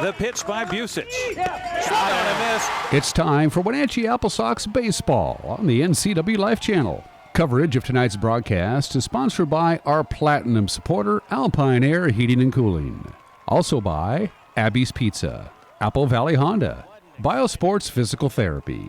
The pitch by Busic. Swung on and missed. It's time for Wenatchee AppleSox baseball on the NCWLIFE Channel. Coverage of tonight's broadcast is sponsored by our platinum supporter, Alpine Air Heating and Cooling. Also by Abby's Pizza, Apple Valley Honda, Biosports Physical Therapy,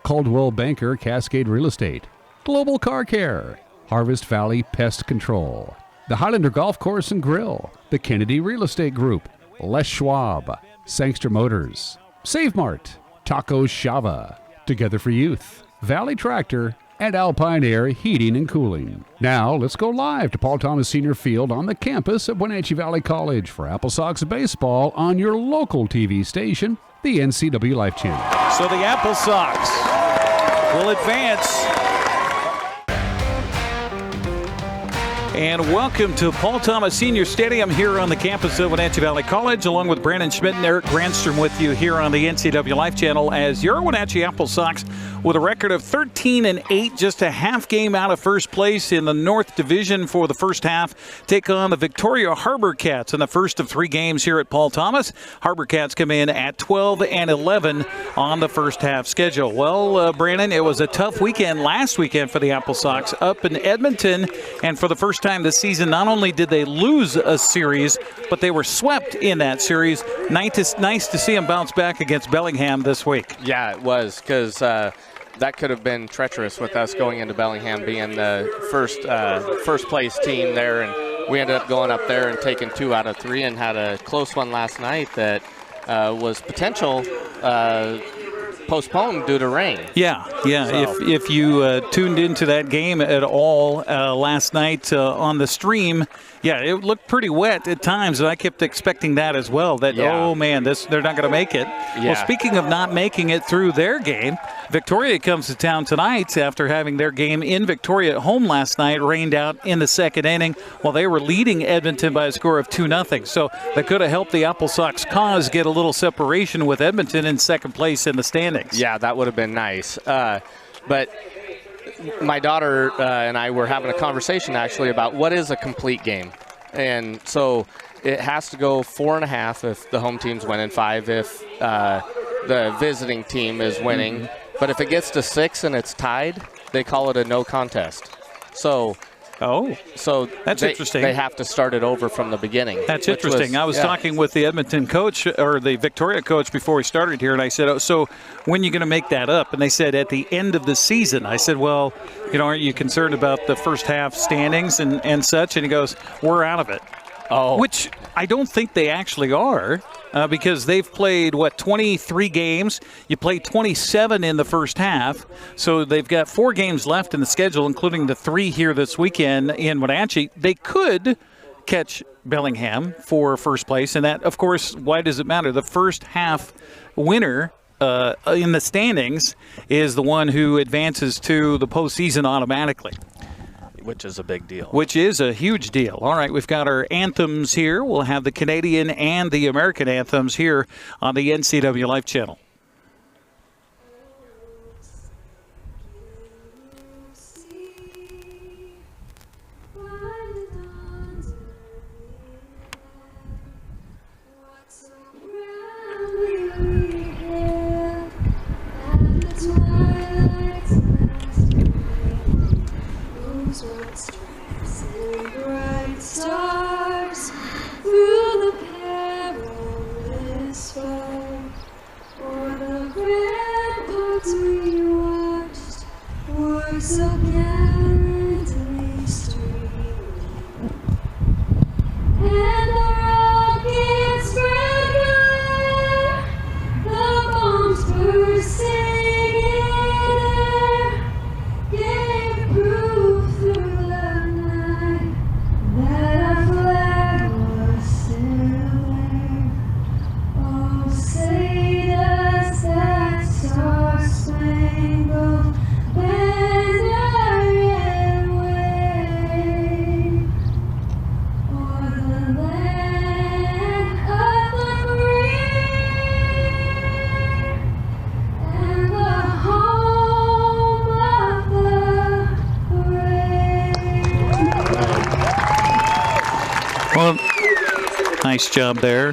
Caldwell Banker Cascade Real Estate, Global Car Care, Harvest Valley Pest Control, the Highlander Golf Course and Grill, the Kennedy Real Estate Group, Les Schwab, Sangster Motors, Save Mart, Tacos Shava, Together for Youth, Valley Tractor, and Alpine Air Heating and Cooling. Now, let's go live to Paul Thomas Senior Field on the campus of Wenatchee Valley College for AppleSox baseball on your local TV station, the NCWLIFE Channel. So the AppleSox will advance. And welcome to Paul Thomas Senior Stadium here on the campus of Wenatchee Valley College, along with Brandon Schmitten, Eric Granstrom with you here on the NCWLIFE Channel as your Wenatchee AppleSox with a record of 13-8, just a half game out of first place in the North Division for the first half. Take on the Victoria HarbourCats in the first of three games here at Paul Thomas. HarbourCats come in at 12-11 on the first half schedule. Well, Brandon, it was a tough weekend last weekend for the AppleSox up in Edmonton, and for the first time this season, not only did they lose a series, but they were swept in that series. Nice to see them bounce back against Bellingham this week. Yeah, it was, because that could have been treacherous with us going into Bellingham being the first place team there, and we ended up going up there and taking 2 out of 3 and had a close one last night that was potential postponed due to rain. Yeah. So. If you tuned into that game at all last night on the stream, yeah, it looked pretty wet at times, and I kept expecting that as well. Oh man, they're not going to make it. Yeah. Well, speaking of not making it through their game, Victoria comes to town tonight after having their game in Victoria at home last night rained out in the second inning while they were leading Edmonton by a score of 2-0. So that could have helped the AppleSox cause get a little separation with Edmonton in second place in the standings. Yeah, that would have been nice. But my daughter and I were having a conversation actually about what is a complete game. And so it has to go 4.5 if the home team's winning, 5 if the visiting team is winning. Mm-hmm. But if it gets to 6 and it's tied, they call it a no contest. So that's interesting. They have to start it over from the beginning. That's interesting. I was talking with the Edmonton coach, or the Victoria coach, before we started here, and I said, so when are you going to make that up? And they said at the end of the season. I said, well, aren't you concerned about the first half standings and such? And he goes, we're out of it. Oh. Which I don't think they actually are. Because they've played, 23 games. You played 27 in the first half. So they've got 4 games left in the schedule, including the 3 here this weekend in Wenatchee. They could catch Bellingham for first place. And that, of course, why does it matter? The first half winner in the standings is the one who advances to the postseason automatically. Which is a big deal. Which is a huge deal. All right, we've got our anthems here. We'll have the Canadian and the American anthems here on the NCWLIFE Channel. Stars through the perilous foe, or the ramparts we watched were so gallantly streaming, and the rockets spread wide, the bombs bursting in air, gave proof through the night that our flag was still there. Oh, say does that star-spangled banner yet wave o'er the land of the free and the home of the brave? Well, nice job there.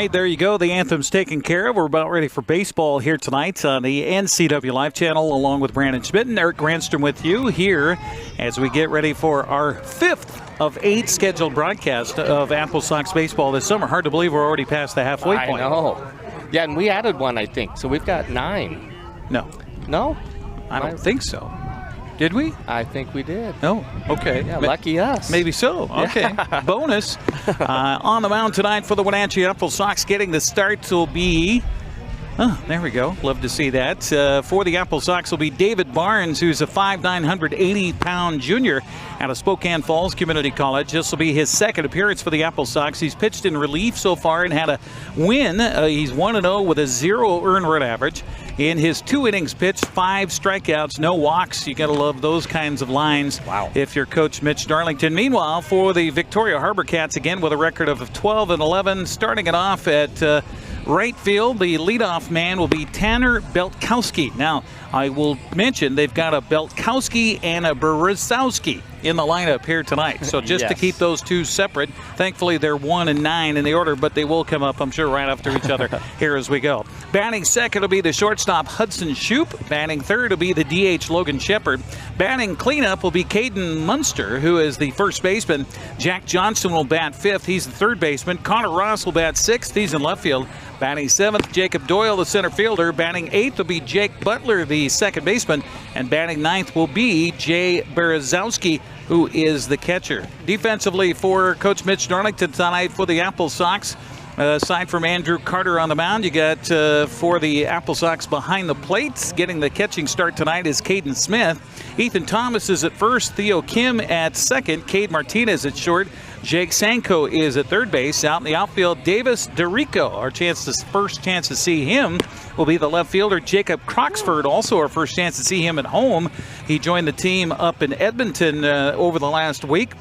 right, there you go. The anthem's taken care of. We're about ready for baseball here tonight on the NCWLIFE Channel, along with Brandon Schmitten. Eric Granstrom with you here as we get ready for our 5th of 8 scheduled broadcasts of AppleSox baseball this summer. Hard to believe we're already past the halfway point. I know. Yeah, and we added one, I think. So we've got 9. No, No? I don't think so. Did we? I think we did. No. Okay. Yeah, lucky us. Maybe so. Okay. Bonus. On the mound tonight for the Wenatchee AppleSox, getting the start will be. Oh, there we go. Love to see that. For the AppleSox will be David Barnes, who's a 5'9", 180-pound junior out of Spokane Falls Community College. This will be his second appearance for the AppleSox. He's pitched in relief so far and had a win. He's 1-0 with a 0 earned run average. In his 2 innings pitched, 5 strikeouts, no walks. You got to love those kinds of lines. Wow. If you're Coach Mitch Darlington. Meanwhile, for the Victoria HarbourCats, again with a record of 12-11, starting it off at right field, the leadoff man will be Tanner Beltkowski. Now, I will mention they've got a Beltkowski and a Berezowski in the lineup here tonight. So just to Yes. keep those two separate, thankfully they're 1 and 9 in the order, but they will come up, I'm sure, right after each other here as we go. Batting second will be the shortstop Hudson Shoup. Batting third will be the DH Logan Shepard. Batting cleanup will be Caden Munster, who is the first baseman. Jack Johnson will bat fifth. He's the third baseman. Connor Ross will bat sixth. He's in left field. Batting seventh, Jacob Doyle, the center fielder. Batting eighth will be Jake Butler, the second baseman. And batting ninth will be Jay Berezowski, who is the catcher. Defensively for Coach Mitch Darlington tonight for the AppleSox, aside from Andrew Carter on the mound, you got for the AppleSox behind the plate, getting the catching start tonight is Caden Smith. Ethan Thomas is at first, Theo Kim at second, Cade Martinez at short, Jake Sanko is at third base. Out in the outfield, Davis DeRico. Our first chance to see him will be the left fielder, Jacob Croxford. Also our first chance to see him at home. He joined the team up in Edmonton over the last week.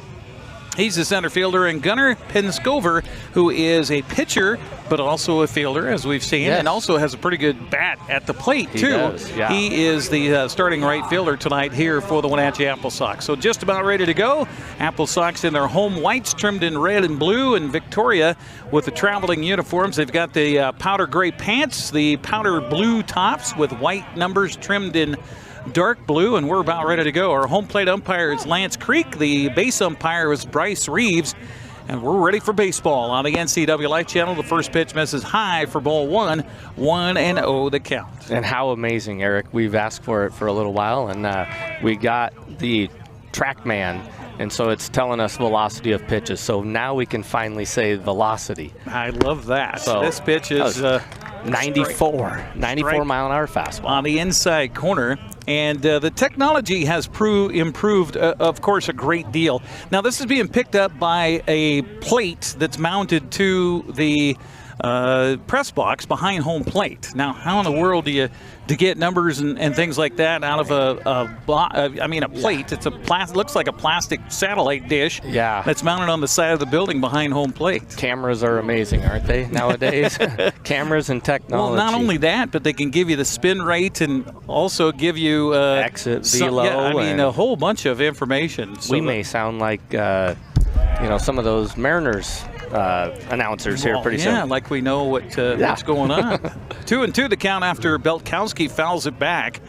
He's the center fielder, and Gunnar Penscover, who is a pitcher, but also a fielder, as we've seen, Yes. and also has a pretty good bat at the plate, He too. does, yeah. He is the starting right fielder tonight here for the Wenatchee AppleSox. So just about ready to go. AppleSox in their home whites, trimmed in red and blue, and Victoria with the traveling uniforms. They've got the powder gray pants, the powder blue tops with white numbers trimmed in dark blue, and we're about ready to go. Our home plate umpire is Lance Creek. The base umpire is Bryce Reeves. And we're ready for baseball on the NCWLIFE Channel. The first pitch misses high for ball 1, 1-0 the count. And how amazing, Eric. We've asked for it for a little while, and we got the TrackMan, and so it's telling us velocity of pitches. So now we can finally say velocity. I love that. So this pitch is 94 Strike. mile an hour fastball. on the inside corner. And the technology has improved, of course, a great deal. Now, this is being picked up by a plate that's mounted to the press box behind home plate. Now, how in the world do you get numbers and things like that out of a plate? It's looks like a plastic satellite dish. Yeah. That's mounted on the side of the building behind home plate. Cameras are amazing, aren't they, nowadays? Cameras and technology. Well, not only that, but they can give you the spin rate and also give you exit, velo. a whole bunch of information. So we may sound like some of those Mariners announcers here pretty soon. Yeah, like we know what's going on. 2-2 the count after Beltkowski fouls it back.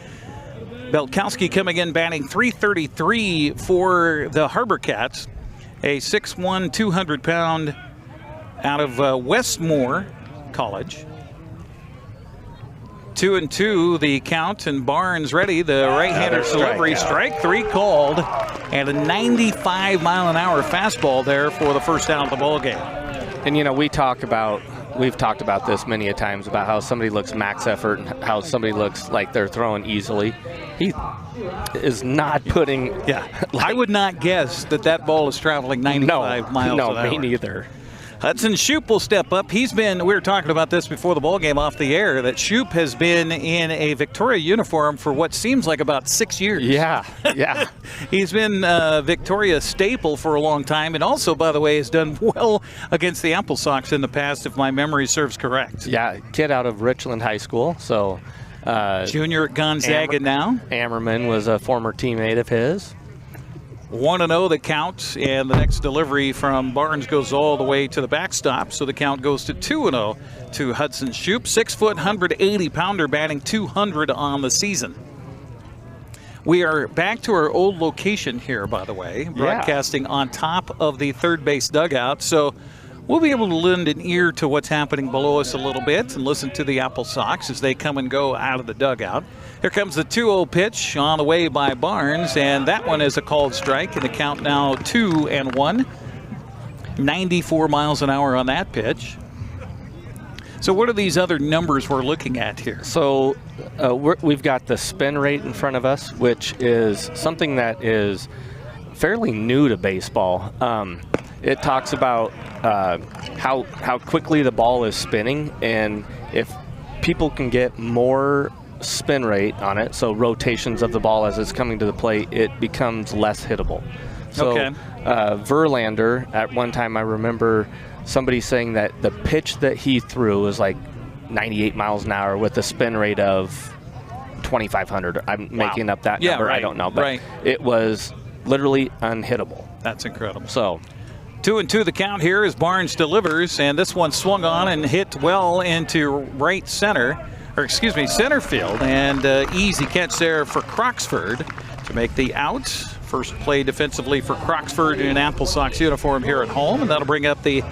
Beltkowski coming in batting .333 for the HarbourCats, a 6'1", 200-pound out of Westmore College. 2-2 the count, and Barnes ready. The right-hander delivery, strike 3 called, and a 95-mile-an-hour fastball there for the first out of the ball game. And we've talked about this many a times about how somebody looks max effort and how somebody looks like they're throwing easily. He is not putting. Yeah, I would not guess that ball is traveling 95 miles an hour. No, me neither. Hudson Shoup will step up. We were talking about this before the ball game off the air, that Shoup has been in a Victoria uniform for what seems like about 6 years. Yeah. He's been Victoria staple for a long time, and also, by the way, has done well against the AppleSox in the past, if my memory serves correct. Yeah, kid out of Richland High School, so. Junior at Gonzaga now. Ammerman was a former teammate of his. 1-0 the count, and the next delivery from Barnes goes all the way to the backstop, so the count goes to 2-0 to Hudson Shoup. 6-foot, 180-pounder, batting 200 on the season. We are back to our old location here, by the way, broadcasting on top of the third base dugout, so we'll be able to lend an ear to what's happening below us a little bit and listen to the AppleSox as they come and go out of the dugout. Here comes the 2-0 pitch on the way by Barnes, and that one is a called strike, and the count now 2-1. 94 miles an hour on that pitch. So what are these other numbers we're looking at here? So we've got the spin rate in front of us, which is something that is fairly new to baseball. It talks about how quickly the ball is spinning, and if people can get more spin rate on it, so rotations of the ball as it's coming to the plate, it becomes less hittable. So Verlander, at one time I remember somebody saying that the pitch that he threw was like 98 miles an hour with a spin rate of 2,500. I'm making up that number. I don't know, but it was literally unhittable. That's incredible. So 2-2 the count here as Barnes delivers, and this one swung on and hit well into center field, and easy catch there for Croxford to make the out. First play defensively for Croxford in an AppleSox uniform here at home, and that'll bring up the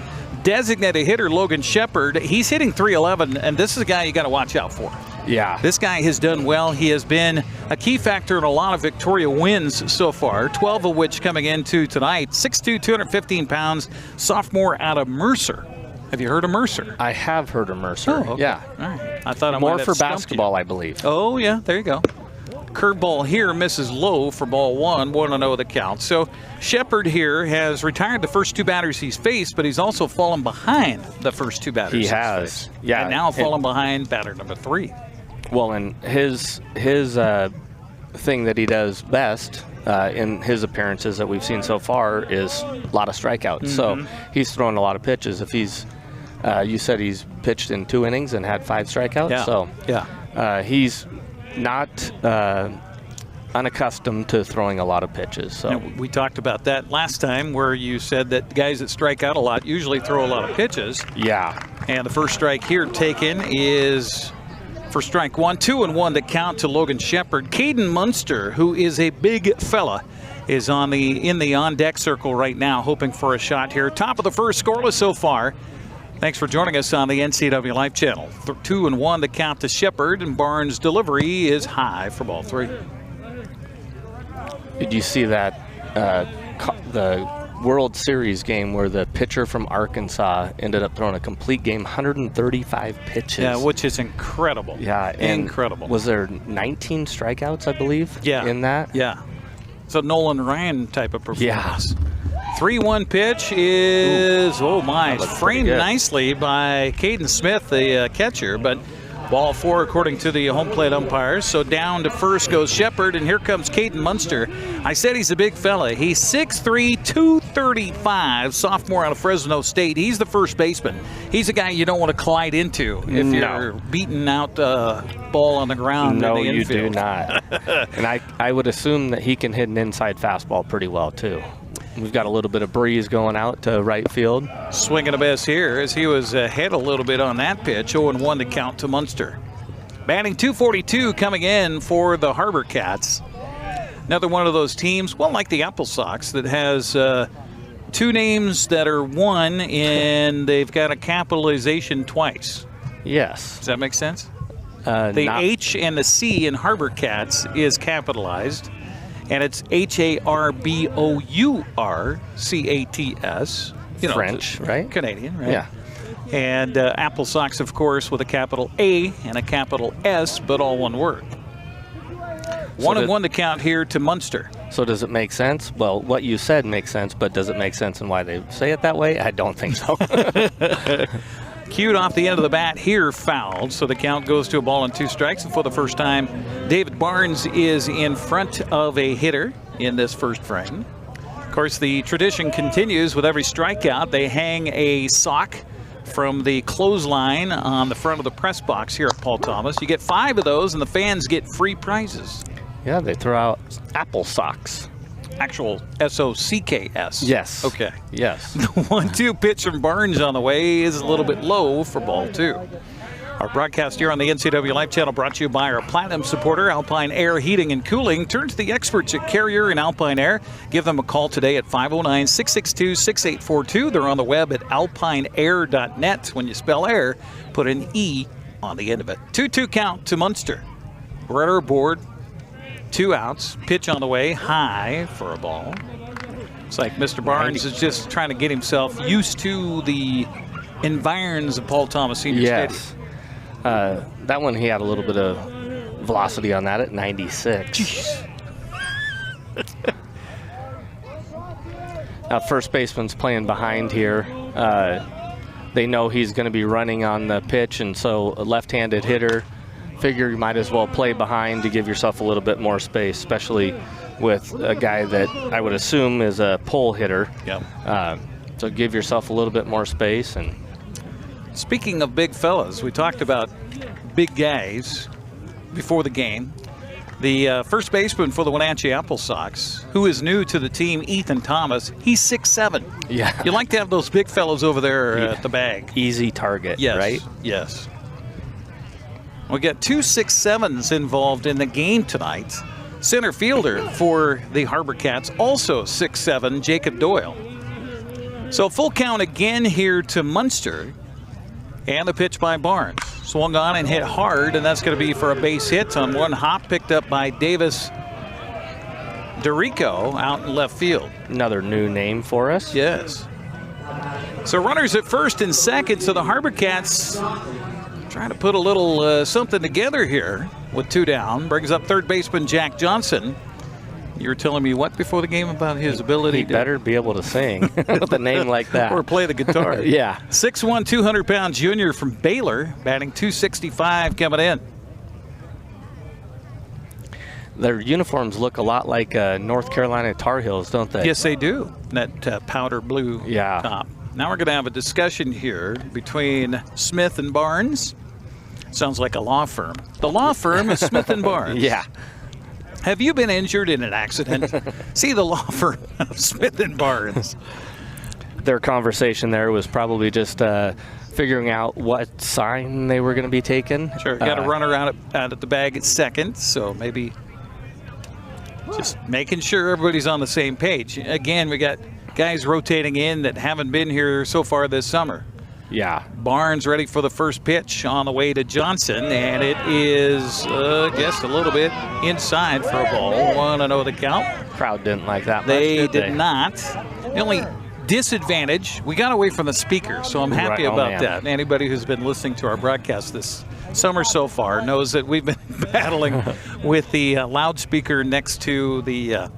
designated hitter, Logan Shepard. He's hitting .311, and this is a guy you got to watch out for. Yeah. This guy has done well. He has been a key factor in a lot of Victoria wins so far, 12 of which coming into tonight. 6'2", 215 pounds, sophomore out of Mercer. Have you heard of Mercer? I have heard of Mercer. Oh, okay. Yeah. All right. I thought I more might have for stumped basketball, you. I believe. Oh, yeah. There you go. Curveball here misses low for ball one. 1-0 the count. So Shepard here has retired the first two batters he's faced, but he's also fallen behind the first two batters He has. faced. Yeah. And now fallen behind batter number 3. Well, and his thing that he does best in his appearances that we've seen so far is a lot of strikeouts. So he's throwing a lot of pitches. If he's, you said he's pitched in 2 innings and had 5 strikeouts. Yeah. So he's not unaccustomed to throwing a lot of pitches. So we talked about that last time, where you said that guys that strike out a lot usually throw a lot of pitches. Yeah. And the first strike here taken is for strike 1. 2-1 the count to Logan Shepard. Caden Munster, who is a big fella, is in the on-deck circle right now, hoping for a shot here. Top of the first, scoreless so far. Thanks for joining us on the NCWLIFE Channel. 2-1 the count to Shepard, and Barnes' delivery is high for ball 3. Did you see that the World Series game where the pitcher from Arkansas ended up throwing a complete game, 135 pitches? Yeah, which is incredible. Yeah, incredible. Was there 19 strikeouts, I believe? Yeah, in that. Yeah, so Nolan Ryan type of performance. Yeah. 3-1 pitch is framed good. nicely by Caden Smith, the catcher, but ball 4 according to the home plate umpires. So down to first goes Shepard, and here comes Caden Munster. I said he's a big fella. He's 6'3", 235, sophomore out of Fresno State. He's the first baseman. He's a guy you don't want to collide into if you're beating out ball on the ground. No, in the you infield. do not. And I would assume that he can hit an inside fastball pretty well too. We've got a little bit of breeze going out to right field. Swinging a miss here as he was ahead a little bit on that pitch. 0-1 to count to Munster. Batting .242 coming in for the HarbourCats. Another one of those teams, well, like the AppleSox, that has 2 names that are 1, and they've got a capitalization twice. Yes. Does that make sense? The H and the C in HarbourCats is capitalized, and it's HarbourCats. French, right? Canadian, right? Yeah. And AppleSox, of course, with a capital A and a capital S, but all one word. 1-1 to count here to Munster. So does it make sense? Well, what you said makes sense, but does it make sense in why they say it that way? I don't think so. Cued off the end of the bat here, fouled. So the count goes to a ball and 2 strikes. And for the first time, David Barnes is in front of a hitter in this first frame. Of course, the tradition continues with every strikeout. They hang a sock from the clothesline on the front of the press box here at Paul Thomas. You get 5 of those, and the fans get free prizes. Yeah, they throw out AppleSox. actual SOCKS. Yes. Okay. Yes. The 1-2 pitch from Barnes on the way is a little bit low for ball 2. Our broadcast here on the NCWLIFE Channel brought to you by our Platinum supporter, Alpine Air Heating and Cooling. Turn to the experts at Carrier and Alpine Air. Give them a call today at 509-662-6842. They're on the web at alpineair.net. When you spell air, put an E on the end of it. 2-2 count to Munster. Runner aboard, 2 outs. Pitch on the way, high for a ball. It's like Mr. Barnes is just trying to get himself used to the environs of Paul Thomas Senior Stadium. That one, he had a little bit of velocity on that at 96. Jeez. Now, first baseman's playing behind here. They know he's going to be running on the pitch, and so a left-handed hitter, figure you might as well play behind to give yourself a little bit more space, especially with a guy that I would assume is a pull hitter. Yep. So give yourself a little bit more space. And speaking of big fellas, we talked about big guys before the game. The first baseman for the Wenatchee AppleSox, who is new to the team, Ethan Thomas, he's 6'7". Yeah. You like to have those big fellows over there at the bag. Easy target, Yes, right? Yes. We got 2 6'7s involved in the game tonight. Center fielder for the HarbourCats, also 6'7", Jacob Doyle. So full count again here to Munster. And the pitch by Barnes. Swung on and hit hard, and that's going to be for a base hit on one hop picked up by Davis DeRico out in left field. Another new name for us. Yes. So runners at first and second, so the HarbourCats trying to put a little something together here with 2 down. Brings up third baseman Jack Johnson. You were telling me what before the game about his ability He to better be able to sing with a name like that. or play the guitar. Yeah. 6'1", 200-pound junior from Baylor, batting .265 coming in. Their uniforms look a lot like North Carolina Tar Heels, don't they? Yes, they do. That powder blue top. Now we're going to have a discussion here between Smith and Barnes. Sounds like a law firm. The law firm is Smith and Barnes. Yeah. Have you been injured in an accident? See the law firm of Smith and Barnes. Their conversation there was probably just figuring out what sign they were going to be taking. Sure, got a runner out at the bag at second, so maybe just making sure everybody's on the same page. Again, we got guys rotating in that haven't been here so far this summer. Yeah. Barnes ready for the first pitch on the way to Johnson, and it is, I guess, a little bit inside for a ball. 1-0 the count. Crowd didn't like that much, They did did not. The only disadvantage, we got away from the speaker, so I'm happy Right, about man. that. Anybody who's been listening to our broadcast this summer so far knows that we've been battling with the loudspeaker next to the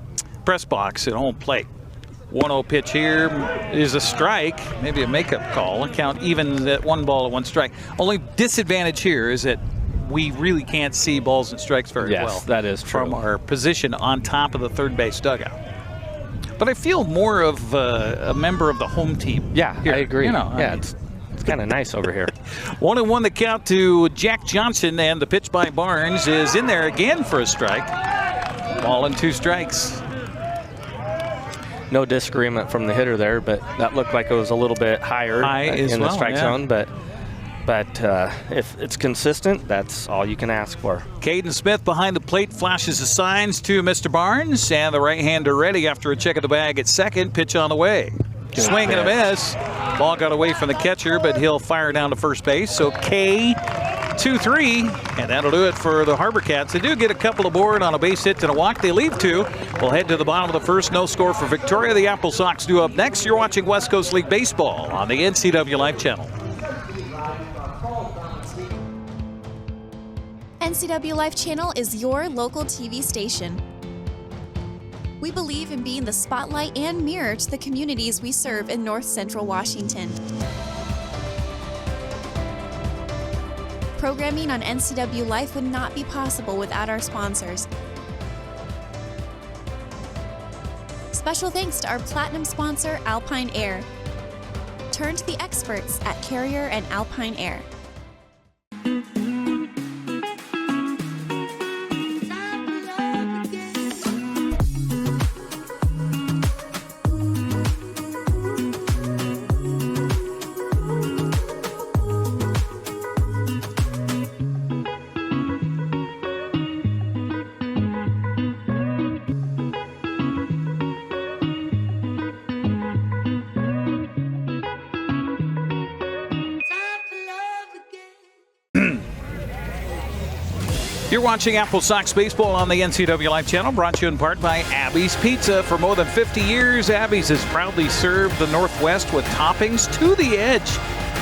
press box at home plate. 1-0 pitch here is a strike, maybe a makeup call. And count even at 1 ball and 1 strike. Only disadvantage here is that we really can't see balls and strikes very well. Yes, that is true. From our position on top of the third base dugout. But I feel more of a member of the home team. Yeah, here. I agree. You know, yeah, it's kind of nice over here. 1-1 the count to Jack Johnson, and the pitch by Barnes is in there again for a strike. Ball and 2 strikes. No disagreement from the hitter there, but that looked like it was a little bit higher in the strike zone. But if it's consistent, that's all you can ask for. Caden Smith behind the plate flashes the signs to Mr. Barnes, and the right-hander ready after a check of the bag at second. Pitch on the way. Swing and a miss. Ball got away from the catcher, but he'll fire down to first base. So K 2-3, and that'll do it for the HarbourCats. They do get a couple aboard on a base hit and a walk. They leave 2. We'll head to the bottom of the first. No score for Victoria. The AppleSox do up next. You're watching West Coast League Baseball on the NCWLIFE Channel. NCWLIFE Channel is your local TV station. We believe in being the spotlight and mirror to the communities we serve in North Central Washington. Programming on NCWLIFE would not be possible without our sponsors. Special thanks to our platinum sponsor, Alpine Air. Turn to the experts at Carrier and Alpine Air. You're watching AppleSox Baseball on the NCWLIFE Channel, brought to you in part by Abby's Pizza. For more than 50 years, Abby's has proudly served the Northwest with toppings to the edge.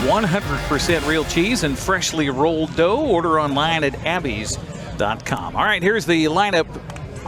100% real cheese and freshly rolled dough. Order online at abbys.com. All right, here's the lineup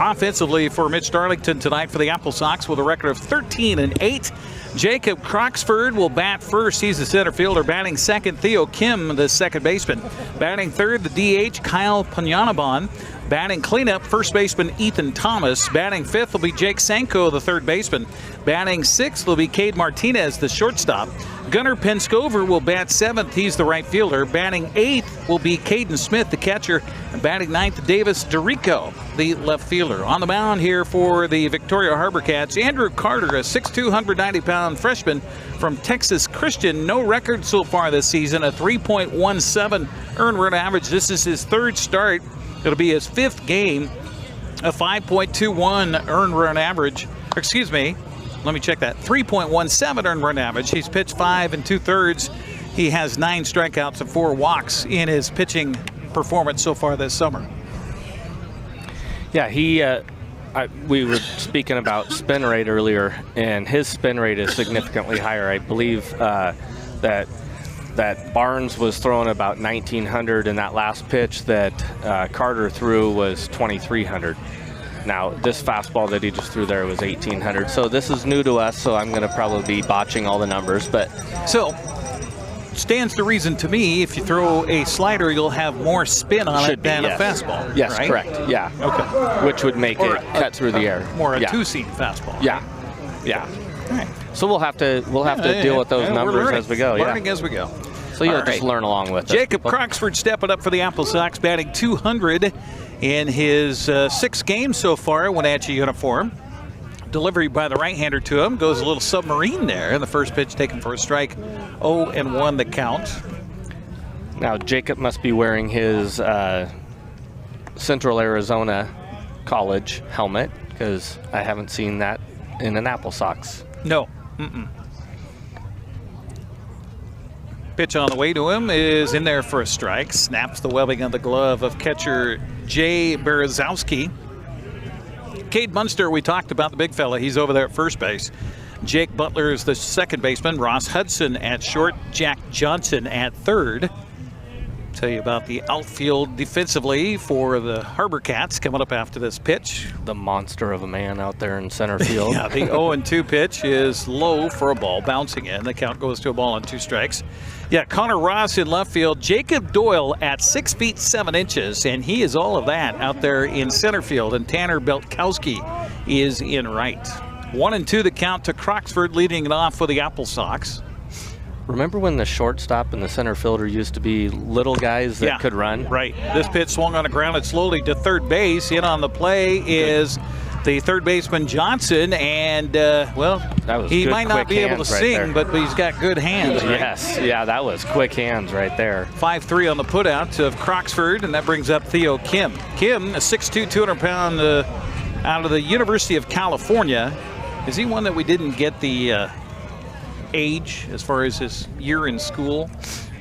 offensively for Mitch Darlington tonight for the AppleSox with a record of 13-8. Jacob Croxford will bat first. He's the center fielder. Batting second, Theo Kim, the second baseman. Batting third, the DH, Kyle Panyanaban. Batting cleanup, first baseman Ethan Thomas. Batting fifth will be Jake Sanko, the third baseman. Batting sixth will be Cade Martinez, the shortstop. Gunnar Penscover will bat seventh. He's the right fielder. Batting eighth will be Caden Smith, the catcher. And batting ninth, Davis DeRico, the left fielder. On the mound here for the Victoria HarbourCats, Andrew Carter, a 6'2", 190-pound freshman from Texas Christian. No record so far this season, a 3.17 earned run average. This is his third start. It'll be his fifth game, a 5.21 earned run average. Excuse me. Let me check that. 3.17 earned run average. He's pitched 5 2/3. He has 9 strikeouts and 4 walks in his pitching performance so far this summer. Yeah, we were speaking about spin rate earlier, and his spin rate is significantly higher. I believe that Barnes was throwing about 1,900, and that last pitch that Carter threw was 2,300. Now, this fastball that he just threw there was 1,800. So this is new to us, so I'm going to probably be botching all the numbers. But so, stands to reason to me, if you throw a slider, you'll have more spin on it than a fastball. Yes, right? correct. Yeah. Okay. Which would make it cut through the air. More a two-seam fastball. Yeah. Yeah. All right. So we'll have to deal with those numbers as we go. Learning as we go. So you'll just learn along with it. Jacob Croxford stepping up for the AppleSox, batting 200 in his 6 games so far, Wenatchee uniform. Delivery by the right-hander to him. Goes a little submarine there. And the first pitch taken for a strike. 0-1 the count. Now, Jacob must be wearing his Central Arizona College helmet, because I haven't seen that in an AppleSox. No. Pitch on the way to him is in there for a strike. Snaps the webbing of the glove of catcher Jay Berezowski. Cade Munster, we talked about the big fella. He's over there at first base. Jake Butler is the second baseman. Ross Hudson at short. Jack Johnson at third. Tell you about the outfield defensively for the HarbourCats coming up after this pitch. The monster of a man out there in center field. Yeah, the 0-2 pitch is low for a ball, bouncing in. The count goes to a ball on 2 strikes. Yeah, Connor Ross in left field. Jacob Doyle at 6 feet 7 inches, and he is all of that out there in center field. And Tanner Beltkowski is in right. 1-2 the count to Croxford, leading it off for the AppleSox. Remember when the shortstop and the center fielder used to be little guys that could run? Right. This pitch swung on the ground. It's slowly to third base. In on the play is the third baseman Johnson, and he might not be able to sing, but he's got good hands. Right? Yes, yeah, that was quick hands right there. 5-3 on the putout of Croxford, and that brings up Theo Kim. Kim, a 6'2", 200-pound out of the University of California. Is he one that we didn't get the age as far as his year in school?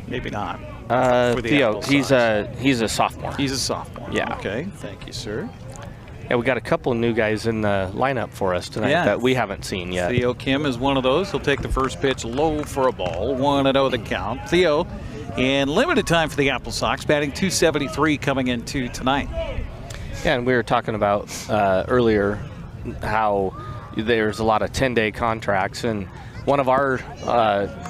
Maybe not. Theo, he's a sophomore. He's a sophomore. Yeah. Okay. Thank you, sir. Yeah, we got a couple of new guys in the lineup for us tonight that we haven't seen yet. Theo Kim is one of those. He'll take the first pitch low for a ball. 1-0 the count. Theo, in limited time for the AppleSox, batting .273 coming into tonight. Yeah, and we were talking about earlier how there's a lot of 10-day contracts, and one of our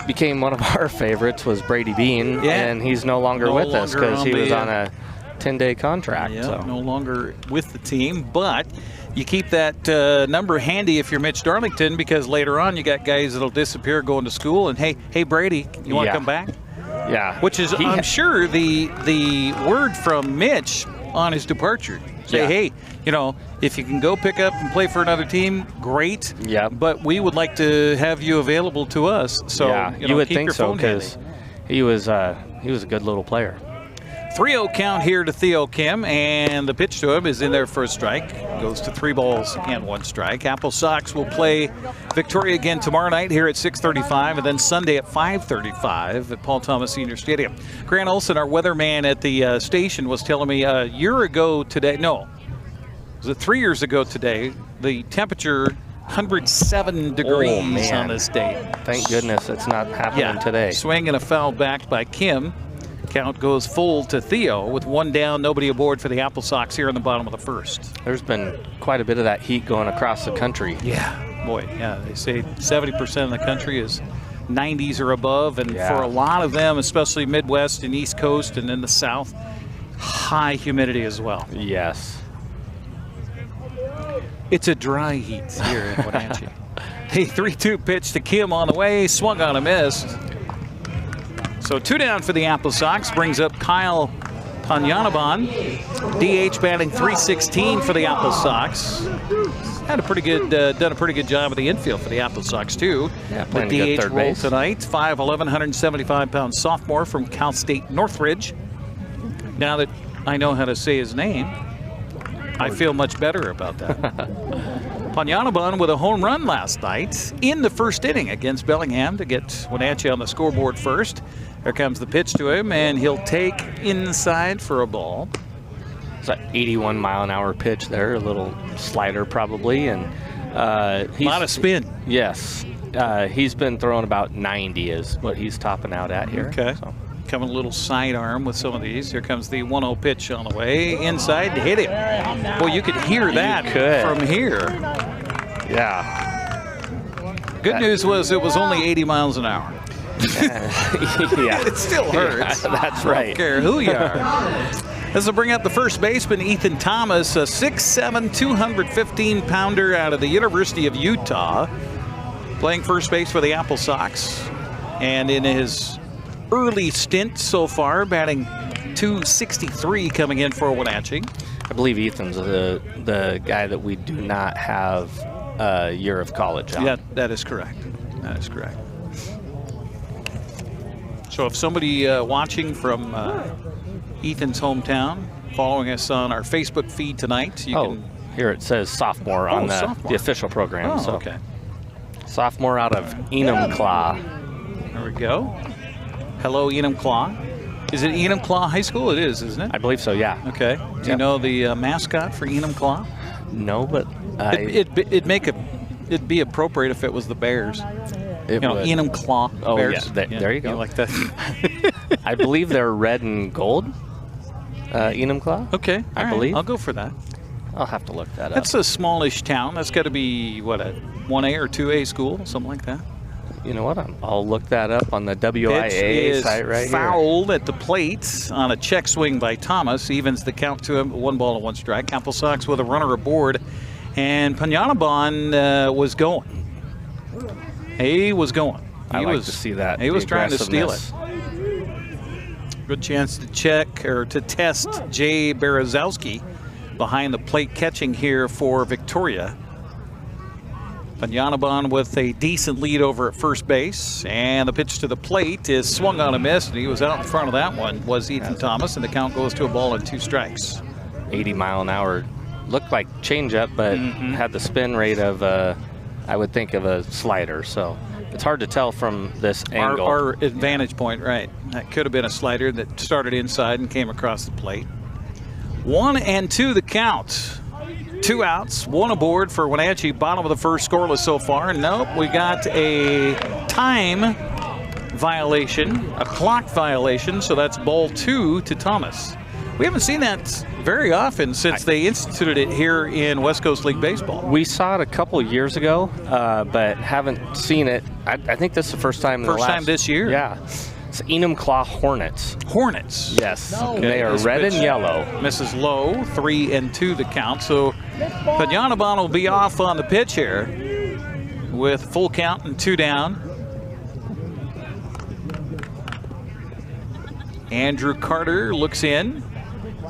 became one of our favorites was Brady Bean, and he's no longer with us because he was on a 10-day contract. Yeah, so. No longer with the team, but you keep that number handy if you're Mitch Darlington, because later on you got guys that'll disappear going to school, and hey Brady, you want to come back? Yeah. Which is, I'm sure, the word from Mitch on his departure. Say, hey, if you can go pick up and play for another team, great. Yeah. But we would like to have you available to us. So you would keep think your so, phone because he was a good little player. 3-0 count here to Theo Kim, and the pitch to him is in there for a strike. Goes to 3 balls and 1 strike. AppleSox will play Victoria again tomorrow night here at 6:35, and then Sunday at 5:35 at Paul Thomas Senior Stadium. Grant Olson, our weatherman at the station, was telling me a year ago today, no, was it 3 years ago today, the temperature 107 degrees on this day. Thank goodness it's not happening today. Swing and a foul back by Kim. Count goes full to Theo with 1 down, nobody aboard for the AppleSox here in the bottom of the first. There's been quite a bit of that heat going across the country. Yeah, boy, yeah. They say 70% of the country is 90s or above, and for a lot of them, especially Midwest and East Coast and in the South, high humidity as well. Yes. It's a dry heat here in Wenatchee. A 3-2 pitch to Kim on the way, swung on a miss. So 2 down for the AppleSox, brings up Kyle Panyanaban. DH batting .316 for the AppleSox. Had a pretty good, done a pretty good job of the infield for the AppleSox too. Yeah, the playing good DH third role base tonight. 5'11", 175-pound sophomore from Cal State Northridge. Now that I know how to say his name, I feel much better about that. Panyanaban with a home run last night in the first inning against Bellingham to get Wenatchee on the scoreboard first. Here comes the pitch to him, and he'll take inside for a ball. It's an 81-mile-an-hour pitch there, a little slider probably, and a lot of spin. Yes, he's been throwing about 90 is what he's topping out at here. Okay. So. Coming a little sidearm with some of these. Here comes the 1-0 pitch on the way. Inside to hit him. Boy, you could hear that from here. Yeah. Good news was it was only 80 miles an hour. Yeah. It still hurts. Yeah, that's right. I don't care who you are. This will bring up the first baseman, Ethan Thomas, a 6'7", 215-pounder out of the University of Utah, playing first base for the AppleSox. And in his early stint so far, batting .263 coming in for Wenatchee. I believe Ethan's the guy that we do not have a year of college on. Yeah, that is correct. That is correct. So if somebody watching from Ethan's hometown, following us on our Facebook feed tonight, you can... Here it says sophomore on the official program. Oh, so. okay. Sophomore out of Enumclaw. There we go. Hello, Enumclaw. Is it Enumclaw High School? It is, isn't it? I believe so, yeah. Okay. Do you know the mascot for Enumclaw? No, but it'd be appropriate if it was the Bears. Enumclaw Bears. Yeah, there you go. You like that? I believe they're red and gold. Enumclaw? Okay. I believe. I'll go for that. I'll have to look that up. That's a smallish town. That's got to be, what, a 1A or 2A school, something like that. You know what? I'll look that up on the WIA site right here. Fouled at the plate on a check swing by Thomas. Evens the count to him, 1 ball and 1 strike. AppleSox with a runner aboard. And Panyanaban was going. He was going. I like to see that. He was trying to steal it. Good chance to check or to test Jay Berezowski behind the plate catching here for Victoria. Panyanaban with a decent lead over at first base, and the pitch to the plate is swung on a miss, and he was out in front of that one, was Ethan Thomas, and the count goes to a ball and 2 strikes. 80-mile-an-hour, looked like changeup, but had the spin rate of, I would think, of a slider, so it's hard to tell from this angle. Our advantage point, right. That could have been a slider that started inside and came across the plate. 1-2 the count. 2 outs, 1 aboard for Wenatchee. Bottom of the first, scoreless so far. Nope, we got a time violation, a clock violation, so that's ball 2 to Thomas. We haven't seen that very often since they instituted it here in West Coast League Baseball. We saw it a couple years ago, but haven't seen it. I think this is the first time. First time this year? Yeah. It's Enumclaw Hornets. Hornets. Yes. Okay. They are red and yellow. Misses low, 3-2 the count. So Panyanaban will be off on the pitch here with full count and 2 down. Andrew Carter looks in,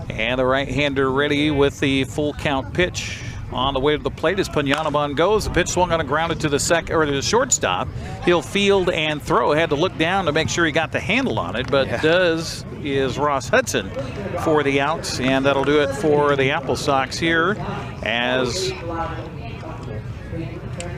and the right-hander ready with the full count pitch. On the way to the plate as Panyanaban goes. The pitch swung on and grounded to the the shortstop. He'll field and throw. Had to look down to make sure he got the handle on it, but does is Ross Hudson for the outs, and that'll do it for the AppleSox here as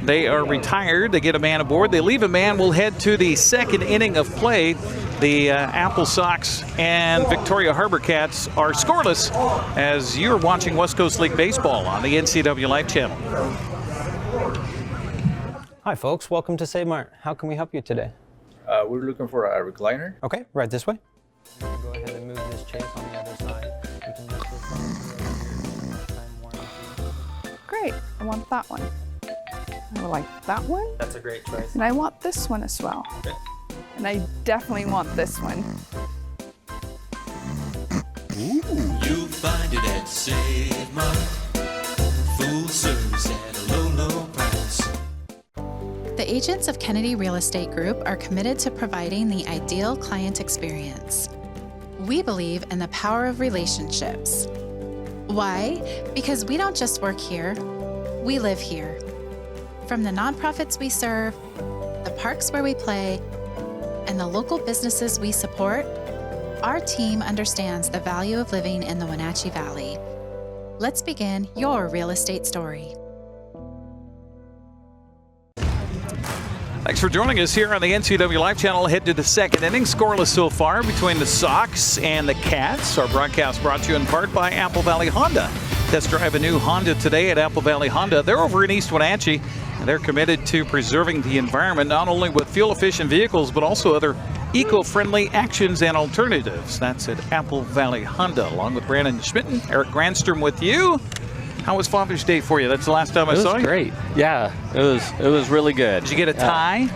they are retired. They get a man aboard. They leave a man. We'll head to the second inning of play. The AppleSox and Victoria HarbourCats are scoreless as you're watching West Coast League Baseball on the NCWLIFE Channel. Hi folks, welcome to Save Mart. How can we help you today? We're looking for a recliner. Okay, right this way. Go ahead and move this chase on the other side. You can use this time warranty. Great, I want that one. I would like that one, That's a great choice. and I want this one as well. Okay. And I definitely want this one. You'll find it at Save Mart. Full service at a low, low price. The agents of Kennedy Real Estate Group are committed to providing the ideal client experience. We believe in the power of relationships. Why? Because we don't just work here, we live here. From the nonprofits we serve, the parks where we play, and the local businesses we support, our team understands the value of living in the Wenatchee Valley. Let's begin your real estate story. Thanks for joining us here on the NCWLIFE Channel. Head to the second inning. Scoreless so far between the Sox and the Cats. Our broadcast brought to you in part by Apple Valley Honda. Test drive a new Honda today at Apple Valley Honda. They're over in East Wenatchee, and they're committed to preserving the environment, not only with fuel-efficient vehicles, but also other eco-friendly actions and alternatives. That's at Apple Valley Honda. Along with Brandon Schmitten, Eric Granstrom with you. How was Father's Day for you? That's the last time I saw you. It was great. Yeah, it was really good. Did you get a tie?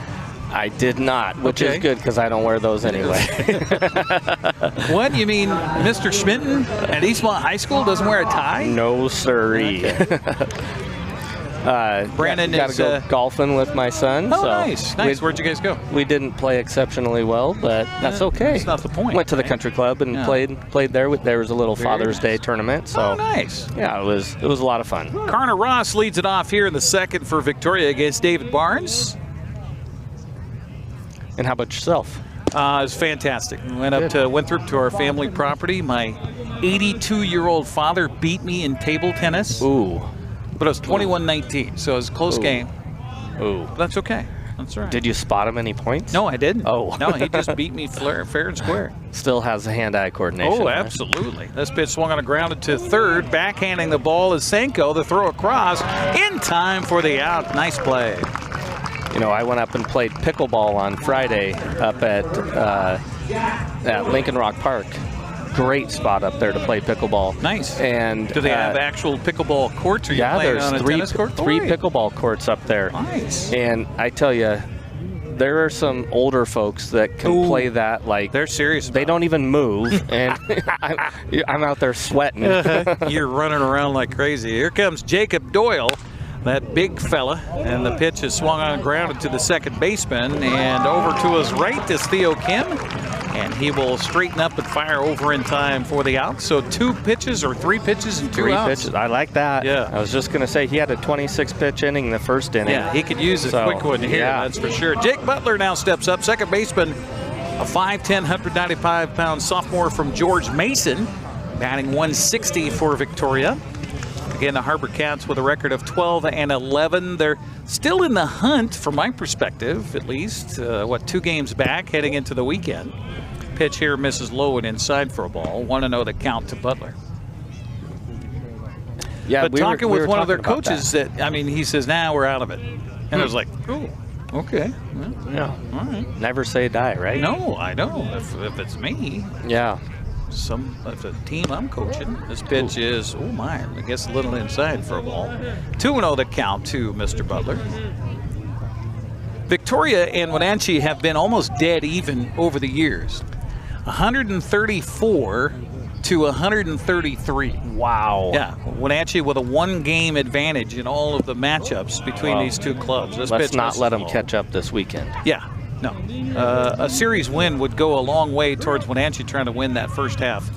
I did not, which Okay. is good because I don't wear those anyway. What? You mean Mr. Schmitten at Eastmont High School doesn't wear a tie? No siree. Brandon got is to go golfing with my son. Oh, so nice. Where'd you guys go? We didn't play exceptionally well, but that's okay. That's not the point. Went to the right? country club and Yeah. played there. There was a little Very Father's Day nice. tournament. So Oh, nice. yeah, it was a lot of fun. Carter Ross leads it off here in the second for Victoria against David Barnes. And how about yourself? It was fantastic. Went through to our family property. My 82-year-old father beat me in table tennis, Ooh, but it was 21-19, so it was a close game. ooh. But that's okay. That's all right. Did you spot him any points? No, I didn't. Oh. No, he just beat me fair and square. Still has the hand-eye coordination. Oh, huh? absolutely. This pitch swung on a grounded to third. Backhanding the ball is Senko. The throw across in time for the out. Nice play. You know, I went up and played pickleball on Friday up at Lincoln Rock Park. Great spot up there to play pickleball. Nice. And Do they have actual pickleball courts? Or you yeah, playing there's on a three tennis court? pickleball courts up there. Nice. And I tell you, there are some older folks that can Ooh. play that like They're serious. they don't even move, and I'm out there sweating. You're running around like crazy. Here comes Jacob Doyle, that big fella, and the pitch is swung on and grounded to the second baseman, and over to his right is Theo Kim, and he will straighten up and fire over in time for the out. So 2 pitches or 3 pitches and 2 Three outs. pitches. I like that. Yeah. I was just gonna say he had a 26-pitch inning in the first inning. Yeah, he could use a So, quick one here, yeah. that's for sure. Jake Butler now steps up, second baseman, a 5'10", 195-pound sophomore from George Mason, batting 160 for Victoria. Again, the HarbourCats with a record of 12-11. They're still in the hunt, from my perspective, at least. 2 games back heading into the weekend. Pitch here misses low and inside for a ball. 1-0 the count to Butler. Yeah, But we were- talking we with were one of their talking about coaches that, I mean, he says, nah, we're out of it. And I was like, oh, okay. Well, Yeah. all right. Never say die, right? No, I know. If it's me, Yeah. if the team I'm coaching, this pitch is, oh my, I guess a little inside for a ball. 2-0 to count to Mr. Butler. Victoria and Wenatchee have been almost dead even over the years. 134 to 133. Wow. Yeah, Wenatchee with a 1-game advantage in all of the matchups between these two clubs. This Let's pitch not misses let them low. catch up this weekend. Yeah, no. A series win would go a long way towards Wenatchee trying to win that first half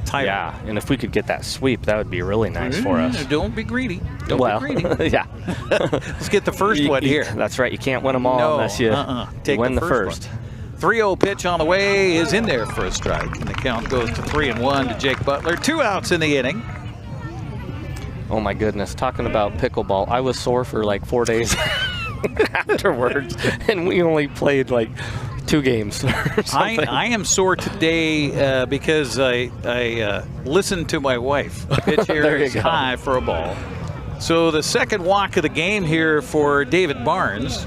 title. Yeah, and if we could get that sweep, that would be really nice for us. Don't be greedy. Don't Well, be greedy. yeah. Let's get the first one here. That's right. You can't win them all No, unless you, Take you win the first first. one. 3-0 pitch on the way is in there for a strike. And the count goes to 3-1 to Jake Butler. 2 outs in the inning. Oh my goodness, talking about pickleball, I was sore for like 4 days afterwards, and we only played like 2 games or something. I am sore today because I listened to my wife. Pitch here There you is go. high for a ball. So the second walk of the game here for David Barnes,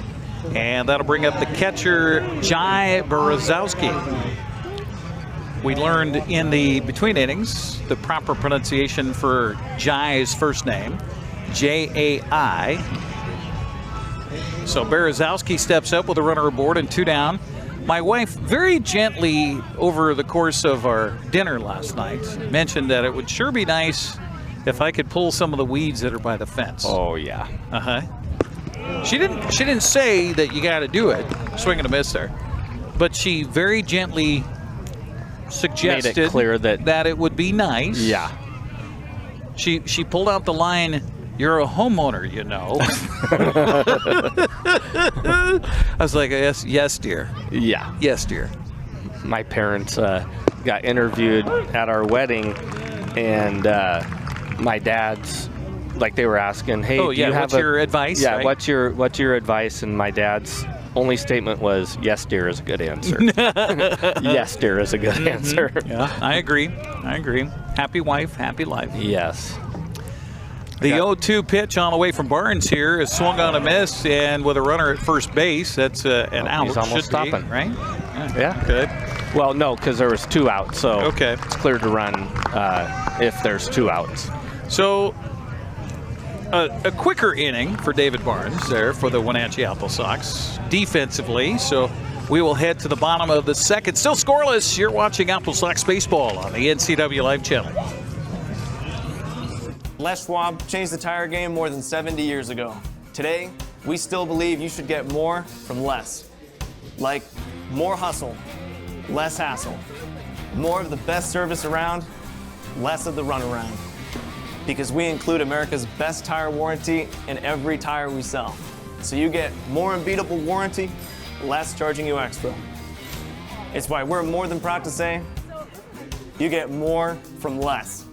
and that'll bring up the catcher, Jai Berezowski. We learned in the between innings the proper pronunciation for Jai's first name, Jai. So Berezowski steps up with a runner aboard and 2 down. My wife very gently over the course of our dinner last night mentioned that it would sure be nice if I could pull some of the weeds that are by the fence. Oh yeah. She didn't say that you got to do it, swing and a miss there, but she very gently suggested Made it clear that it would be nice. Yeah. She pulled out the line, "You're a homeowner, you know." I was like, yes, dear. Yeah. Yes, dear. My parents got interviewed at our wedding, and my dad's, like, they were asking, "Hey, Oh do you yeah, have what's your advice? Yeah, right? what's your advice?" And my dad's only statement was, "Yes, dear," is a good answer. Yes, dear is a good answer. Yeah, I agree. Happy wife, happy life. Yes. The 0-2 pitch on the way from Barnes here is swung on a miss, and with a runner at first base, that's an out. He's almost should be, stopping. right? Yeah. Good. Well, no, because there was 2 outs, so Okay. it's cleared to run if there's 2 outs. So a quicker inning for David Barnes there for the Wenatchee AppleSox defensively. So we will head to the bottom of the second. Still scoreless. You're watching AppleSox baseball on the NCWLIFE Channel. Les Schwab changed the tire game more than 70 years ago. Today, we still believe you should get more from less. Like more hustle, less hassle. More of the best service around, less of the runaround. Because we include America's best tire warranty in every tire we sell. So you get more unbeatable warranty, less charging you extra. It's why we're more than proud to say, you get more from less.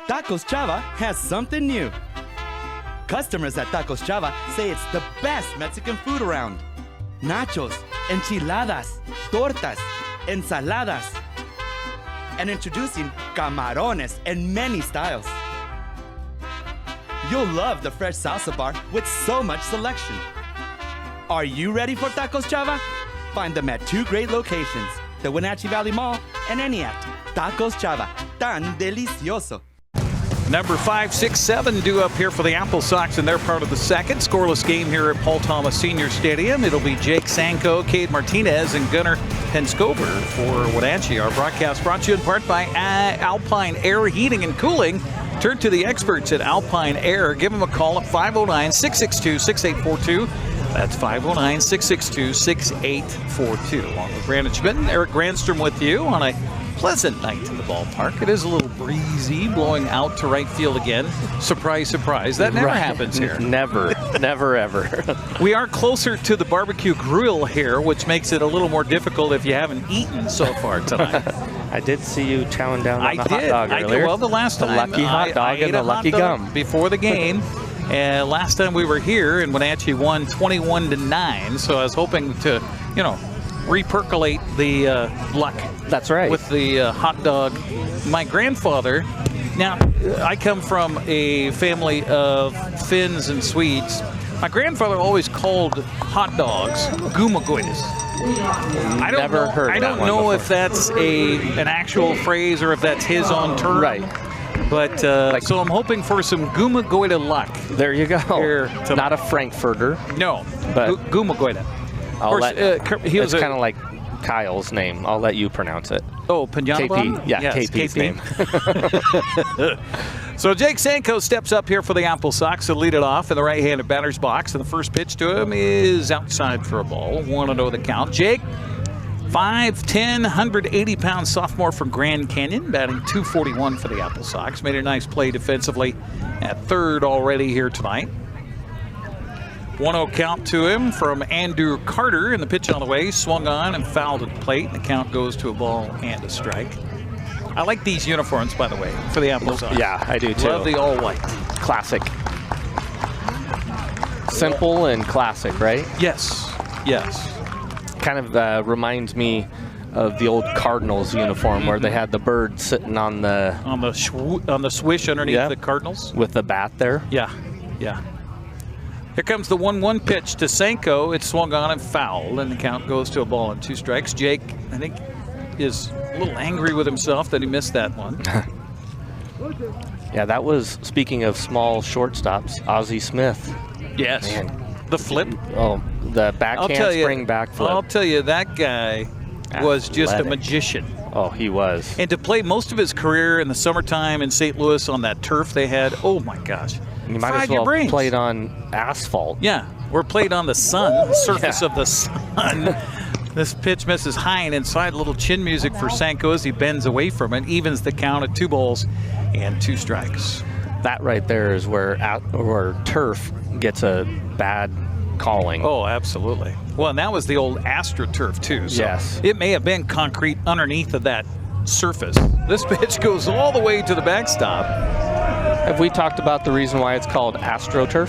Tacos Chava has something new. Customers at Tacos Chava say it's the best Mexican food around. Nachos, enchiladas, tortas, ensaladas, and introducing camarones in many styles. You'll love the fresh salsa bar with so much selection. Are you ready for Tacos Chava? Find them at 2 great locations, the Wenatchee Valley Mall and Eniat. Tacos Chava, tan delicioso. Number 5, 6, 7 due up here for the AppleSox, and they're part of the second scoreless game here at Paul Thomas Senior Stadium. It'll be Jake Sanko, Cade Martinez, and Gunnar Penscover for Wenatchee. Our broadcast brought to you in part by Alpine Air Heating and Cooling. Turn to the experts at Alpine Air. Give them a call at 509-662-6842. That's 509-662-6842. Along with Brandon Schmitten, Eric Granstrom with you on a pleasant night in the ballpark. It is a little breezy, blowing out to right field again. Surprise, surprise. That never happens here. Never, never, ever. We are closer to the barbecue grill here, which makes it a little more difficult if you haven't eten so far tonight. I did see you chowing down on the hot dog I earlier. did. Well, the last the time lucky hot dog I and ate the a lucky hot dog gum before the game. And last time we were here, and Wenatchee won 21-9. So I was hoping to, repercolate the luck. That's right. With the hot dog. My grandfather. Now, I come from a family of Finns and Swedes. My grandfather always called hot dogs gumagoides. I don't know if that's an actual phrase or if that's his own term. Right. But so I'm hoping for some gumagoida luck. There you go. Here Not a Frankfurter. No, but gumagoida. Of course, he was it's kind of like Kyle's name. I'll let you pronounce it. Oh, Pinata? KP. Yeah, yes, KP's name. So Jake Sanko steps up here for the AppleSox to lead it off in the right-handed batter's box. And the first pitch to him is outside for a ball. 1-0 the count. Jake, 5'10", 180-pound sophomore from Grand Canyon, batting .241 for the AppleSox. Made a nice play defensively at third already here tonight. 1-0 count to him from Andrew Carter, and the pitch on the way, swung on and fouled at the plate. The count goes to a ball and a strike. I like these uniforms, by the way, for the AppleSox. Yeah, I do too. Love the all white. Classic. Simple and classic, right? Yes, yes. Kind of reminds me of the old Cardinals uniform where they had the bird sitting on the swish underneath the Cardinals with the bat there. Yeah, yeah. Here comes the 1-1 pitch to Sanko. It's swung on and fouled, and the count goes to a ball and 2 strikes. Jake, I think, is a little angry with himself that he missed that one. Yeah, that was, speaking of small shortstops, Ozzie Smith. Yes. Man. The flip. Oh, the backhand spring back flip. I'll tell you, that guy was just a magician. Oh, he was. And to play most of his career in the summertime in St. Louis on that turf they had, oh my gosh. You might as well played on asphalt. Yeah, or played on the sun, surface of the sun. This pitch misses high and inside. A little chin music for Sanko as he bends away from it. Evens the count at 2 balls and 2 strikes. That right there is where turf gets a bad calling. Oh, absolutely. Well, and that was the old AstroTurf too. So yes. It may have been concrete underneath of that surface. This pitch goes all the way to the backstop. Have we talked about the reason why it's called AstroTurf?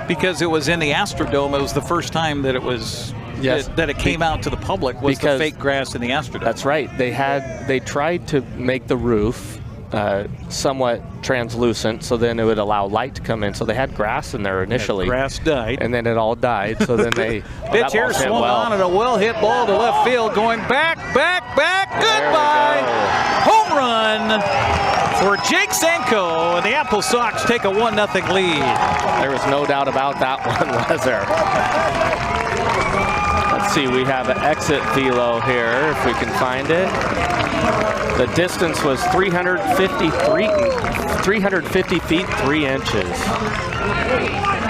Because it was in the Astrodome. It was the first time that it was that it came out to the public was the fake grass in the Astrodome. That's right. They tried to make the roof somewhat translucent, so then it would allow light to come in. So they had grass in there initially. That grass died. And then it all died. So then they pitch here swung on and a well-hit ball to left field, going back. Goodbye. Home run for Jake Sanko, and the AppleSox take a 1-0 lead. There was no doubt about that one, was there? Let's see, we have an exit velo here, if we can find it. The distance was 350 feet 3 inches.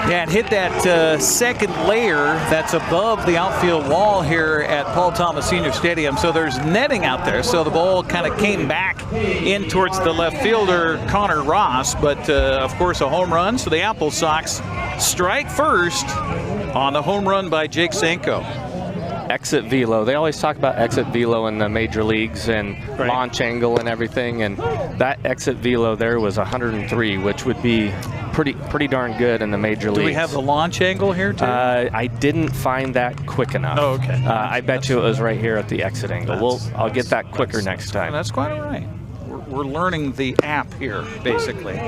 Yeah, and hit that second layer that's above the outfield wall here at Paul Thomas Senior Stadium. So there's netting out there. So the ball kind of came back in towards the left fielder, Connor Ross. But, of course, a home run. So the AppleSox strike first on the home run by Jake Sanko. Exit velo. They always talk about exit velo in the major leagues and launch angle and everything. And that exit velo there was 103, which would be pretty darn good in the major leagues. Do we have the launch angle here too? I didn't find that quick enough. Oh, okay. I bet you it was right here at the exit angle. I'll get that quicker next time. That's quite all right. We're learning the app here, basically.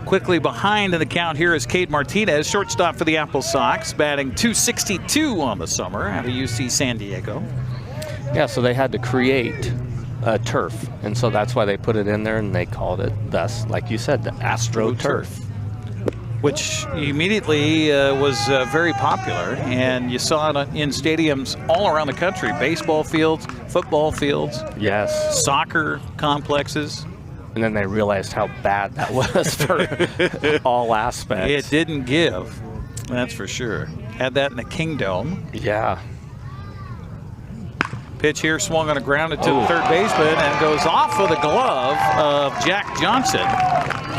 Quickly behind in the count here is Cade Martinez, shortstop for the AppleSox, batting .262 on the summer out of UC San Diego. Yeah, so they had to create a turf, and so that's why they put it in there, and they called it, thus, like you said, the AstroTurf. Which immediately was very popular, and you saw it in stadiums all around the country. Baseball fields, football fields. Yes. Soccer complexes. And then they realized how bad that was for all aspects. It didn't give, that's for sure. Had that in the Kingdome. Yeah. Pitch here swung on a grounded to the third baseman and goes off of the glove of Jack Johnson.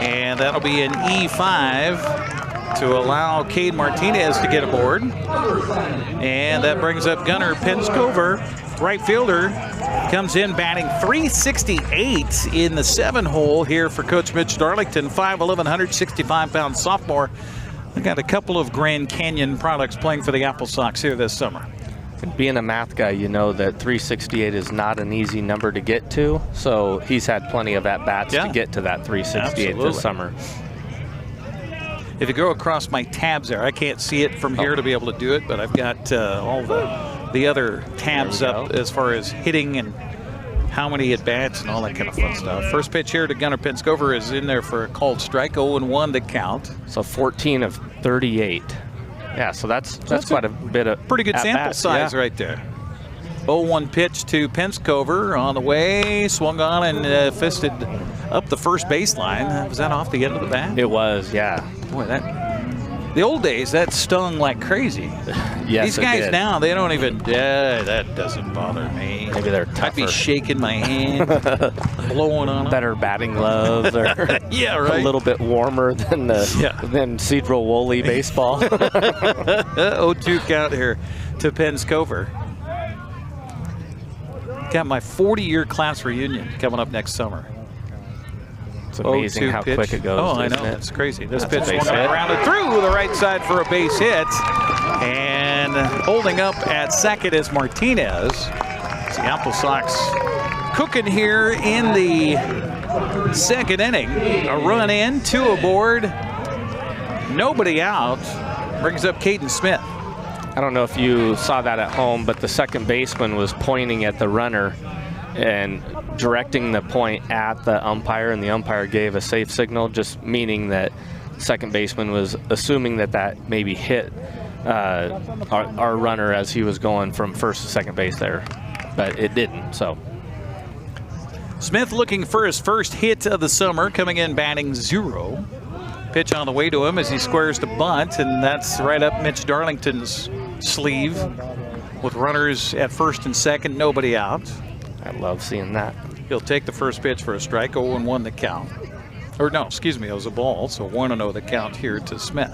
And that'll be an E5 to allow Cade Martinez to get aboard. And that brings up Gunnar Penscover, right fielder. Comes in batting .368 in the 7-hole here for Coach Mitch Darlington, 5'11", 165-pound sophomore. They got a couple of Grand Canyon products playing for the AppleSox here this summer. And being a math guy, you know that 368 is not an easy number to get to. So he's had plenty of at-bats to get to that 368 this summer. If you go across my tabs there, I can't see it from here to be able to do it, but I've got all the other tabs up as far as hitting and how many at-bats and all that kind of fun stuff. First pitch here to Gunnar Penscover is in there for a called strike, 0-1 to count. So 14 of 38. Yeah, so that's quite a bit of pretty good sample size right there. 0-1 pitch to Penscover on the way, swung on and fisted up the first baseline. Was that off the end of the bat? It was, yeah. Boy, that The old days, that stung like crazy. Yes, These it guys did. now, they don't even, that doesn't bother me. Maybe they're I'd be tougher. shaking my hand, blowing on them. Better batting gloves, or Yeah, right. a little bit warmer than than Cedro Woolley baseball. 0-2 count here to Penscover. Got my 40-year class reunion coming up next summer. It's amazing 0-2 how pitch. quick it goes. Oh, I know. isn't it? It's crazy. This That's a pitch base swung hit. around and through the right side for a base hit. And holding up at second is Martinez. It's the AppleSox cooking here in the second inning. A run in, 2 aboard, nobody out. Brings up Caden Smith. I don't know if you saw that at home, but the second baseman was pointing at the runner and directing the point at the umpire, and the umpire gave a safe signal, just meaning that second baseman was assuming that maybe hit our runner as he was going from first to second base there, but it didn't. So Smith looking for his first hit of the summer, coming in batting 0. Pitch on the way to him as he squares the bunt, and that's right up Mitch Darlington's sleeve with runners at first and second, nobody out. I love seeing that. He'll take the first pitch for a strike, 0-1 the count. Or no, excuse me, it was a ball, so 1-0 the count here to Smith.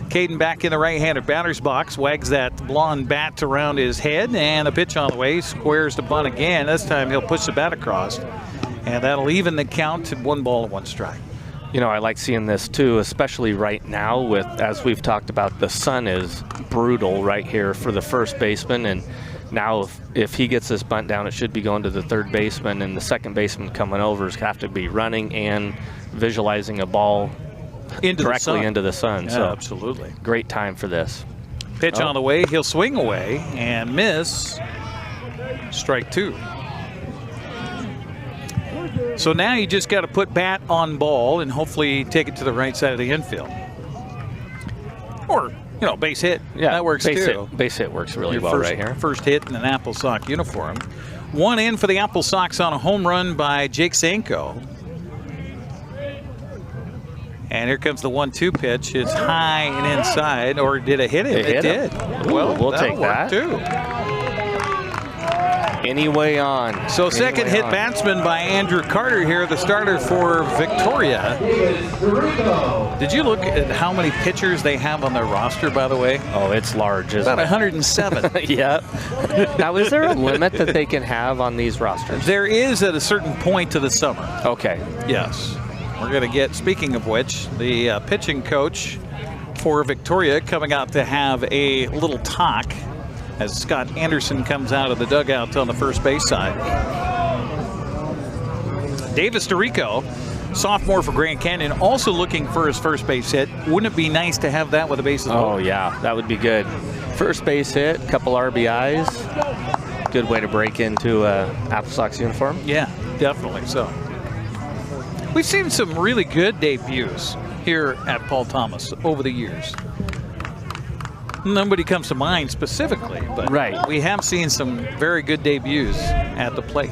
Caden back in the right-handed batter's box, wags that blonde bat around his head, and a pitch on the way, squares the bunt again. This time he'll push the bat across, and that'll even the count to 1-1 strike. You know, I like seeing this too, especially right now with, as we've talked about, the sun is brutal right here for the first baseman, and now if he gets this bunt down, it should be going to the third baseman, and the second baseman coming over is have to be running and visualizing a ball directly into the sun. Yeah, so absolutely. Great time for this. Pitch on the way, he'll swing away and miss. Strike 2. So now you just got to put bat on ball and hopefully take it to the right side of the infield. Or, you know, base hit. Yeah, that works base too. Hit. Base hit works really Your well first, right here. First hit in an AppleSox uniform. 1 in for the AppleSox on a home run by Jake Sanko. And here comes the 1-2 pitch. It's high and inside, or did it hit him? It hit did. him. Ooh, Well, we'll that'll take work that. too. Anyway on. So second hit batsman by Andrew Carter here, the starter for Victoria. Did you look at how many pitchers they have on their roster, by the way? Oh, it's large, isn't About it? 107. Yeah. Now, is there a limit that they can have on these rosters? There is at a certain point to the summer. Okay. Yes. We're going to get, speaking of which, the pitching coach for Victoria coming out to have a little talk as Scott Anderson comes out of the dugout on the first base side. Davis DeRico, sophomore for Grand Canyon, also looking for his first base hit. Wouldn't it be nice to have that with the bases loaded? Oh, yeah, that would be good. First base hit, couple RBIs. Good way to break into a AppleSox uniform. Yeah, definitely so. We've seen some really good debuts here at Paul Thomas over the years. Nobody comes to mind specifically, but right. We have seen some very good debuts at the plate.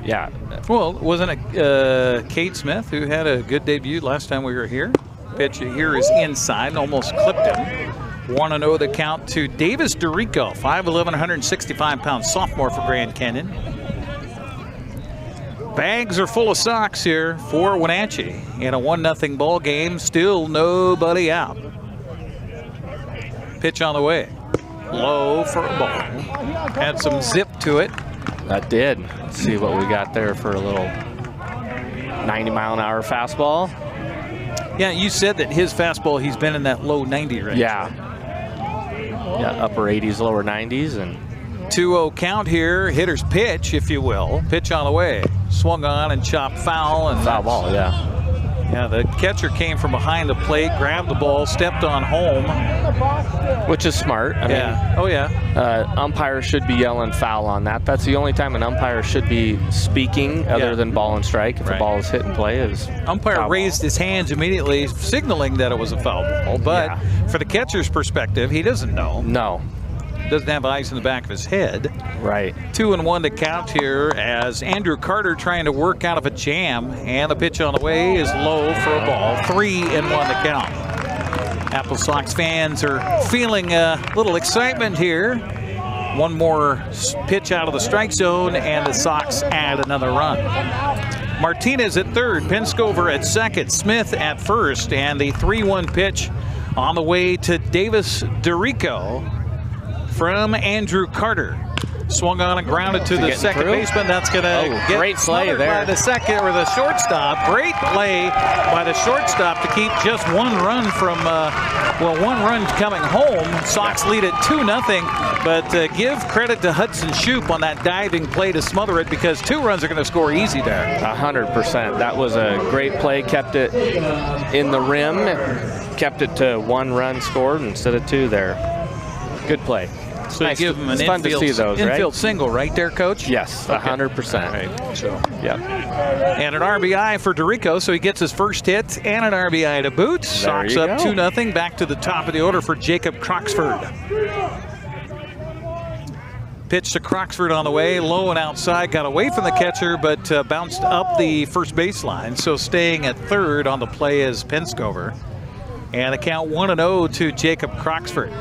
Yeah. Well, wasn't it Kate Smith who had a good debut last time we were here? Pitch here is inside and almost clipped him. 1-0 the count to Davis DeRico, 5'11", 165-pound sophomore for Grand Canyon. Bags are full of socks here for Wenatchee in a 1-0 ball game. Still nobody out. Pitch on the way. Low for a ball. Had some zip to it. That did. Let's see what we got there for a little 90-mile-an-hour fastball. Yeah, you said that his fastball, he's been in that low 90 range. Yeah. Yeah, upper 80s, lower 90s. And 2-0 count here. Hitter's pitch, if you will. Pitch on the way. Swung on and chopped foul. And foul ball, yeah. Yeah, the catcher came from behind the plate, grabbed the ball, stepped on home. Which is smart. I mean, umpire should be yelling foul on that. That's the only time an umpire should be speaking other than ball and strike. If a ball is hit and play, is umpire raised his hands immediately, signaling that it was a foul ball. But for the catcher's perspective, he doesn't know. No. Doesn't have eyes in the back of his head. Right. 2-1 to count here as Andrew Carter trying to work out of a jam, and the pitch on the way is low for a ball. 3-1 to count. AppleSox fans are feeling a little excitement here. One more pitch out of the strike zone, and the Sox add another run. Martinez at third, Penscover at second, Smith at first, and the 3-1 pitch on the way to Davis DeRico from Andrew Carter. Swung on and grounded to the second baseman. That's going to get great play smothered there by the second or the shortstop. Great play by the shortstop to keep just one run from, one run coming home. Sox lead it 2-0, but give credit to Hudson Shoup on that diving play to smother it, because 2 runs are going to score easy there. 100%. That was a great play. Kept it in the rim, kept it to 1 run scored instead of 2 there. Good play. So nice. you give him an fun to see those, right? infield single right there, Coach? Yes, 100%. Right. So, yeah. And an RBI for DeRico, so he gets his first hit and an RBI to boot. Sox up 2-0. Back to the top of the order for Jacob Croxford. Pitch to Croxford on the way, low and outside, got away from the catcher, but bounced up the first baseline. So staying at third on the play is Penscover. And the count 1-0 to Jacob Croxford,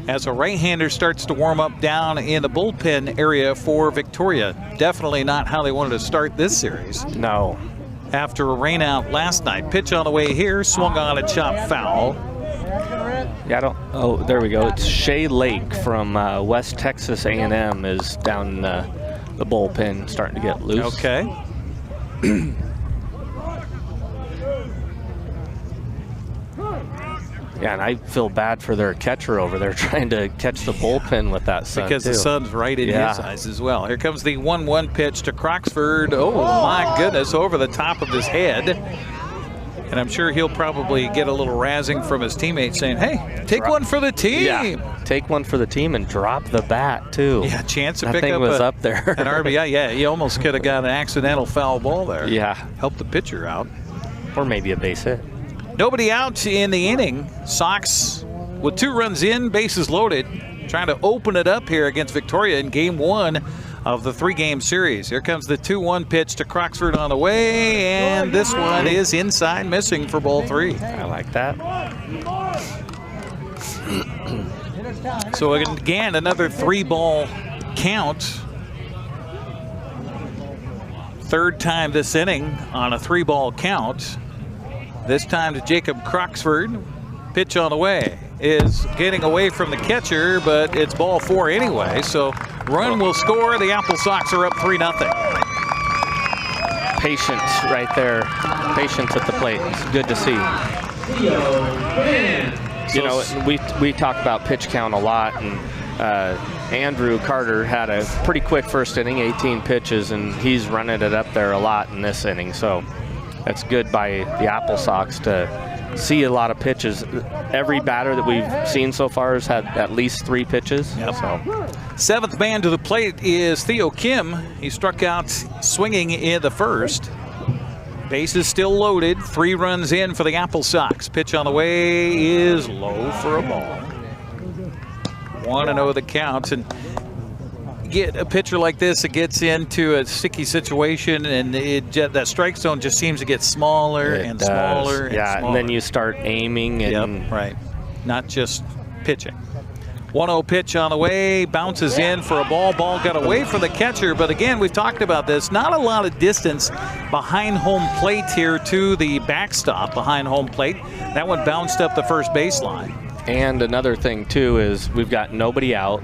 as a right-hander starts to warm up down in the bullpen area for Victoria. Definitely not how they wanted to start this series. No. After a rainout last night. Pitch on the way here, swung on a chop foul. Yeah, oh, there we go. It's Shea Lake from West Texas A&M is down the bullpen, starting to get loose. Okay. Yeah, and I feel bad for their catcher over there trying to catch the bullpen with that sun, because too. the sun's right in his eyes as well. Here comes the 1-1 pitch to Croxford. Oh, my goodness, over the top of his head. And I'm sure he'll probably get a little razzing from his teammates saying, hey, take one for the team. Yeah, take one for the team and drop the bat, too. Yeah, chance to that pick thing up was up there. an RBI. Yeah, he almost could have got an accidental foul ball there. Yeah. Help the pitcher out. Or maybe a base hit. Nobody out in the inning. Sox with 2 runs in, bases loaded, trying to open it up here against Victoria in game 1 of the 3-game series. Here comes the 2-1 pitch to Croxford on the way, and this one is inside, missing for ball 3. I like that. So again, another 3-ball count. Third time this inning on a 3-ball count. This time to Jacob Croxford. Pitch on the way is getting away from the catcher, but it's ball 4 anyway. So run will score. The AppleSox are up 3-0. Patience right there. Patience at the plate. It's good to see. You know, we talk about pitch count a lot, and Andrew Carter had a pretty quick first inning, 18 pitches, and he's running it up there a lot in this inning. So that's good by the AppleSox to see a lot of pitches. Every batter that we've seen so far has had at least 3 pitches. Yep. So 7th man to the plate is Theo Kim. He struck out swinging in the first. Bases still loaded. 3 runs in for the AppleSox. Pitch on the way is low for a ball. 1-0 the count. And get a pitcher like this that gets into a sticky situation, and that strike zone just seems to get smaller and smaller. Yeah, and then you start aiming. And yep, right. Not just pitching. 1-0 pitch on the way, bounces in for a ball. Ball got away from the catcher, but again, we've talked about this. Not a lot of distance behind home plate here to the backstop behind home plate. That one bounced up the first baseline. And another thing, too, is we've got nobody out,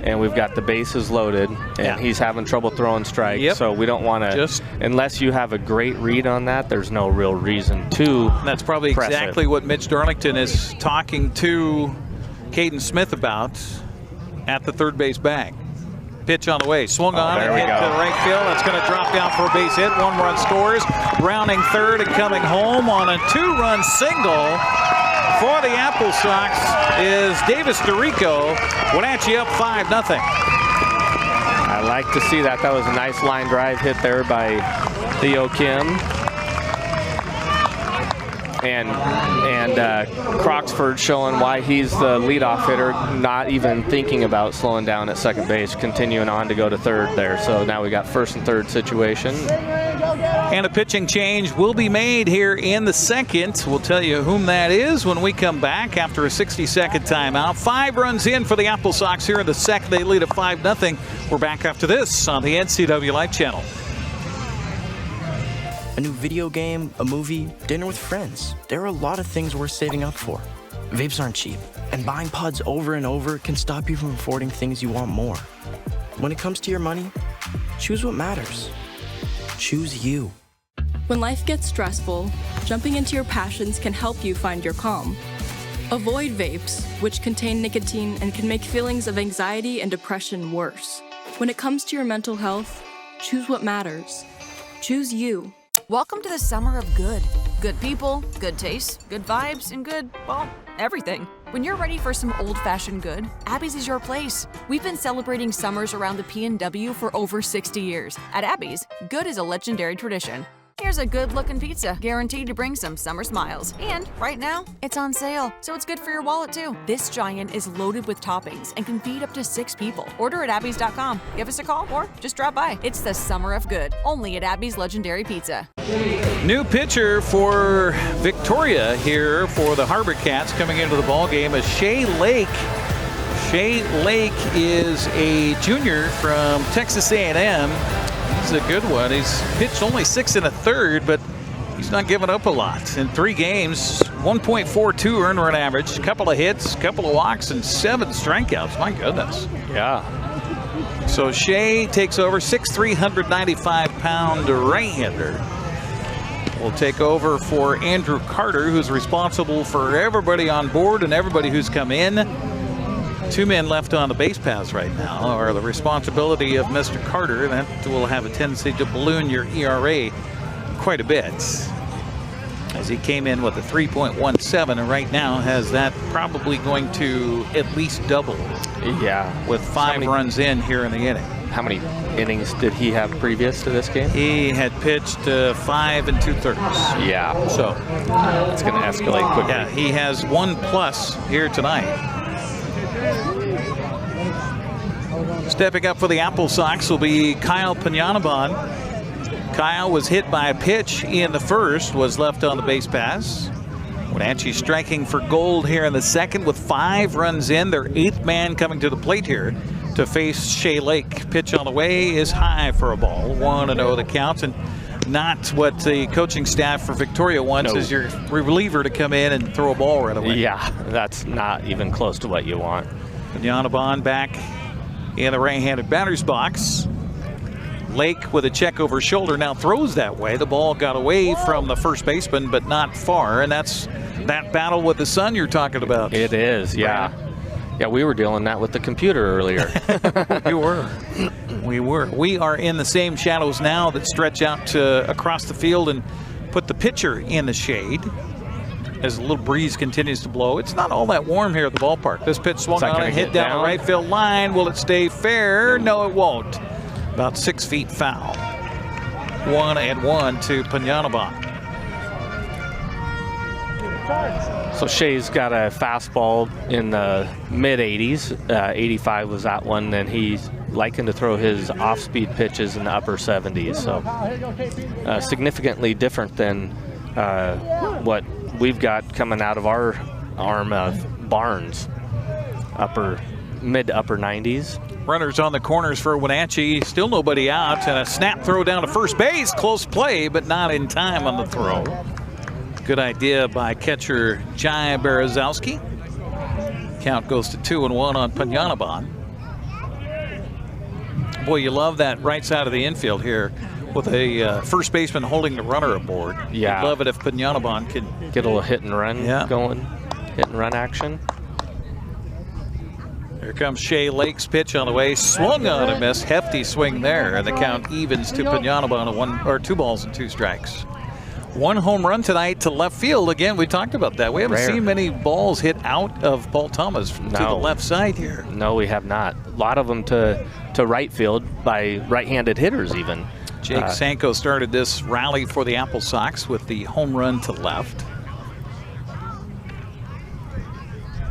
and we've got the bases loaded, and he's having trouble throwing strikes. Yep. So we don't want to, unless you have a great read on that, there's no real reason to. That's probably exactly what Mitch Darlington is talking to Caden Smith about at the third base bag. Pitch on the way, swung on and hit to the right field. That's going to drop down for a base hit. 1 run scores. Rounding third and coming home on a 2-run single for the AppleSox is Davis DeRico. Wenatchee up 5-0. I like to see that. That was a nice line drive hit there by Theo Kim. And Croxford showing why he's the leadoff hitter, not even thinking about slowing down at second base, continuing on to go to third there. So now we got first and third situation. And a pitching change will be made here in the second. We'll tell you whom that is when we come back after a 60-second timeout. 5 runs in for the AppleSox here in the second. They lead at 5-0. We're back after this on the NCWLIFE Channel. A new video game, a movie, dinner with friends. There are a lot of things worth saving up for. Vapes aren't cheap, and buying pods over and over can stop you from affording things you want more. When it comes to your money, choose what matters. Choose you. When life gets stressful, jumping into your passions can help you find your calm. Avoid vapes, which contain nicotine and can make feelings of anxiety and depression worse. When it comes to your mental health, choose what matters. Choose you. Welcome to the summer of good. Good people, good taste, good vibes, and good, well, everything. When you're ready for some old-fashioned good, Abby's is your place. We've been celebrating summers around the PNW for over 60 years. At Abby's, good is a legendary tradition. Here's a good-looking pizza, guaranteed to bring some summer smiles. And right now, it's on sale, so it's good for your wallet too. This giant is loaded with toppings and can feed up to 6 people. Order at abbys.com. Give us a call or just drop by. It's the summer of good, only at Abby's Legendary Pizza. New pitcher for Victoria here for the HarbourCats coming into the ball game is Shay Lake. Shay Lake is a junior from Texas A&M. He's a good one. He's pitched only 6 1/3, but he's not giving up a lot. In 3 games, 1.42 earned run average, a couple of hits, a couple of walks, and 7 strikeouts. My goodness. Yeah. So Shea takes over, 6'3", 195-pound right-hander. Will take over for Andrew Carter, who's responsible for everybody on board and everybody who's come in. 2 men left on the base paths right now are the responsibility of Mr. Carter. That will have a tendency to balloon your ERA quite a bit, as he came in with a 3.17 and right now has that probably going to at least double. Yeah. With 5 runs in here in the inning. How many innings did he have previous to this game? He had pitched 5 2/3. Yeah. So that's going to escalate quickly. Yeah, he has 1+ here tonight. Stepping up for the AppleSox will be Kyle Piñanaban. Kyle was hit by a pitch in the first, was left on the base pass. Wenatchee striking for gold here in the second with 5 runs in. Their 8th man coming to the plate here to face Shay Lake. Pitch on the way is high for a ball. 1-0 the count, and not what the coaching staff for Victoria wants is your reliever to come in and throw a ball right away. Yeah, that's not even close to what you want. Piñanaban back in the right-handed batter's box. Lake with a check over shoulder now throws that way. The ball got away from the first baseman, but not far, and that's that battle with the sun you're talking about. It is, yeah. Yeah, we were dealing that with the computer earlier. You were. We were. We are in the same shadows now that stretch out to across the field and put the pitcher in the shade as a little breeze continues to blow. It's not all that warm here at the ballpark. This pitch swung on and hit down the right field line. Will it stay fair? No, it won't. About 6 feet foul. 1-1 to Piñanaban. So Shay's got a fastball in the mid-80s. 85 was that one, and he's liking to throw his off-speed pitches in the upper 70s. So significantly different than what we've got coming out of our arm of Barnes. Mid to upper 90s. Runners on the corners for Wenatchee. Still nobody out, and a snap throw down to first base. Close play, but not in time on the throw. Good idea by catcher Jai Berezowski. Count goes to 2-1 on Piñanaban. Boy, you love that right side of the infield here with a first baseman holding the runner aboard. Yeah. You'd love it if Piñanaban could get a little hit and run going. Hit and run action. Here comes Shay Lake's pitch on the way. Swung on and missed. Hefty swing there. And the count evens to Piñanaban 2 balls and 2 strikes. 1 home run tonight to left field. Again, we talked about that. We haven't seen many balls hit out of Paul Thomas to the left side here. No, we have not. A lot of them to right field by right-handed hitters even. Jake Sanko started this rally for the AppleSox with the home run to left.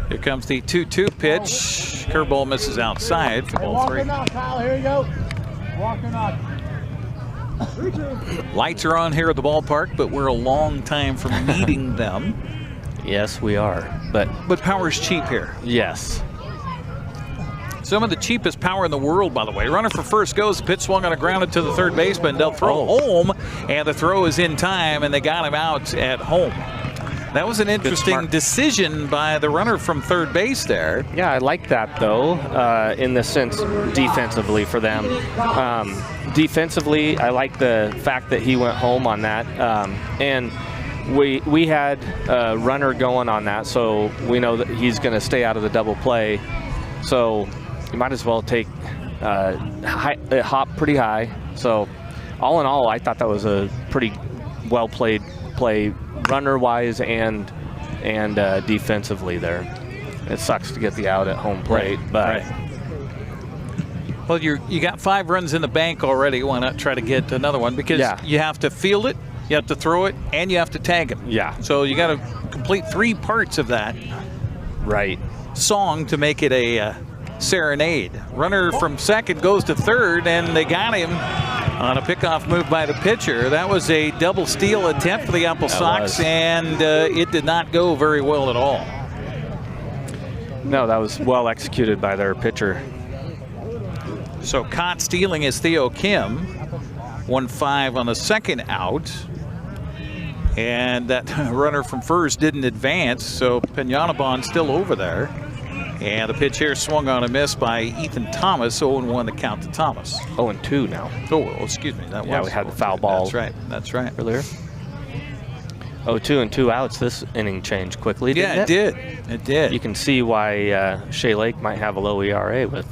Here comes the 2-2 pitch. Curveball misses outside for ball 3. Walking up, Kyle. Here you go. Walking up. Lights are on here at the ballpark, but we're a long time from needing them. Yes, we are. But power's cheap here. Yes. Some of the cheapest power in the world, by the way. Runner for first goes. The pitch swung on a grounded to the third baseman. They'll throw home, and the throw is in time, and they got him out at home. That was an interesting decision by the runner from third base there. Yeah, I like that, though, in the sense defensively for them. Defensively, I like the fact that he went home on that. And we had a runner going on that, so we know that he's going to stay out of the double play. So you might as well take it hop pretty high. So all in all, I thought that was a pretty well played play, runner-wise and defensively there. It sucks to get the out at home plate, but well, you got 5 runs in the bank already. Why not try to get another one? Because you have to field it, you have to throw it, and you have to tag it. Yeah. So you got to complete 3 parts of that song to make it a serenade. Runner from second goes to third, and they got him on a pickoff move by the pitcher. That was a double steal attempt for the AppleSox, and it did not go very well at all. No, that was well executed by their pitcher. So caught stealing is Theo Kim. 1-5 on the second out. And that runner from first didn't advance, so Peñanabon still over there. And the pitch here swung on a miss by Ethan Thomas. 0-1 the count to Thomas. 0-2 now. Oh, excuse me. Yeah, we had the foul ball. That's right. Earlier. 0-2 and 2 outs. This inning changed quickly, didn't it? Yeah, it did. You can see why Shea Lake might have a low ERA with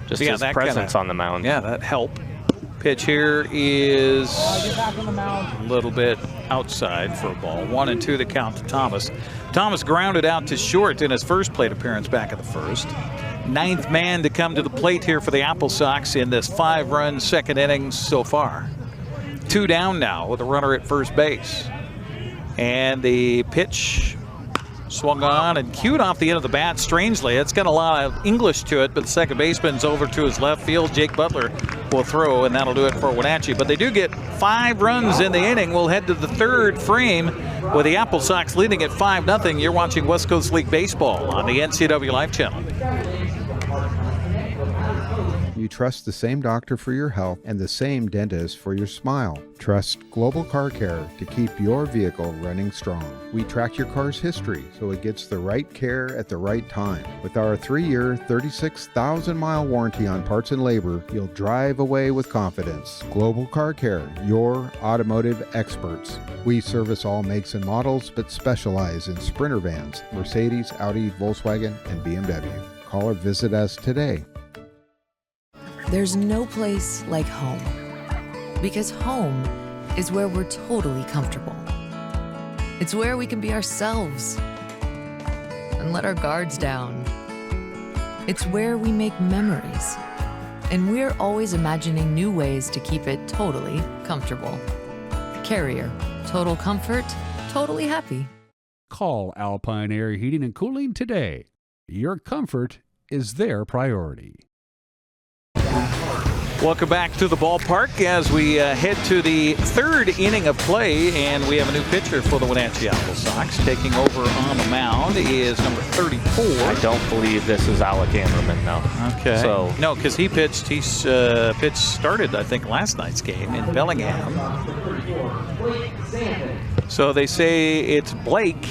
just his presence on the mound. Yeah, that helped. Pitch here is a little bit outside for a ball. 1-2 the count to Thomas. Thomas grounded out to short in his first plate appearance back in the first. 9th man to come to the plate here for the AppleSox in this 5-run second inning so far. 2 down now with a runner at first base. And the pitch swung on and cued off the end of the bat. Strangely, it's got a lot of English to it, but the second baseman's over to his left field. Jake Butler will throw, and that'll do it for Wenatchee. But they do get 5 runs in the inning. We'll head to the third frame with the AppleSox leading at 5-0. You're watching West Coast League Baseball on the NCWLIFE Channel. You trust the same doctor for your health and the same dentist for your smile. Trust Global Car Care to keep your vehicle running strong. We track your car's history so it gets the right care at the right time. With our 3-year, 36,000-mile warranty on parts and labor, you'll drive away with confidence. Global Car Care, your automotive experts. We service all makes and models, but specialize in Sprinter vans, Mercedes, Audi, Volkswagen, and BMW. Call or visit us today. There's no place like home, because home is where we're totally comfortable. It's where we can be ourselves and let our guards down. It's where we make memories, and we're always imagining new ways to keep it totally comfortable. Carrier, total comfort, totally happy. Call Alpine Air Heating and Cooling today. Your comfort is their priority. Welcome back to the ballpark as we head to the third inning of play, and we have a new pitcher for the Wenatchee AppleSox. Taking over on the mound is number 34. I don't believe this is Alec Ammerman, no. Okay. So no, because he pitched. He's pitch started, I think, last night's game in Bellingham. So they say it's Blake.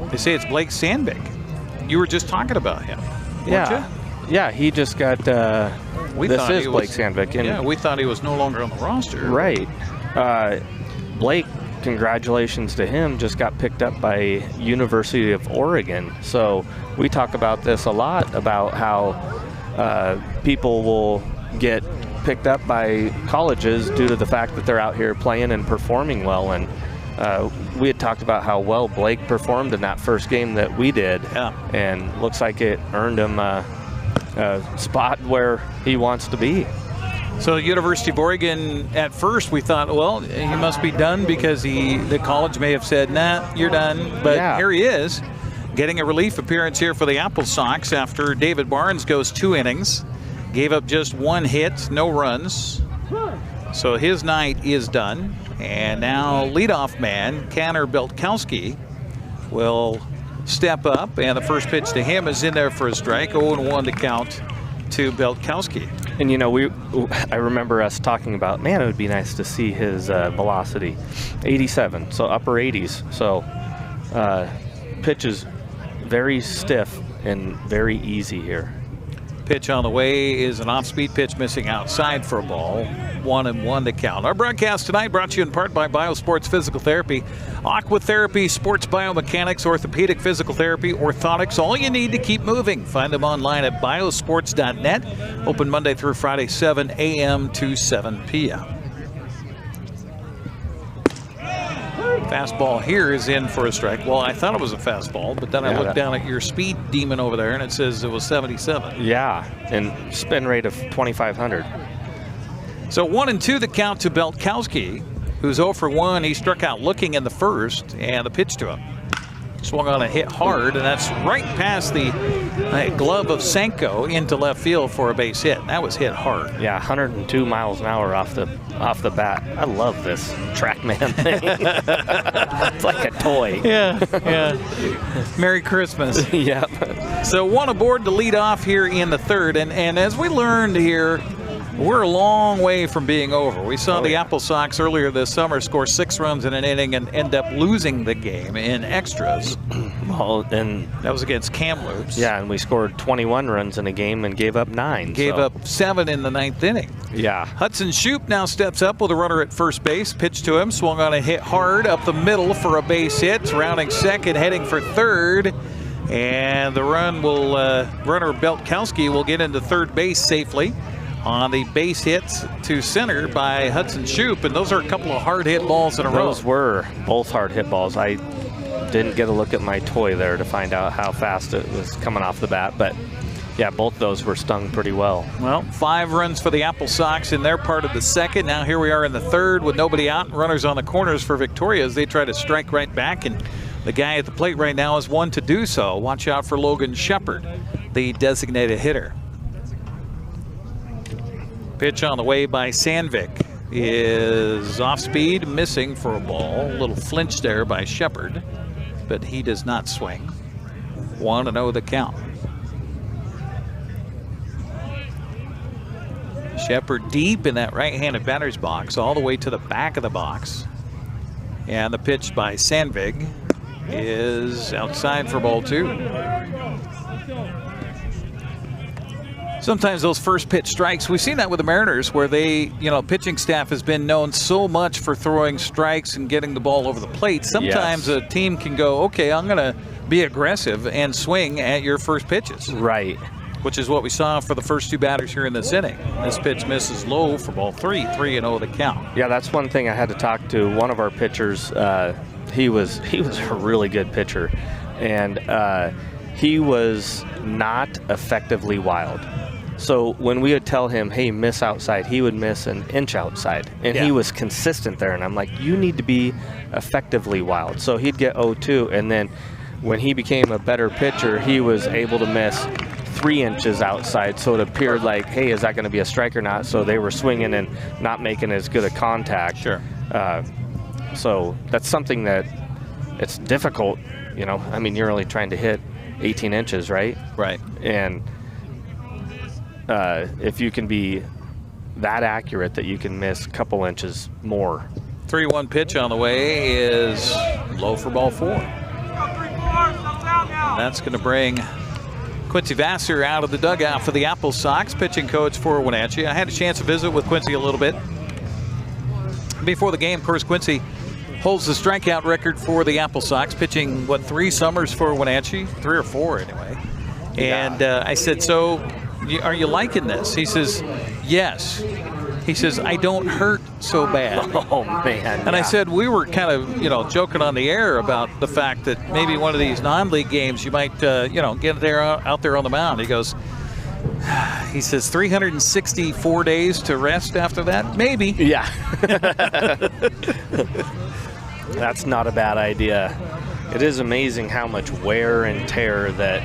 They say it's Blake Sandvik. You were just talking about him, weren't you? Yeah, he just got. This is Blake Sandvik. Yeah, we thought he was no longer on the roster. Right. Blake, congratulations to him, just got picked up by University of Oregon. So we talk about this a lot, about how people will get picked up by colleges due to the fact that they're out here playing and performing well. And we had talked about how well Blake performed in that first game that we did. Yeah. And looks like it earned him a spot where he wants to be. So University of Oregon, at first we thought, well, he must be done because the college may have said, nah, you're done. But here he is, getting a relief appearance here for the AppleSox after David Barnes goes 2 innings. Gave up just 1 hit, no runs. So his night is done. And now leadoff man, Kanner Beltkowski, will step up. And the first pitch to him is in there for a strike. 0-1 to count to Beltkowski. And you know, I remember us talking about, man, it would be nice to see his velocity. 87, so upper 80s. So pitch is very stiff and very easy here. Pitch on the way is an off-speed pitch missing outside for a ball. 1-1 to count. Our broadcast tonight brought to you in part by Biosports Physical Therapy, Aqua Therapy, Sports Biomechanics, Orthopedic Physical Therapy, Orthotics, all you need to keep moving. Find them online at biosports.net. Open Monday through Friday, 7 a.m. to 7 p.m. Fastball here is in for a strike. Well, I thought it was a fastball, but then I looked down at your speed demon over there, and it says it was 77. Yeah, and spin rate of 2,500. So 1-2 the count to Beltkowski, who's 0 for 1. He struck out looking in the first, and the pitch to him. Swung on a hit hard, and that's right past the glove of Senko into left field for a base hit. That was hit hard. Yeah, 102 miles an hour off the bat. I love this TrackMan thing. It's like a toy. Yeah. Merry Christmas. Yeah. So 1 aboard to lead off here in the third, and as we learned here, we're a long way from being over. We saw the AppleSox earlier this summer score 6 runs in an inning and end up losing the game in extras. Well, and that was against Kamloops. Yeah, and we scored 21 runs in a game and gave up 9. Gave up 7 in the 9th inning. Yeah. Hudson Shoup now steps up with a runner at first base. Pitch to him, swung on a hit hard up the middle for a base hit. Rounding second, heading for third. And the runner Beltkowski will get into third base safely on the base hits to center by Hudson Shoup, and those are a couple of hard hit balls in a row. Those were both hard hit balls. I didn't get a look at my toy there to find out how fast it was coming off the bat, but yeah, both those were stung pretty well. Well, 5 runs for the AppleSox in their part of the second. Now here we are in the third with nobody out, runners on the corners for Victoria as they try to strike right back, and the guy at the plate right now is one to do so. Watch out for Logan Shepard, the designated hitter. Pitch on the way by Sandvik is off speed, missing for a ball. A little flinch there by Shepard, but he does not swing. 1-0 the count. Shepard deep in that right-handed batter's box, all the way to the back of the box. And the pitch by Sandvik is outside for ball 2. Sometimes those first pitch strikes, we've seen that with the Mariners where they, pitching staff has been known so much for throwing strikes and getting the ball over the plate. Sometimes a team can go, okay, I'm going to be aggressive and swing at your first pitches. Right. Which is what we saw for the first 2 batters here in this inning. This pitch misses low for ball 3, 3-0 the count. Yeah, that's one thing I had to talk to one of our pitchers. He was a really good pitcher, and he was not effectively wild. So when we would tell him, hey, miss outside, he would miss an inch outside. And he was consistent there. And I'm like, you need to be effectively wild. So he'd get 0-2. And then when he became a better pitcher, he was able to miss 3 inches outside. So it appeared like, hey, is that going to be a strike or not? So they were swinging and not making as good a contact. Sure. So that's something that it's difficult. I mean, you're only trying to hit 18 inches, right? Right. And if you can be that accurate that you can miss a couple inches more. 3-1 pitch on the way is low for ball 4. That's going to bring Quincy Vassar out of the dugout for the AppleSox, pitching coach for Wenatchee. I had a chance to visit with Quincy a little bit before the game. Of course, Quincy holds the strikeout record for the AppleSox, pitching, 3 summers for Wenatchee? 3 or 4 anyway. And I said, so are you liking this? He says, yes. He says, I don't hurt so bad. Oh, man. And I said, we were kind of, joking on the air about the fact that maybe one of these non-league games you might, get there out there on the mound. He goes, he says, 364 days to rest after that? Maybe. Yeah. That's not a bad idea. It is amazing how much wear and tear that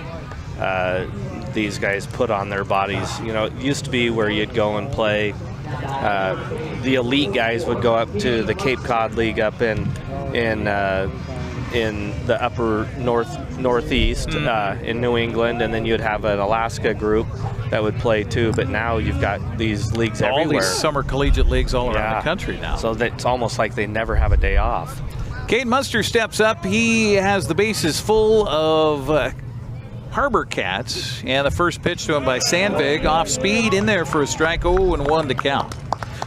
these guys put on their bodies. You know, it used to be where you'd go and play. The elite guys would go up to the Cape Cod League up in the upper northeast in New England, and then you'd have an Alaska group that would play too. But now you've got these leagues everywhere. All these summer collegiate leagues all around the country now. So it's almost like they never have a day off. Caden Munster steps up. He has the bases full of HarbourCats, and the first pitch to him by Sandvig, off speed, in there for a strike, 0-1 to count.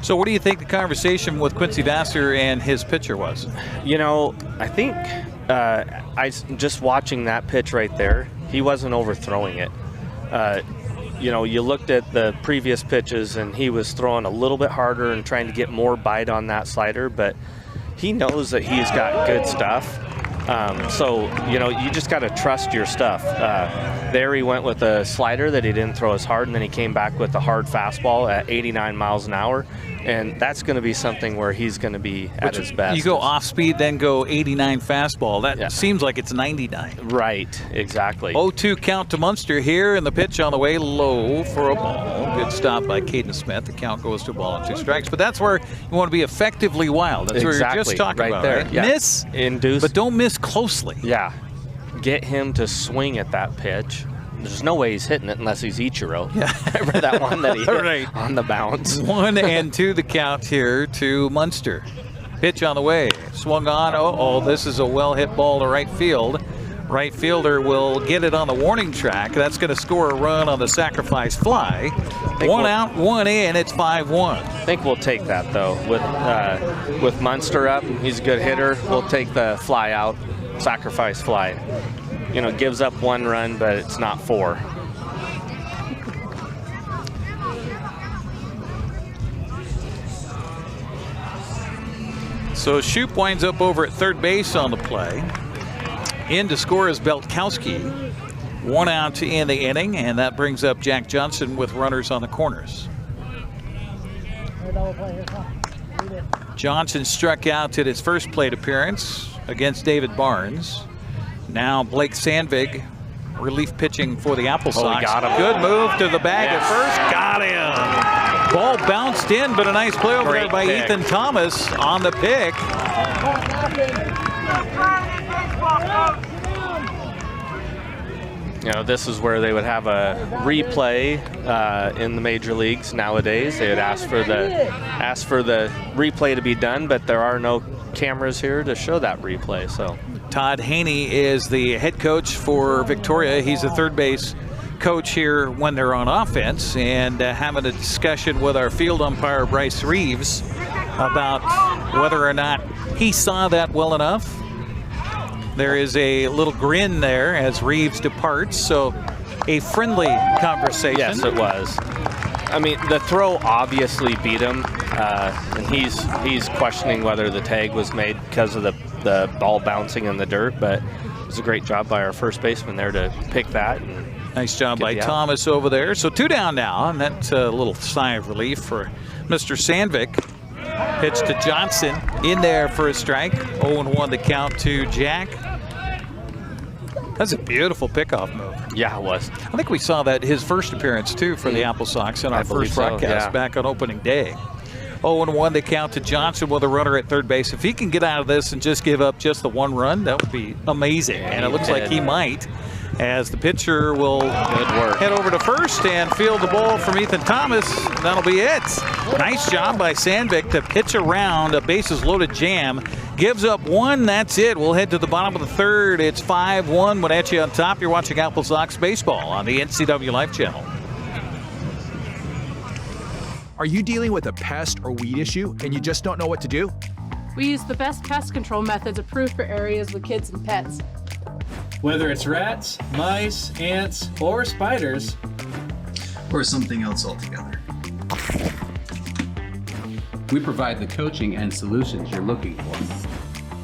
So what do you think the conversation with Quincy Vassar and his pitcher was? You know, I think just watching that pitch right there, he wasn't overthrowing it. You know, you looked at the previous pitches and he was throwing a little bit harder and trying to get more bite on that slider, but he knows that he's got good stuff. So, you know, you just got to trust your stuff. There he went with a slider that he didn't throw as hard, and then he came back with a hard fastball at 89 miles an hour. And that's going to be something where he's going to be at his best. You go off speed, then go 89 fastball. That seems like it's 99. Right, exactly. 0-2 count to Munster here, and the pitch on the way low for a ball. Good stop by Caden Smith. The count goes to a ball and 2 strikes. But that's where you want to be effectively wild. That's what you're just talking about. There. Right? Yeah. Miss, induce, but don't miss closely. Yeah. Get him to swing at that pitch. There's no way he's hitting it unless he's Ichiro. Yeah. Remember that one that he hit on the bounce? 1-2 the count here to Munster. Pitch on the way. Swung on. This is a well-hit ball to right field. Right fielder will get it on the warning track. That's going to score a run on the sacrifice fly. 1 out, 1 in. It's 5-1. I think we'll take that, though. With Munster up, he's a good hitter. We'll take the fly out, sacrifice fly. You know, gives up 1 run, but it's not 4. So Shoup winds up over at third base on the play. In to score is Beltkowski. 1 out in the inning, and that brings up Jack Johnson with runners on the corners. Johnson struck out at his first plate appearance against David Barnes. Now Blake Sandvig, relief pitching for the AppleSox. He got him. Good move to the bag at first. Got him. Ball bounced in, but a nice play over there by Ethan Thomas on the pick. You know, this is where they would have a replay in the major leagues nowadays. They would ask for the replay to be done, but there are no cameras here to show that replay. So Todd Haney is the head coach for Victoria. He's a third base coach here when they're on offense, and having a discussion with our field umpire Bryce Reeves about whether or not he saw that well enough. There is a little grin there as Reeves departs, so a friendly conversation. Yes, it was. I mean, the throw obviously beat him, and he's questioning whether the tag was made because of the ball bouncing in the dirt, but it was a great job by our first baseman there to pick that. And nice job by Thomas over there. So 2 down now, and that's a little sigh of relief for Mr. Sandvik. Pitch to Johnson, in there for a strike. 0-1 the count to Jack. That's a beautiful pickoff move. Yeah, it was. I think we saw that his first appearance, too, for the AppleSox in our first broadcast back on opening day. 0-1 the count to Johnson with a runner at third base. If he can get out of this and just give up just the 1 run, that would be amazing. And it looks like he might, as the pitcher will head over to first and field the ball from Ethan Thomas. That'll be it. Nice job by Sandvik to pitch around a bases loaded jam. Gives up 1. That's it. We'll head to the bottom of the third. It's 5-1. Wenatchee on top. You're watching AppleSox baseball on the NCWLIFE Channel. Are you dealing with a pest or weed issue and you just don't know what to do? We use the best pest control methods approved for areas with kids and pets. Whether it's rats, mice, ants, or spiders, or something else altogether. We provide the coaching and solutions you're looking for.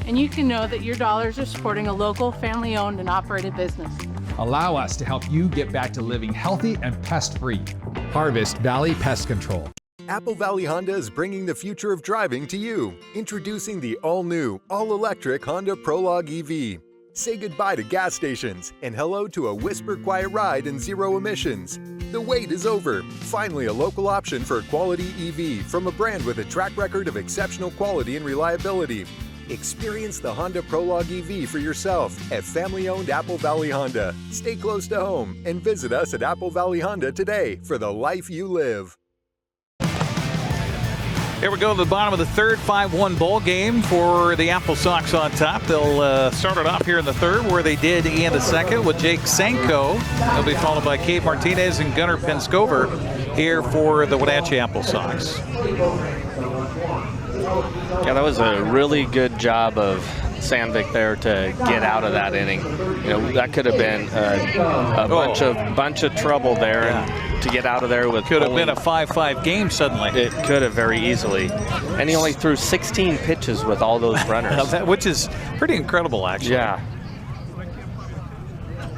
And you can know that your dollars are supporting a local, family-owned and operated business. Allow us to help you get back to living healthy and pest-free. Harvest Valley Pest Control. Apple Valley Honda is bringing the future of driving to you. Introducing the all-new, all-electric Honda Prologue EV. Say goodbye to gas stations and hello to a whisper quiet ride and zero emissions. The wait is over. Finally, a local option for a quality EV from a brand with a track record of exceptional quality and reliability. Experience the Honda Prologue EV for yourself at family-owned Apple Valley Honda. Stay close to home and visit us at Apple Valley Honda today for the life you live. Here we go to the bottom of the third, 5-1 ball game for the AppleSox on top. They'll start it off here in the third, where they did in the second with Jake Sanko. They'll be followed by Cade Martinez and Gunnar Penskover here for the Wenatchee AppleSox. Yeah, that was a really good job of Sandvik there to get out of that inning. You know, that could have been a bunch of trouble there, and to get out of there with could have been a 5-5 game suddenly. It could have very easily, and he only threw 16 pitches with all those runners, which is pretty incredible, actually. Yeah.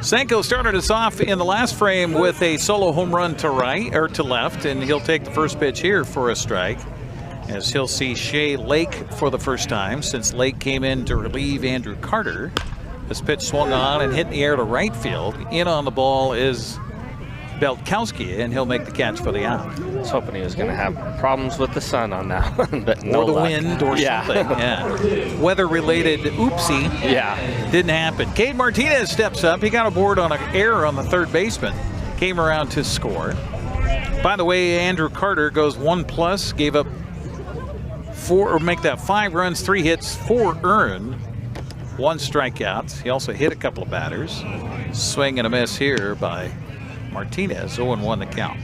Sanko started us off in the last frame with a solo home run to right or to left, and he'll take the first pitch here for a strike, as he'll see Shea Lake for the first time since Lake came in to relieve Andrew Carter. This pitch swung on and hit in the air to right field. In on the ball is Beltkowski, and he'll make the catch for the out. I was hoping he was going to have problems with the sun on that one, but no or the luck. wind or something. Yeah. Weather-related oopsie. Yeah. Didn't happen. Cade Martinez steps up. He got a board on an error on the third baseman. Came around to score. By the way, Andrew Carter goes 1+, gave up 5 runs, 3 hits, 4 earned, 1 strikeout. He also hit a couple of batters. Swing and a miss here by Martinez. 0-1 the count.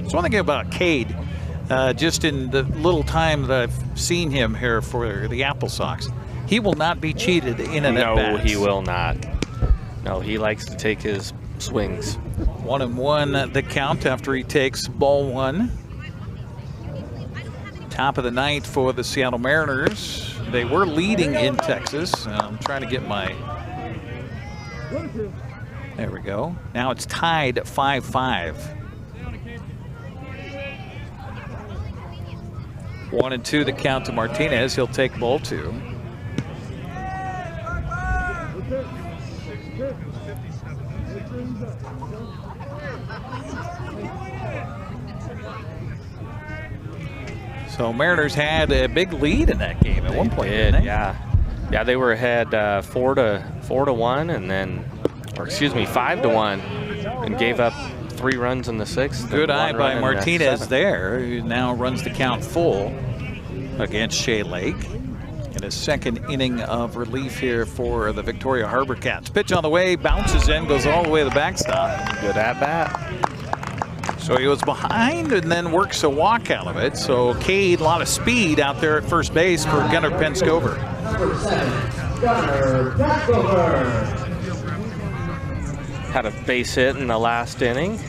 So one thing about Cade, just in the little time that I've seen him here for the AppleSox, he will not be cheated in an at-bat. No, he will not. No, he likes to take his swings. 1-1 the count after he takes ball 1. Top of the ninth for the Seattle Mariners. They were leading in Texas. I'm trying to get my... There we go. Now it's tied at 5-5. 1-2 the count to Martinez. He'll take ball 2. So Mariners had a big lead in that game at one point, didn't they? Yeah, they were ahead 4-1, and then, or excuse me, 5-1, and gave up 3 runs in the 6th. Good eye by Martinez there, who now runs the count full against Shea Lake in his second inning of relief here for the Victoria HarbourCats. Pitch on the way, bounces in, goes all the way to the backstop. Good at bat. So he was behind and then works a walk out of it. So Cade, a lot of speed out there at first base for Gunnar Penskover. Had a base hit in the last inning.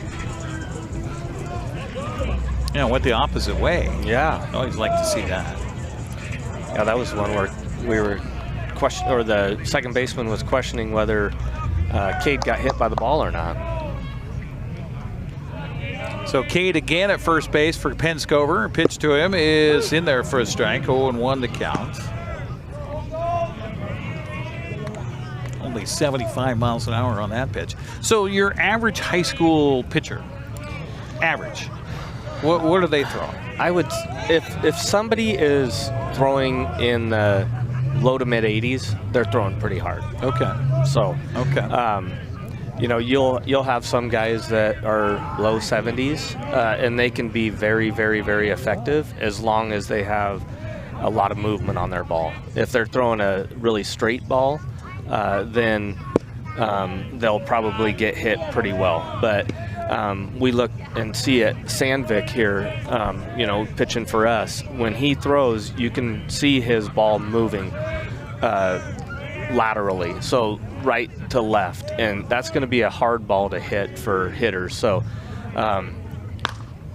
Yeah, went the opposite way. Yeah. I always like to see that. Yeah, that was one where we were the second baseman was questioning whether Cade got hit by the ball or not. So Cade again at first base for Penskover. Pitch to him is in there for a strike. 0-1 to count. Only 75 miles an hour on that pitch. So your average high school pitcher, average, what are they throwing? I would, if somebody is throwing in the low to mid 80s, they're throwing pretty hard. Okay. So okay. You know, you'll have some guys that are low 70s, and they can be very, very, very effective as long as they have a lot of movement on their ball. If they're throwing a really straight ball, then they'll probably get hit pretty well. But we look and see it. Sandvik here, you know, pitching for us. When he throws, you can see his ball moving laterally, so right to left, and that's going to be a hard ball to hit for hitters. So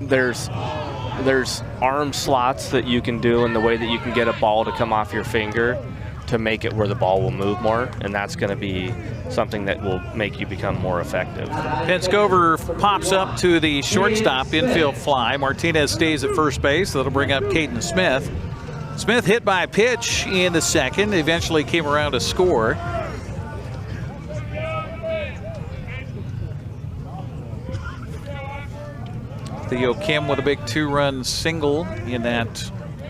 there's arm slots that you can do in the way that you can get a ball to come off your finger to make it where the ball will move more, and that's going to be something that will make you become more effective. Penskover pops up to the shortstop, infield fly. Martinez stays at first base. That'll bring up Caden Smith. Smith hit by a pitch in the second, eventually came around to score. Theo Kim with a big 2-run single in that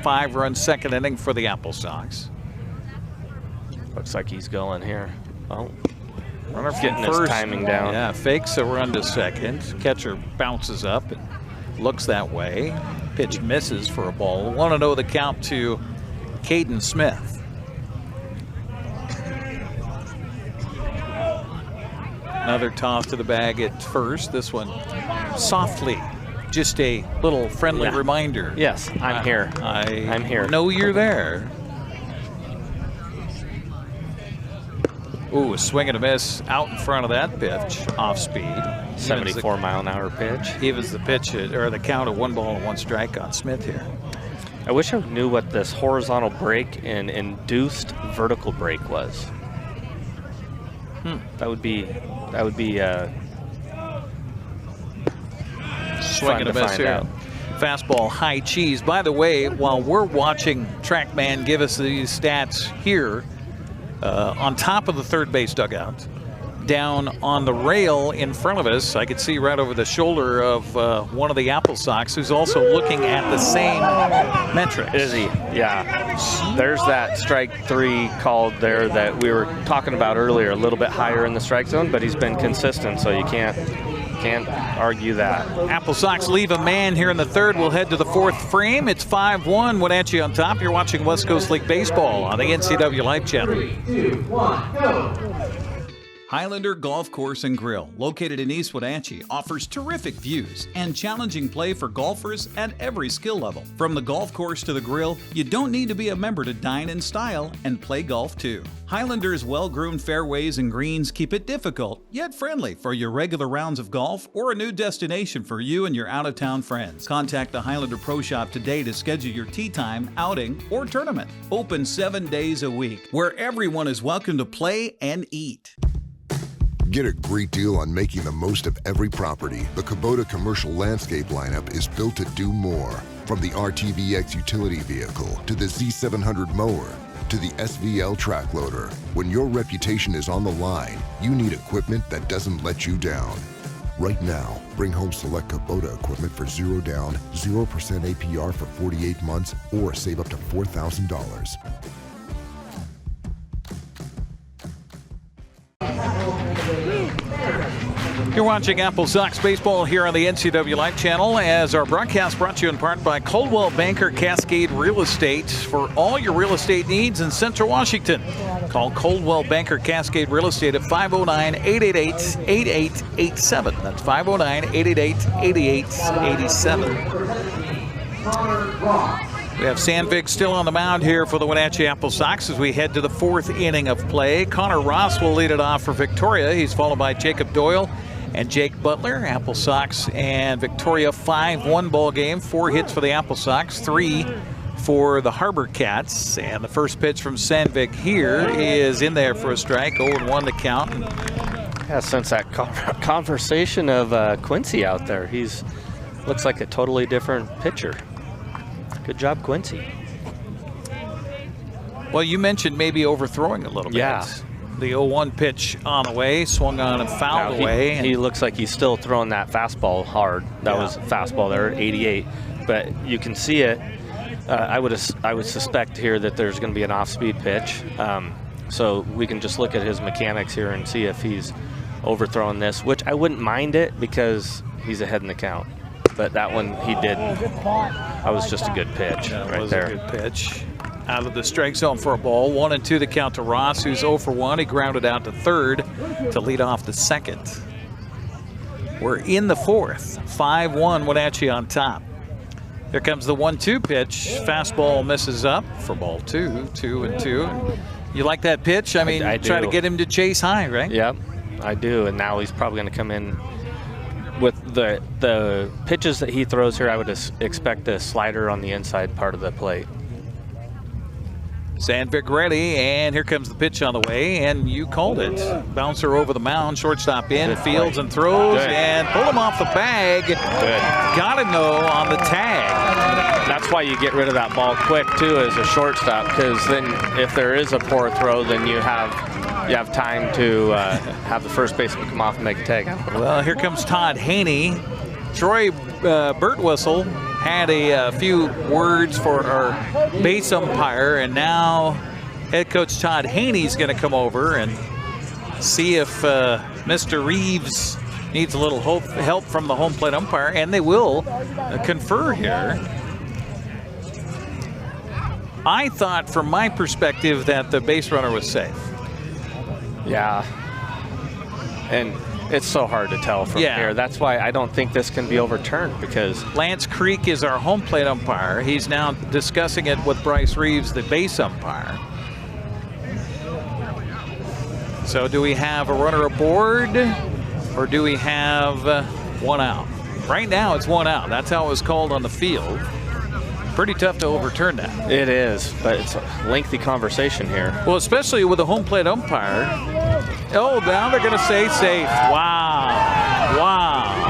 5-run second inning for the AppleSox. Looks like he's going here. Oh, runner getting his timing down. Yeah, fakes a run to second. Catcher bounces up and looks that way. Pitch misses for a ball. 1-0 the count to Caden Smith. Another toss to the bag at first. This one softly. Just a little friendly reminder. Yes, I'm here. I'm here. Know you're there. Ooh, a swing and a miss out in front of that pitch. Off speed. 74-mile-an-hour pitch. Evens the pitch or the count of 1 ball and 1 strike on Smith here. I wish I knew what this horizontal break and induced vertical break was. That would be swing and a miss here. Fastball, high cheese. By the way, while we're watching TrackMan give us these stats here, on top of the third base dugout, down on the rail in front of us, I could see right over the shoulder of one of the AppleSox who's also looking at the same metrics. Is he? Yeah. There's that strike 3 called there that we were talking about earlier, a little bit higher in the strike zone, but he's been consistent, so you can't argue that. AppleSox leave a man here in the third. We'll head to the 4th frame. It's 5-1. Wenatchee on top. You're watching West Coast League Baseball on the NCWLIFE Channel. 3, 2, 1, go! Highlander Golf Course and Grill, located in East Wenatchee, offers terrific views and challenging play for golfers at every skill level. From the golf course to the grill, you don't need to be a member to dine in style and play golf too. Highlander's well-groomed fairways and greens keep it difficult, yet friendly for your regular rounds of golf or a new destination for you and your out-of-town friends. Contact the Highlander Pro Shop today to schedule your tee time, outing, or tournament. Open 7 days a week, where everyone is welcome to play and eat. Get a great deal on making the most of every property. The Kubota commercial landscape lineup is built to do more. From the RTVX utility vehicle to the Z700 mower to the SVL track loader. When your reputation is on the line, you need equipment that doesn't let you down. Right now, bring home select Kubota equipment for 0 down, 0% APR for 48 months, or save up to $4,000. You're watching AppleSox Baseball here on the NCWLIFE Channel, as our broadcast brought to you in part by Coldwell Banker Cascade Real Estate. For all your real estate needs in Central Washington, call Coldwell Banker Cascade Real Estate at 509-888-8887. That's 509-888-8887. We have Sandvik still on the mound here for the Wenatchee AppleSox as we head to the 4th inning of play. Connor Ross will lead it off for Victoria. He's followed by Jacob Doyle and Jake Butler. AppleSox and Victoria 5-1 ball game. 4 hits for the AppleSox, 3 for the HarbourCats. And the first pitch from Sandvik here is in there for a strike. 0-1 to count. Yeah, since that conversation of Quincy out there, he's looks like a totally different pitcher. Good job, Quincy. Well, you mentioned maybe overthrowing a little bit. Yeah. The 0-1 pitch on the way, swung on and fouled away. He looks like he's still throwing that fastball hard. That was fastball there at 88. But you can see it. I would suspect here that there's going to be an off-speed pitch. So we can just look at his mechanics here and see if he's overthrowing this, which I wouldn't mind it because he's ahead in the count. But that one he didn't. That was just a good pitch right there. A good pitch. Out of the strike zone for a ball. 1-2 the count to Ross, who's 0 for 1. He grounded out to third to lead off the second. We're in the 4th. 5-1 Wenatchee on top. Here comes the 1-2 pitch. Fastball misses up for ball 2. 2-2. You like that pitch? I mean, I try do. to get him to chase high, right? Yep, I do. And now he's probably going to come in with the pitches that he throws here. I would expect a slider on the inside part of the plate. Sandvik ready, and here comes the pitch on the way, and you called it. Bouncer over the mound, shortstop in, fields and throws, and pull him off the bag. Good. Got him, though, on the tag. That's why you get rid of that ball quick, too, as a shortstop, because then if there is a poor throw, then you have time to have the first baseman come off and make a tag. Well, here comes Todd Haney. Troy Birtwhistle had a few words for our base umpire, and now head coach Todd Haney's going to come over and see if Mr. Reeves needs a little help from the home plate umpire, and they will confer here. I thought, from my perspective, that the base runner was safe. Yeah. And it's so hard to tell from here. That's why I don't think this can be overturned, because Lance Creek is our home plate umpire. He's now discussing it with Bryce Reeves, the base umpire. So do we have a runner aboard, or do we have one out? Right now it's one out. That's how it was called on the field. Pretty tough to overturn that. It is, but it's a lengthy conversation here. Well, especially with a home plate umpire. Oh, now they're going to say safe. Wow. Wow.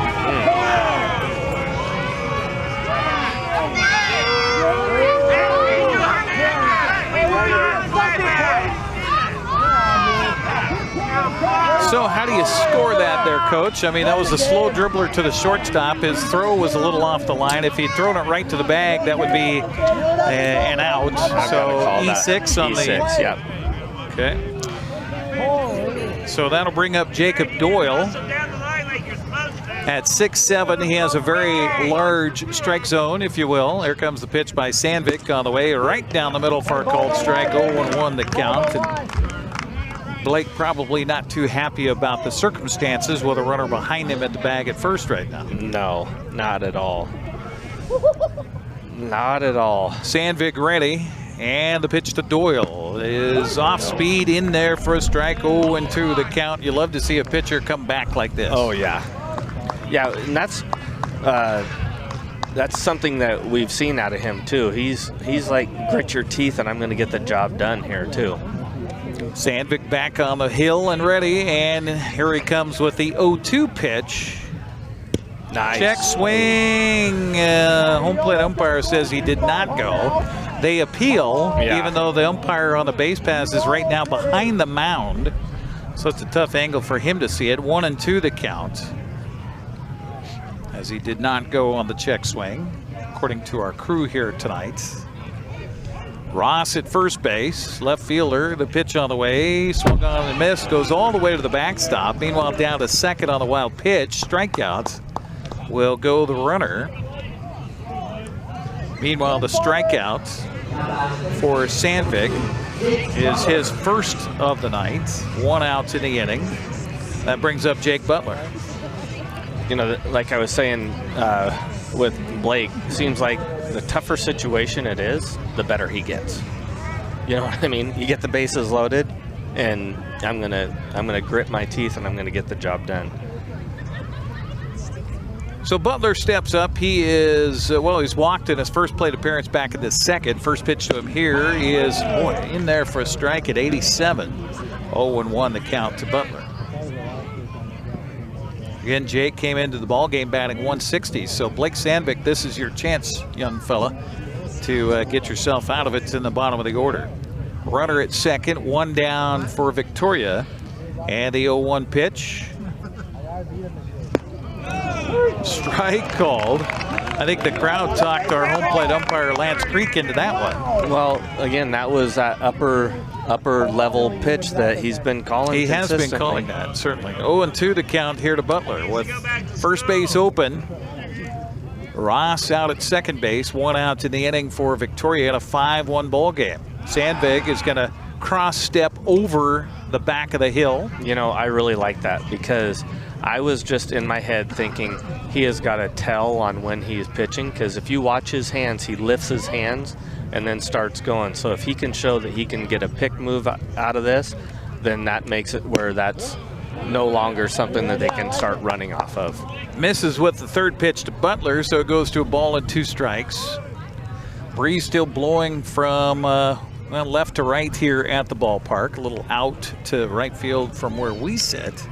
So how do you score that there, Coach? I mean, that was a slow dribbler to the shortstop. His throw was a little off the line. If he'd thrown it right to the bag, that would be an out. So E6 on the... E6, yep. Okay. So that'll bring up Jacob Doyle. At 6'7", he has a very large strike zone, if you will. Here comes the pitch by Sandvik on the way right down the middle for a called strike. 0-1 the count. And Blake probably not too happy about the circumstances with a runner behind him at the bag at first right now. No, not at all. Not at all. Sandvik ready, and the pitch to Doyle is off speed in there for a strike. 0-2 the count. You love to see a pitcher come back like this. Oh yeah, yeah, and that's something that we've seen out of him too. He's like, grit your teeth, and I'm going to get the job done here too. Sandvik back on the hill and ready, and here he comes with the 0-2 pitch. Nice. Check swing. Home plate umpire says he did not go. They appeal, even though the umpire on the base pass is right now behind the mound. So it's a tough angle for him to see it. 1-2 the count, as he did not go on the check swing, according to our crew here tonight. Ross at first base, left fielder, the pitch on the way, swung on and missed, goes all the way to the backstop. Meanwhile, down to second on the wild pitch, strikeouts will go the runner. Meanwhile, the strikeout for Sandvik is his first of the night. 1 out in the inning. That brings up Jake Butler. You know, like I was saying with Blake, seems like the tougher situation it is, the better he gets. You know what I mean? You get the bases loaded, and I'm gonna grit my teeth, and I'm gonna get the job done. So Butler steps up. He is, he's walked in his first plate appearance back in the second. First pitch to him here is, in there for a strike at 87. 0-1 the count to Butler. Again, Jake came into the ball game batting 160. So Blake Sandvik, this is your chance, young fella, to get yourself out of it. It's in the bottom of the order. Runner at second, 1 down for Victoria. And the 0-1 pitch. Strike called. I think the crowd talked our home plate umpire Lance Creek into that one. Well, again, that was that upper level pitch that he's been calling. He has been calling that, certainly. 0-2 the count here to Butler with first base open. Ross out at second base, 1 out in the inning for Victoria in a 5-1 ball game. Sandvik is going to cross step over the back of the hill. You know, I really like that, because I was just in my head thinking he has got to tell on when he is pitching, because if you watch his hands, he lifts his hands and then starts going. So if he can show that he can get a pick move out of this, then that makes it where that's no longer something that they can start running off of. Misses with the third pitch to Butler, so it goes to a ball and 2 strikes. Breeze still blowing from left to right here at the ballpark, a little out to right field from where we sit.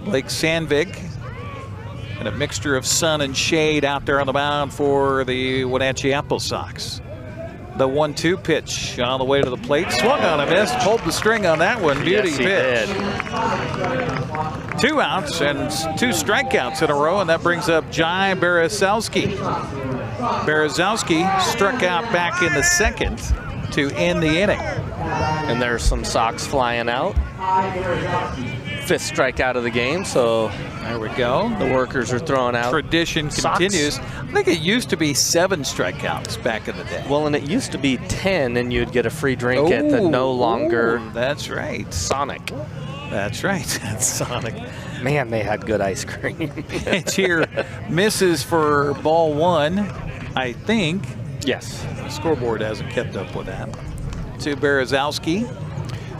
Blake Sandvik and a mixture of sun and shade out there on the mound for the Wenatchee AppleSox. The 1-2 pitch on the way to the plate. Swung on a miss. Pulled the string on that one. Beauty Yes, he pitch. did. 2 outs and 2 strikeouts in a row, and that brings up Jai Berezowski. Berezowski struck out back in the 2nd to end the inning. And there's some Sox flying out. 5th strikeout of the game, so there we go. The workers are throwing out. Tradition Sox. continues. I think it used to be 7 strikeouts back in the day. Well, and it used to be 10, and you'd get a free drink at the no longer. That's right. Sonic. That's right. That's Sonic. Man, they had good ice cream. Pitch here misses for ball 1, I think. Yes. The scoreboard hasn't kept up with that. To Berezowski.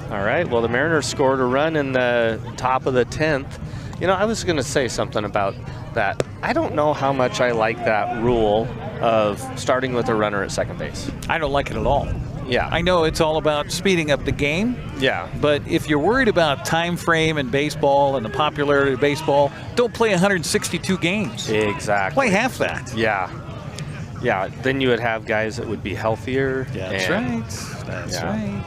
All right, well, the Mariners scored a run in the top of the 10th. You know, I was going to say something about that. I don't know how much I like that rule of starting with a runner at second base. I don't like it at all. Yeah. I know it's all about speeding up the game. Yeah. But if you're worried about time frame in baseball and the popularity of baseball, don't play 162 games. Exactly. Play half that. Yeah. Yeah, then you would have guys that would be healthier. That's right. That's right.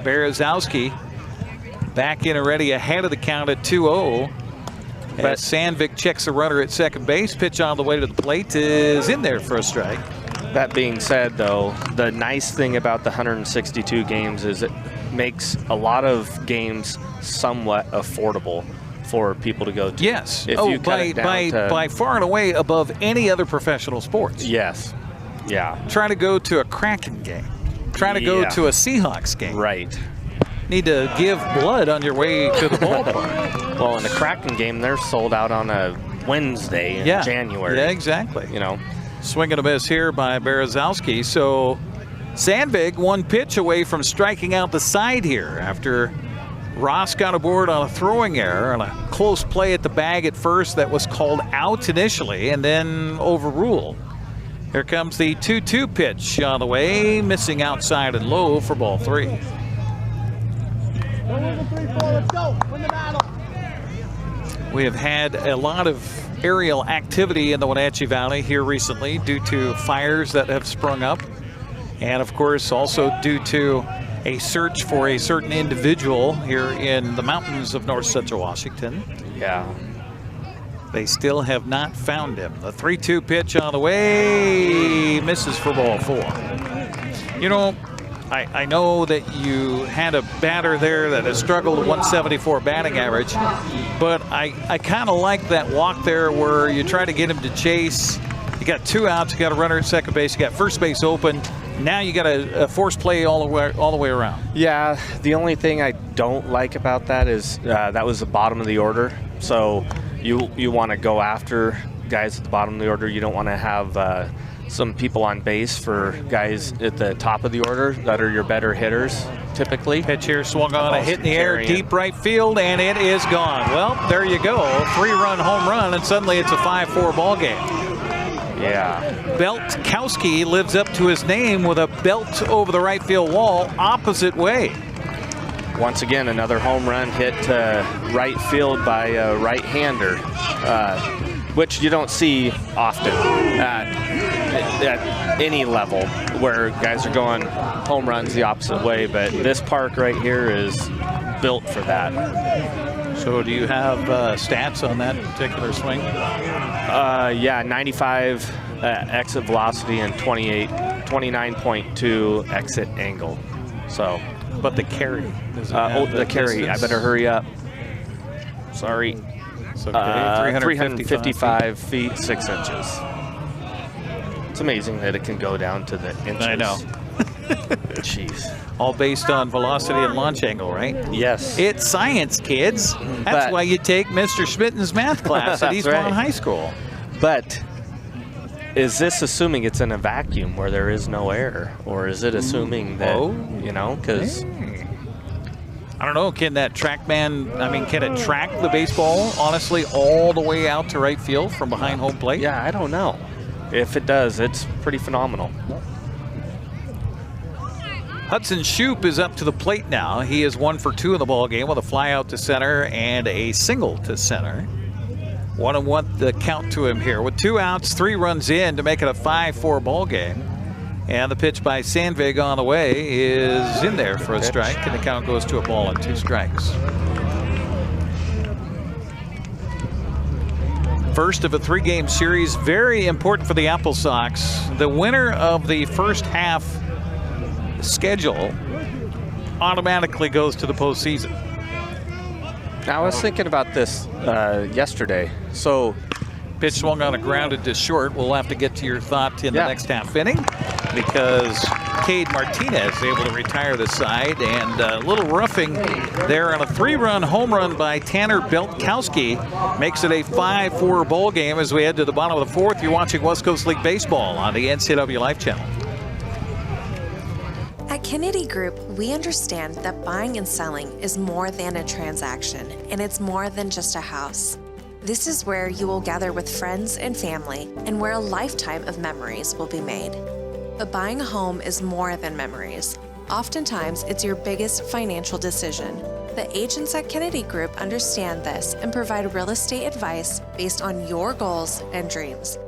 Berezowski back in already ahead of the count at 2-0. But Sandvik checks the runner at second base. Pitch on the way to the plate is in there for a strike. That being said, though, the nice thing about the 162 games is it makes a lot of games somewhat affordable for people to go to. Yes. If you cut it down to, by far and away above any other professional sports. Yes. Yeah. Try to go to a Kraken game. Try to go to a Seahawks game. Right. Need to give blood on your way to the ballpark. Well, in the Kraken game, they're sold out on a Wednesday in January. Yeah, exactly. You know. Swing and a miss here by Berezowski. So Sandvik 1 pitch away from striking out the side here after Ross got aboard on a throwing error and a close play at the bag at first that was called out initially and then overruled. Here comes the 2-2 pitch on the way, missing outside and low for ball 3. We have had a lot of aerial activity in the Wenatchee Valley here recently due to fires that have sprung up. And of course, also due to a search for a certain individual here in the mountains of North Central Washington. Yeah. They still have not found him. The 3-2 pitch on the way, misses for ball 4. You know, I know that you had a batter there that has struggled with 174 batting average, but I kind of like that walk there where you try to get him to chase. You got 2 outs, you got a runner at second base, you got first base open. Now you got a force play all the way around. Yeah, the only thing I don't like about that is that was the bottom of the order. So you want to go after guys at the bottom of the order. You don't want to have some people on base for guys at the top of the order that are your better hitters, typically. Pitch here swung on, a hit in the air, deep right field, and it is gone. Well, there you go. 3-run home run, and suddenly it's a 5-4 ball game. Yeah. Beltkowski lives up to his name with a belt over the right field wall, opposite way. Once again, another home run hit to right field by a right-hander, which you don't see often at any level where guys are going home runs the opposite way, but this park right here is built for that. So do you have stats on that particular swing? Yeah, 95 exit velocity and 29.2 exit angle. So, but the carry. The carry. Distance? I better hurry up. Sorry. It's okay. 355 feet 6 inches. It's amazing that it can go down to the inches. I know. Jeez. All based on velocity and launch angle, right? Yes. It's science, kids. That's why you take Mr. Schmitten's math class at East Lawn High School. But is this assuming it's in a vacuum where there is no air? Or is it assuming that, you know, because... I don't know, can that TrackMan, can it track the baseball, honestly, all the way out to right field from behind home plate? Yeah, I don't know. If it does, it's pretty phenomenal. Hudson Shoup is up to the plate now. He is 1 for 2 in the ball game with a fly out to center and a single to center. 1-1 the count to him here with 2 outs, 3 runs in to make it a 5-4 ball game. And the pitch by Sandvig on the way is in there for a strike, and the count goes to a ball and 2 strikes. First of a 3-game series, very important for the AppleSox. The winner of the first half schedule automatically goes to the postseason. I was thinking about this yesterday. So, pitch swung on a grounded to short. We'll have to get to your thought in the next half inning, because Cade Martinez able to retire the side, and a little roughing there on a 3-run home run by Tanner Beltkowski makes it a 5-4 ball game as we head to the bottom of the 4th. You're watching West Coast League Baseball on the NCWLIFE Channel. At Kennedy Group, we understand that buying and selling is more than a transaction, and it's more than just a house. This is where you will gather with friends and family, and where a lifetime of memories will be made. But buying a home is more than memories. Oftentimes, it's your biggest financial decision. The agents at Kennedy Group understand this and provide real estate advice based on your goals and dreams.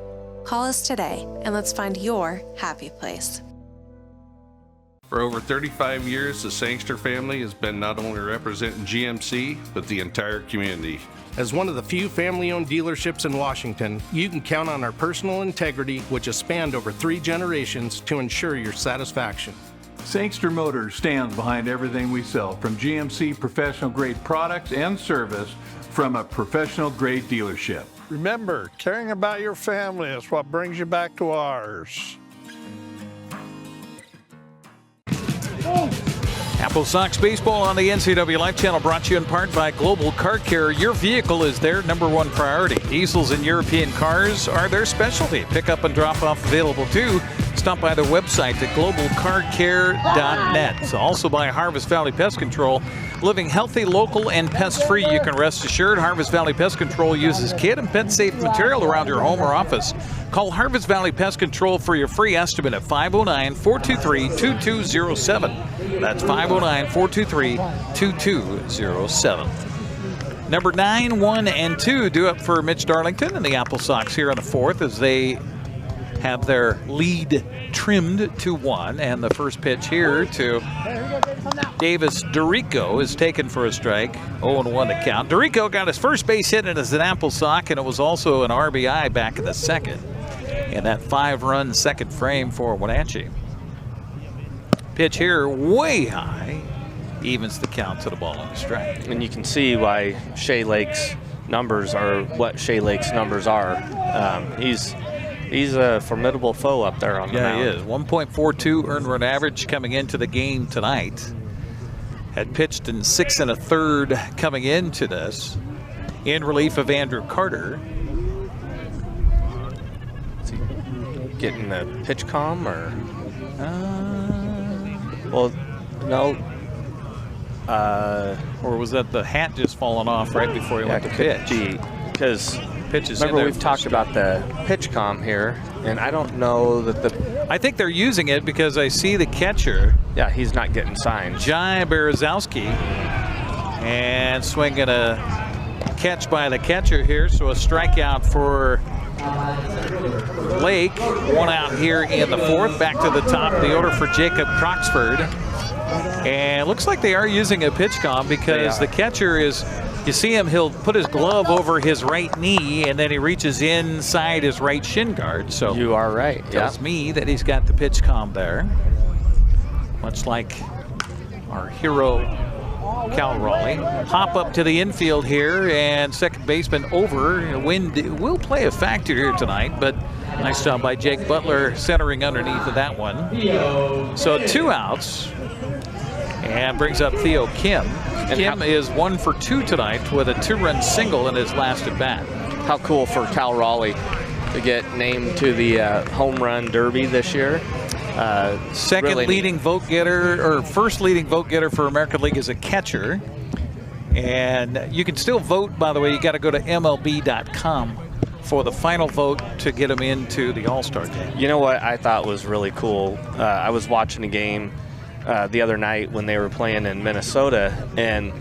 Call us today, and let's find your happy place. For over 35 years, the Sangster family has been not only representing GMC, but the entire community. As one of the few family-owned dealerships in Washington, you can count on our personal integrity, which has spanned over 3 generations, to ensure your satisfaction. Sangster Motors stands behind everything we sell, from GMC professional-grade products and service from a professional-grade dealership. Remember, caring about your family is what brings you back to ours. AppleSox Baseball on the NCWLIFE Channel, brought to you in part by Global Car Care. Your vehicle is their #1 priority. Diesels and European cars are their specialty. Pick up and drop off available too. Stop by their website at globalcarcare.net. Also by Harvest Valley Pest Control. Living healthy, local, and pest-free, you can rest assured Harvest Valley Pest Control uses kid and pet-safe material around your home or office. Call Harvest Valley Pest Control for your free estimate at 509-423-2207. That's 509-423-2207. Number 9, 1, and 2 due up for Mitch Darlington and the AppleSox here on the 4th as they have their lead trimmed to 1. And the first pitch here to Davis Dorico is taken for a strike. 0-1 to count. Dorico got his first base hit as an AppleSox, and it was also an RBI back in the 2nd. In that 5-run second frame for Wenatchee. Pitch here way high. Evens the count to the ball and the strike. And you can see why Shea Lake's numbers are what Shea Lake's numbers are. He's a formidable foe up there on the mound. Yeah, he is. 1.42 earned run average coming into the game tonight. Had pitched in 6 1/3 coming into this. In relief of Andrew Carter. Is he getting the pitch calm or? Well, no. Or was that the hat just falling off right before he went to pitch? Because pitches. Remember, we've talked about the pitch calm here, and I don't know that I think they're using it because I see the catcher. Yeah, he's not getting signed. Jai Berezowski, and swinging a catch by the catcher here, so a strikeout for Lake. 1 out here in the 4th. Back to the top of the order for Jacob Croxford. And looks like they are using a pitch calm because the catcher is, you see him, he'll put his glove over his right knee and then he reaches inside his right shin guard. So you are right. Tells me that he's got the pitch calm there. Much like our hero Cal Raleigh. Hop up to the infield here, and second baseman over. Wind will play a factor here tonight, but nice job by Jake Butler centering underneath of that one. So 2 outs, and brings up Theo Kim. Kim is 1 for 2 tonight with a 2-run single in his last at bat. How cool for Cal Raleigh to get named to the home run derby this year. Second really leading vote getter, or first leading vote getter for American League as a catcher. And you can still vote, by the way. You got to go to MLB.com for the final vote to get him into the All-Star game. You know what I thought was really cool? I was watching a game the other night when they were playing in Minnesota, and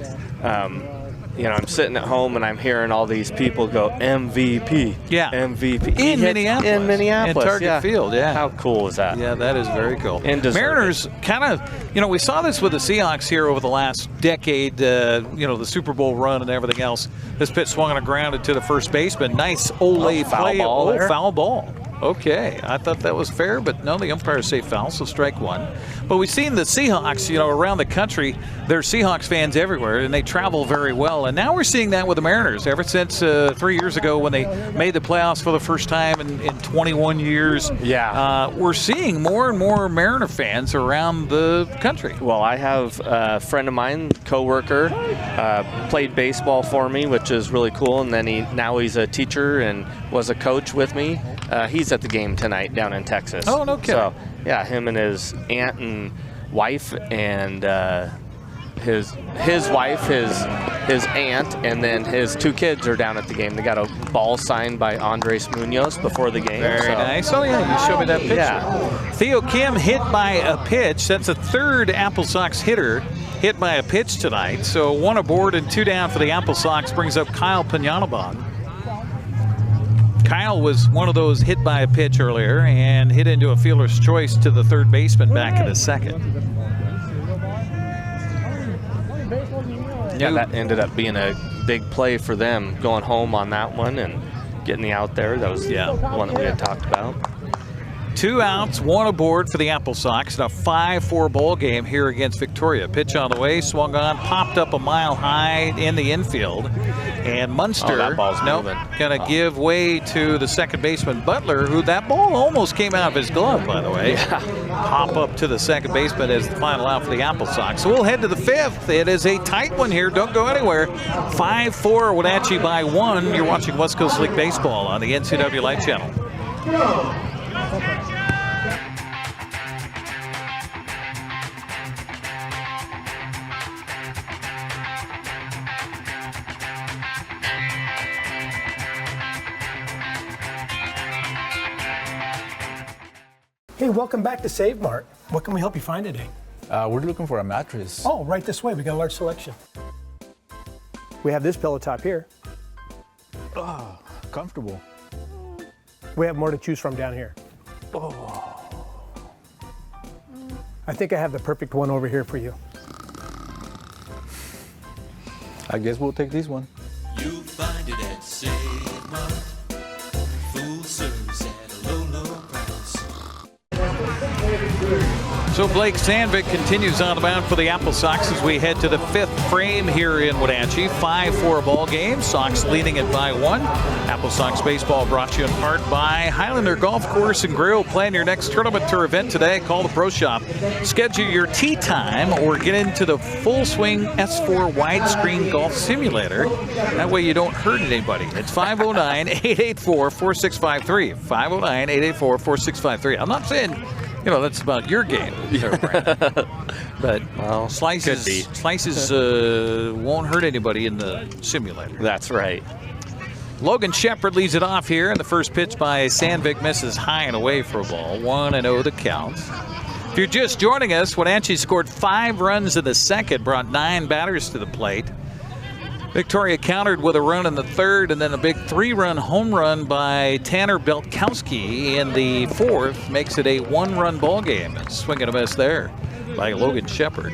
I'm sitting at home and I'm hearing all these people go MVP. Yeah. MVP. In Minneapolis. In Minneapolis. In Target Field, yeah. How cool is that? Yeah, that is very cool. And Mariners kind of, we saw this with the Seahawks here over the last decade, the Super Bowl run and everything else. This pitch swung on a grounded to the first baseman. Nice Ole play. Foul ball. Okay, I thought that was fair, but no, the umpires say foul, so strike one. But we've seen the Seahawks, around the country. There's Seahawks fans everywhere, and they travel very well. And now we're seeing that with the Mariners. Ever since 3 years ago when they made the playoffs for the first time in 21 years, we're seeing more and more Mariner fans around the country. Well, I have a friend of mine, coworker, played baseball for me, which is really cool. And then now he's a teacher and was a coach with me. He's at the game tonight down in Texas. Oh, no kidding. So, yeah, him and his aunt and wife and his wife, his aunt, and then his 2 kids are down at the game. They got a ball signed by Andres Munoz before the game. Very nice. Oh, yeah, you showed me that picture. Yeah. Theo Kim hit by a pitch. That's the third AppleSox hitter hit by a pitch tonight. So 1 aboard and 2 down for the AppleSox brings up Kyle Piñanabon. Kyle was one of those hit by a pitch earlier and hit into a fielder's choice to the third baseman back in the second. Yeah, that ended up being a big play for them, going home on that one and getting the out there. That was the one that we had talked about. 2 outs, 1 aboard for the AppleSox in a 5-4 ball game here against Victoria. Pitch on the way, swung on, popped up a mile high in the infield. And Munster, going to give way to the second baseman, Butler, who that ball almost came out of his glove, by the way. Yeah. Hop up to the second baseman as the final out for the AppleSox. So we'll head to the 5th. It is a tight one here. Don't go anywhere. 5-4 Wenatchee by 1. You're watching West Coast League Baseball on the NCWLIFE Channel. Hey, welcome back to Save Mart. What can we help you find today? We're looking for a mattress. Oh, right this way. We got a large selection. We have this pillow top here. Oh, comfortable. We have more to choose from down here. Oh. I think I have the perfect one over here for you. I guess we'll take this one. You'll find it at Save Mart. Full service at a low, low price. So Blake Sandvik continues on the mound for the AppleSox as we head to the 5th frame here in Wenatchee. 5-4 ball game. Sox leading it by 1. AppleSox baseball brought to you in part by Highlander Golf Course and Grill. Plan your next tournament or event today. Call the Pro Shop. Schedule your tee time or get into the Full Swing S4 widescreen golf simulator. That way you don't hurt anybody. It's 509-884-4653. 509-884-4653. I'm not saying, that's about your game, but slices won't hurt anybody in the simulator. That's right. Logan Shepard leads it off here, and the first pitch by Sandvik misses high and away for a ball. 1-0 the count. If you're just joining us, Wenatchee scored 5 runs in the second, brought 9 batters to the plate. Victoria countered with a run in the third, and then a big 3-run home run by Tanner Belkowski in the 4th makes it a 1-run ball game. Swing and a miss there by Logan Shepard.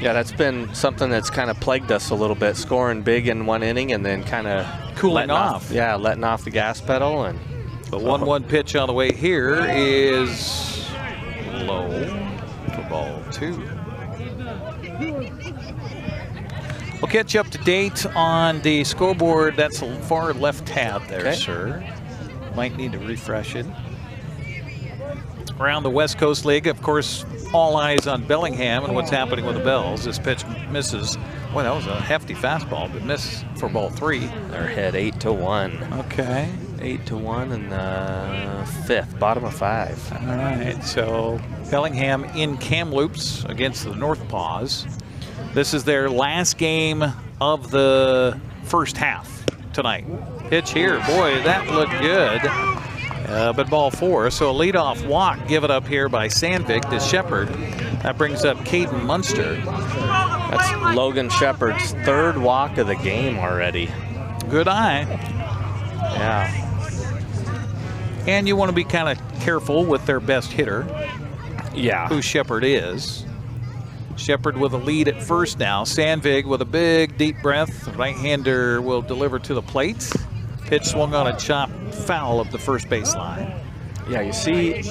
Yeah, that's been something that's kind of plagued us a little bit, scoring big in 1 inning and then kind of cooling off. Yeah, letting off the gas pedal. And the 1-1 pitch on the way here is low for ball 2. We'll catch you up to date on the scoreboard. That's a far left tab there, sir. Might need to refresh it. Around the West Coast League, of course, all eyes on Bellingham and what's happening with the Bells. This pitch misses. Boy, that was a hefty fastball, but miss for ball 3. They're ahead 8-1. Okay. 8-1 in the 5th, bottom of 5. All right, so Bellingham in Kamloops against the North Paws. This is their last game of the first half tonight. Pitch here, boy, that looked good. But ball 4, so a leadoff walk given up here by Sandvik to Shepard. That brings up Caden Munster. That's Logan Shepard's third walk of the game already. Good eye. Yeah. And you want to be kind of careful with their best hitter. Yeah. Who Shepard is. Shepard with a lead at first now. Sandvig with a big deep breath. Right-hander will deliver to the plate. Pitch swung on a chop foul of the first baseline. Yeah, you see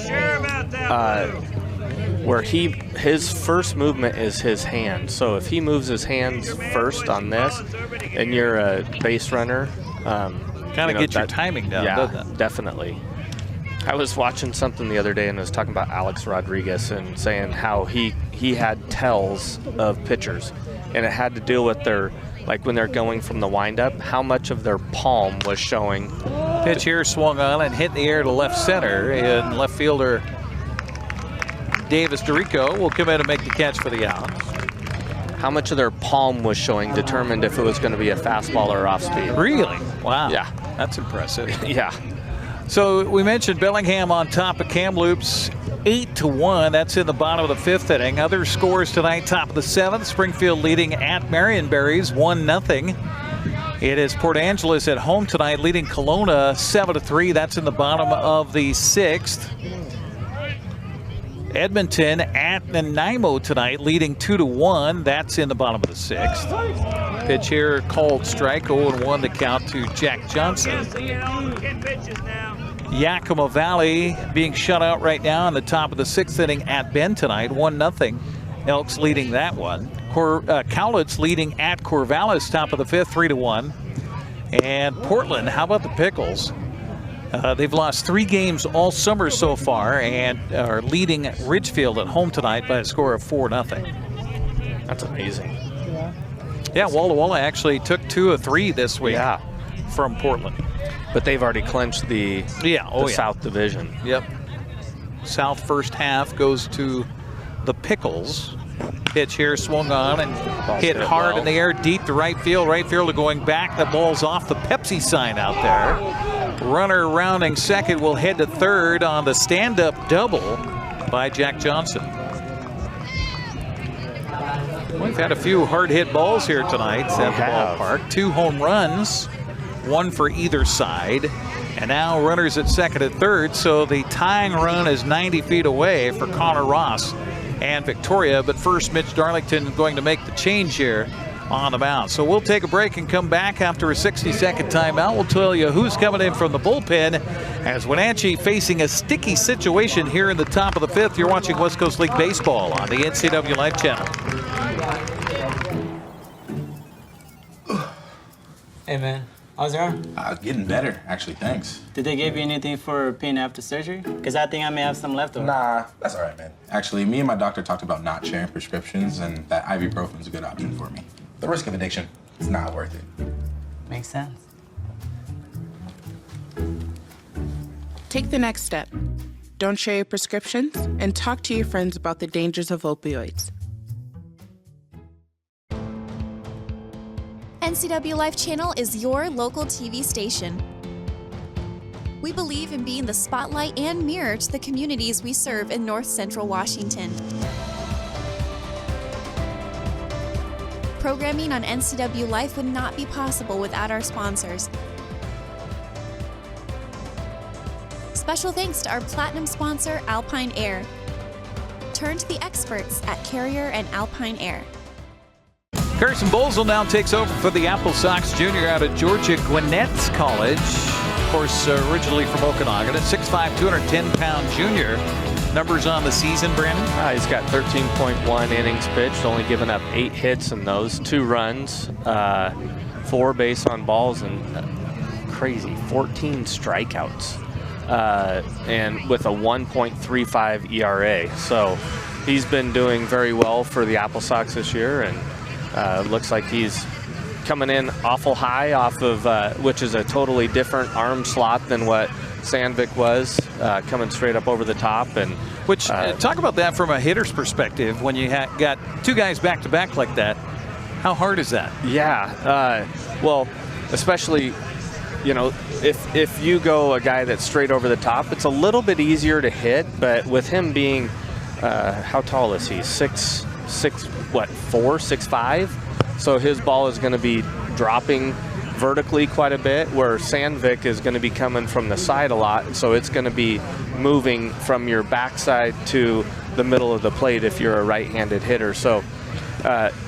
where his first movement is his hand. So if he moves his hands first on this, and you're a base runner, kind of get your timing down, doesn't it? Definitely. I was watching something the other day and was talking about Alex Rodriguez and saying how he had tells of pitchers, and it had to do with their, like when they're going from the windup, how much of their palm was showing. Pitch here swung on and hit in the air to left center, and left fielder Davis DeRico will come in and make the catch for the out. How much of their palm was showing determined if it was going to be a fastball or off speed. Really? Wow. Yeah. That's impressive. Yeah. So we mentioned Bellingham on top of Kamloops, 8-1. That's in the bottom of the fifth inning. Other scores tonight, top of the seventh. Springfield leading at Marionberries, 1-0. It is Port Angeles at home tonight, leading Kelowna 7-3. That's in the bottom of the sixth. Edmonton at Nanaimo tonight, leading 2-1. That's in the bottom of the sixth. Pitch here, called strike, 0-1 the count to Jack Johnson. Yakima Valley being shut out right now in the top of the sixth inning at Bend tonight, 1-0. Elks leading that one. Cowlitz leading at Corvallis, top of the fifth, 3-1. And Portland, how about the Pickles? They've lost 3 games all summer so far and are leading Ridgefield at home tonight by a score of 4-0. That's amazing. Yeah, Walla Walla actually took 2 of 3 this week from Portland. But they've already clinched the South Division. Yep. South first half goes to the Pickles. Pitch here swung on and hit hard in the air, deep to right field. Right fielder going back. The ball's off the Pepsi sign out there. Runner rounding second will head to third on the stand-up double by Jack Johnson. We've had a few hard-hit balls here tonight at the ballpark. 2 home runs, 1 for either side. And now runners at second and third, so the tying run is 90 feet away for Connor Ross and Victoria. But first, Mitch Darlington going to make the change here on the mound. So we'll take a break and come back after a 60-second timeout. We'll tell you who's coming in from the bullpen as Wenatchee facing a sticky situation here in the top of the fifth. You're watching West Coast League Baseball on the NCWLIFE Channel. Hey man, how's your arm? Getting better, actually, thanks. Did they give you anything for pain after surgery? Because I think I may have some left over. Nah, that's all right, man. Actually, me and my doctor talked about not sharing prescriptions, and that ibuprofen is a good option for me. The risk of addiction is not worth it. Makes sense. Take the next step. Don't share your prescriptions, and talk to your friends about the dangers of opioids. NCWLIFE Channel is your local TV station. We believe in being the spotlight and mirror to the communities we serve in North Central Washington. Programming on NCWLIFE would not be possible without our sponsors. Special thanks to our platinum sponsor, Alpine Air. Turn to the experts at Carrier and Alpine Air. Carson Bolzel now takes over for the AppleSox junior out of Georgia Gwinnett College. Of course, originally from Okanagan, a 6'5", 210-pound junior. Numbers on the season, Brandon? He's got 13.1 innings pitched, only given up 8 hits in those, 2 runs, 4 base on balls, and crazy, 14 strikeouts, and with a 1.35 ERA. So he's been doing very well for the AppleSox this year, and looks like he's coming in awful high off of, which is a totally different arm slot than what Sandvik was, coming straight up over the top. And which, talk about that from a hitter's perspective, when you got 2 guys back-to-back like that. How hard is that? Yeah, well, especially, you know, if you go a guy that's straight over the top, it's a little bit easier to hit, but with him being, how tall is he? 6'6", 6'5". So his ball is going to be dropping vertically quite a bit, where Sandvik is going to be coming from the side a lot. So it's going to be moving from your backside to the middle of the plate if you're a right-handed hitter. So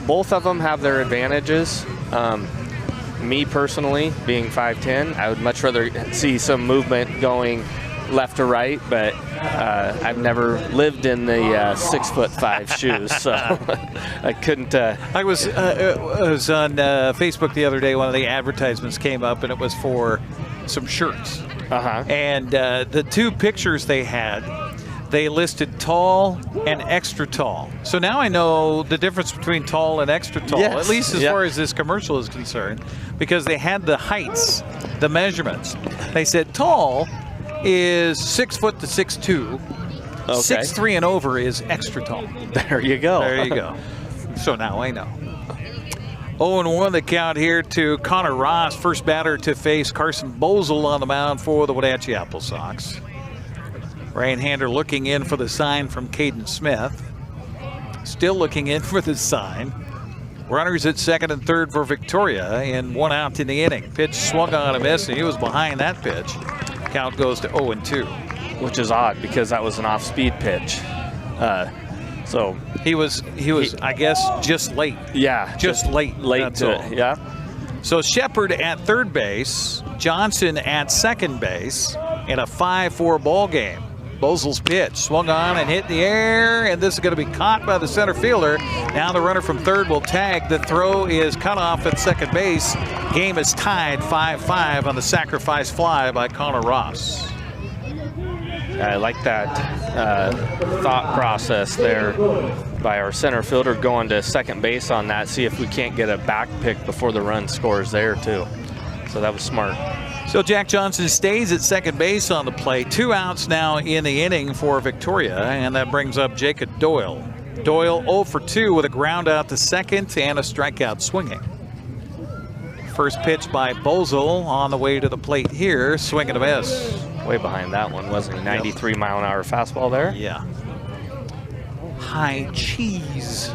both of them have their advantages. Me personally, being 5'10", I would much rather see some movement going left to right, but I've never lived in the 6'5" shoes, so I couldn't. I was on Facebook the other day. One of the advertisements came up, and it was for some shirts. And the two pictures they had, they listed tall and extra tall. So now I know the difference between tall and extra tall, at least as far as this commercial is concerned, because they had the heights, the measurements. They said tall is 6 foot to 6'2". 6'3" and over is extra tall. There you go. There you go. So now I know. 0-1 the count here to Connor Ross, first batter to face Carson Bozel on the mound for the Wenatchee AppleSox. Right-hander looking in for the sign from Caden Smith. Still looking in for the sign. Runners at second and third for Victoria, and 1 out in the inning. Pitch swung on a miss, and he was behind that pitch. Count goes to 0-2. Which is odd because that was an off-speed pitch. So he was, I guess, just late. Yeah, just late. Late to it. Yeah. So Shepard at third base, Johnson at second base, in a 5-4 ball game. Bozel's pitch swung on and hit in the air, and this is going to be caught by the center fielder. Now the runner from third will tag. The throw is cut off at second base. Game is tied 5-5 on the sacrifice fly by Connor Ross. I like that thought process there by our center fielder going to second base on that. See if we can't get a back pick before the run scores there too. So that was smart. So Jack Johnson stays at second base on the play. 2 outs now in the inning for Victoria, and that brings up Jacob Doyle. Doyle 0 for 2 with a ground out to second and a strikeout swinging. First pitch by Bozel on the way to the plate here. Swing and a miss. Way behind that one, wasn't he? 93 mile an hour fastball there? Yeah. High cheese.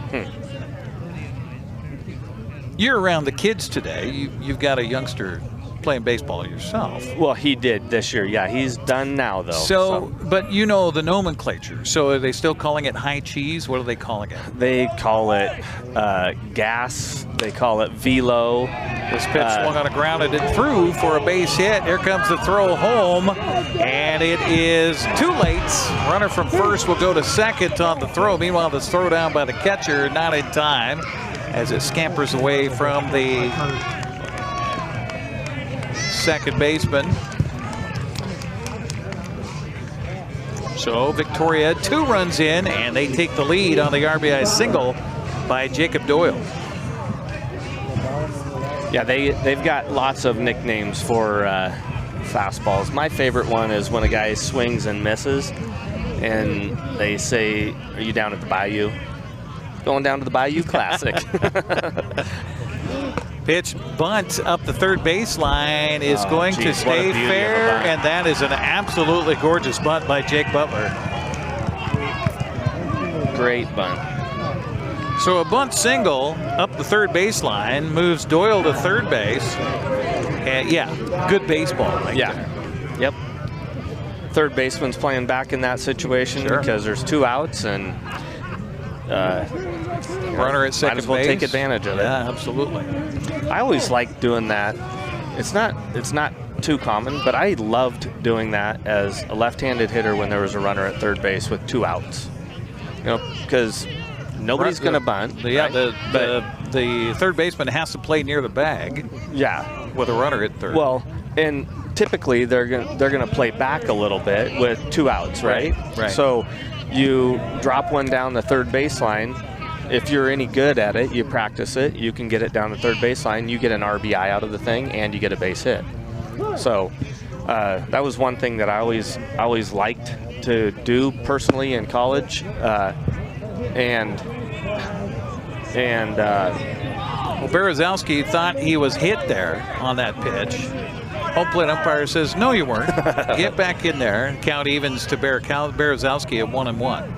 You're around the kids today. You've got a youngster playing baseball yourself. Well, he did this year. Yeah, he's done now, though. So, but you know the nomenclature. So are they still calling it high cheese? What are they calling it? They call it gas. They call it velo. This pitch swung on a grounded it through for a base hit. Here comes the throw home, and it is too late. Runner from first will go to second on the throw. Meanwhile, this throw down by the catcher, not in time, as it scampers away from the second baseman. So Victoria 2 runs in, and they take the lead on the RBI single by Jacob Doyle. Yeah, they've got lots of nicknames for fastballs. My favorite one is when a guy swings and misses, and they say, "Are you down at the Bayou?" Going down to the Bayou Classic. Pitch bunt up the third baseline is going to stay fair, and that is an absolutely gorgeous bunt by Jake Butler. Great bunt. So a bunt single up the third baseline moves Doyle to third base. And yeah, good baseball right there. Yep. Third baseman's playing back in that situation because there's 2 outs and runner at second might as well base. Take advantage of it. Yeah, absolutely. I always like doing that. It's not too common, but I loved doing that as a left-handed hitter when there was a runner at third base with 2 outs. You know, because nobody's going to bunt. Yeah, the third baseman has to play near the bag. Yeah, with a runner at third. Well, and typically they're going to play back a little bit with 2 outs, right? Right. So you drop one down the third baseline. If you're any good at it, you practice it, you can get it down the third baseline, you get an RBI out of the thing, and you get a base hit. So that was one thing that I always liked to do personally in college. Well, Berezowski thought he was hit there on that pitch. Home plate umpire says, no, you weren't. Get back in there. Count evens to Berezowski at 1-1.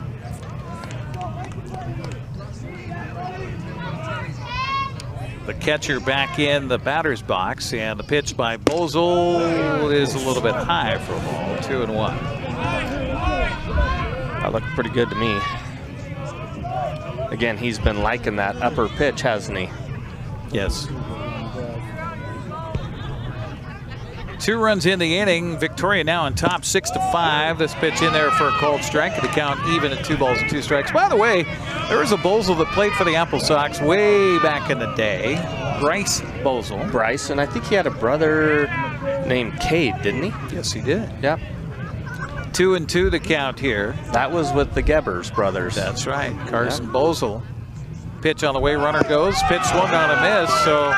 The catcher back in the batter's box, and the pitch by Bozel is a little bit high for a ball. 2-1. That looked pretty good to me. Again, he's been liking that upper pitch, hasn't he? Yes. 2 runs in the inning. Victoria now on top 6-5. This pitch in there for a called strike. The count even at 2 balls and 2 strikes. By the way, there was a Bozel that played for the AppleSox way back in the day. Bryce Bozel. Bryce, and I think he had a brother named Cade, didn't he? Yes, he did. Yep. 2-2 the count here. That was with the Gebbers brothers. That's right. Carson Bozel. Pitch on the way, runner goes. Pitch swung on a miss. So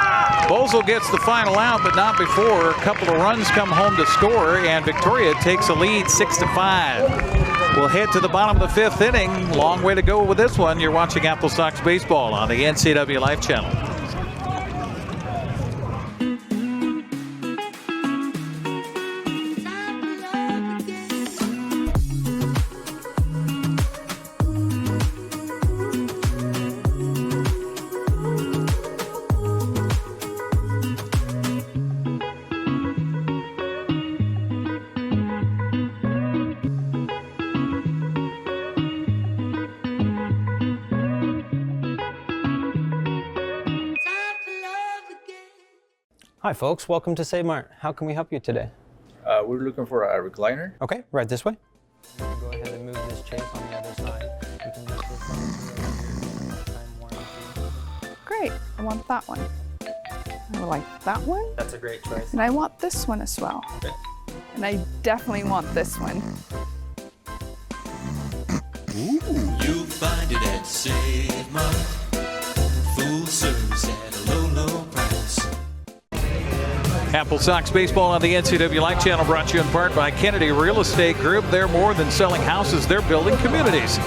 Bozel gets the final out, but not before a couple of runs come home to score, and Victoria takes a lead 6-5. We'll head to the bottom of the 5th inning. Long way to go with this one. You're watching AppleSox baseball on the NCWLIFE Channel. Hi folks, welcome to Save Mart. How can we help you today? We're looking for a recliner. Okay, right this way. Go ahead and move this chase on the other side. You can lift this up to lifetime warranty. Great, I want that one. I like that one. That's a great choice. And I want this one as well. Okay. And I definitely want this one. You'll find it at Save Mart. Full service at a low, low price. AppleSox baseball on the NCWLIFE Channel, brought to you in part by Kennedy Real Estate Group. They're more than selling houses, they're building communities.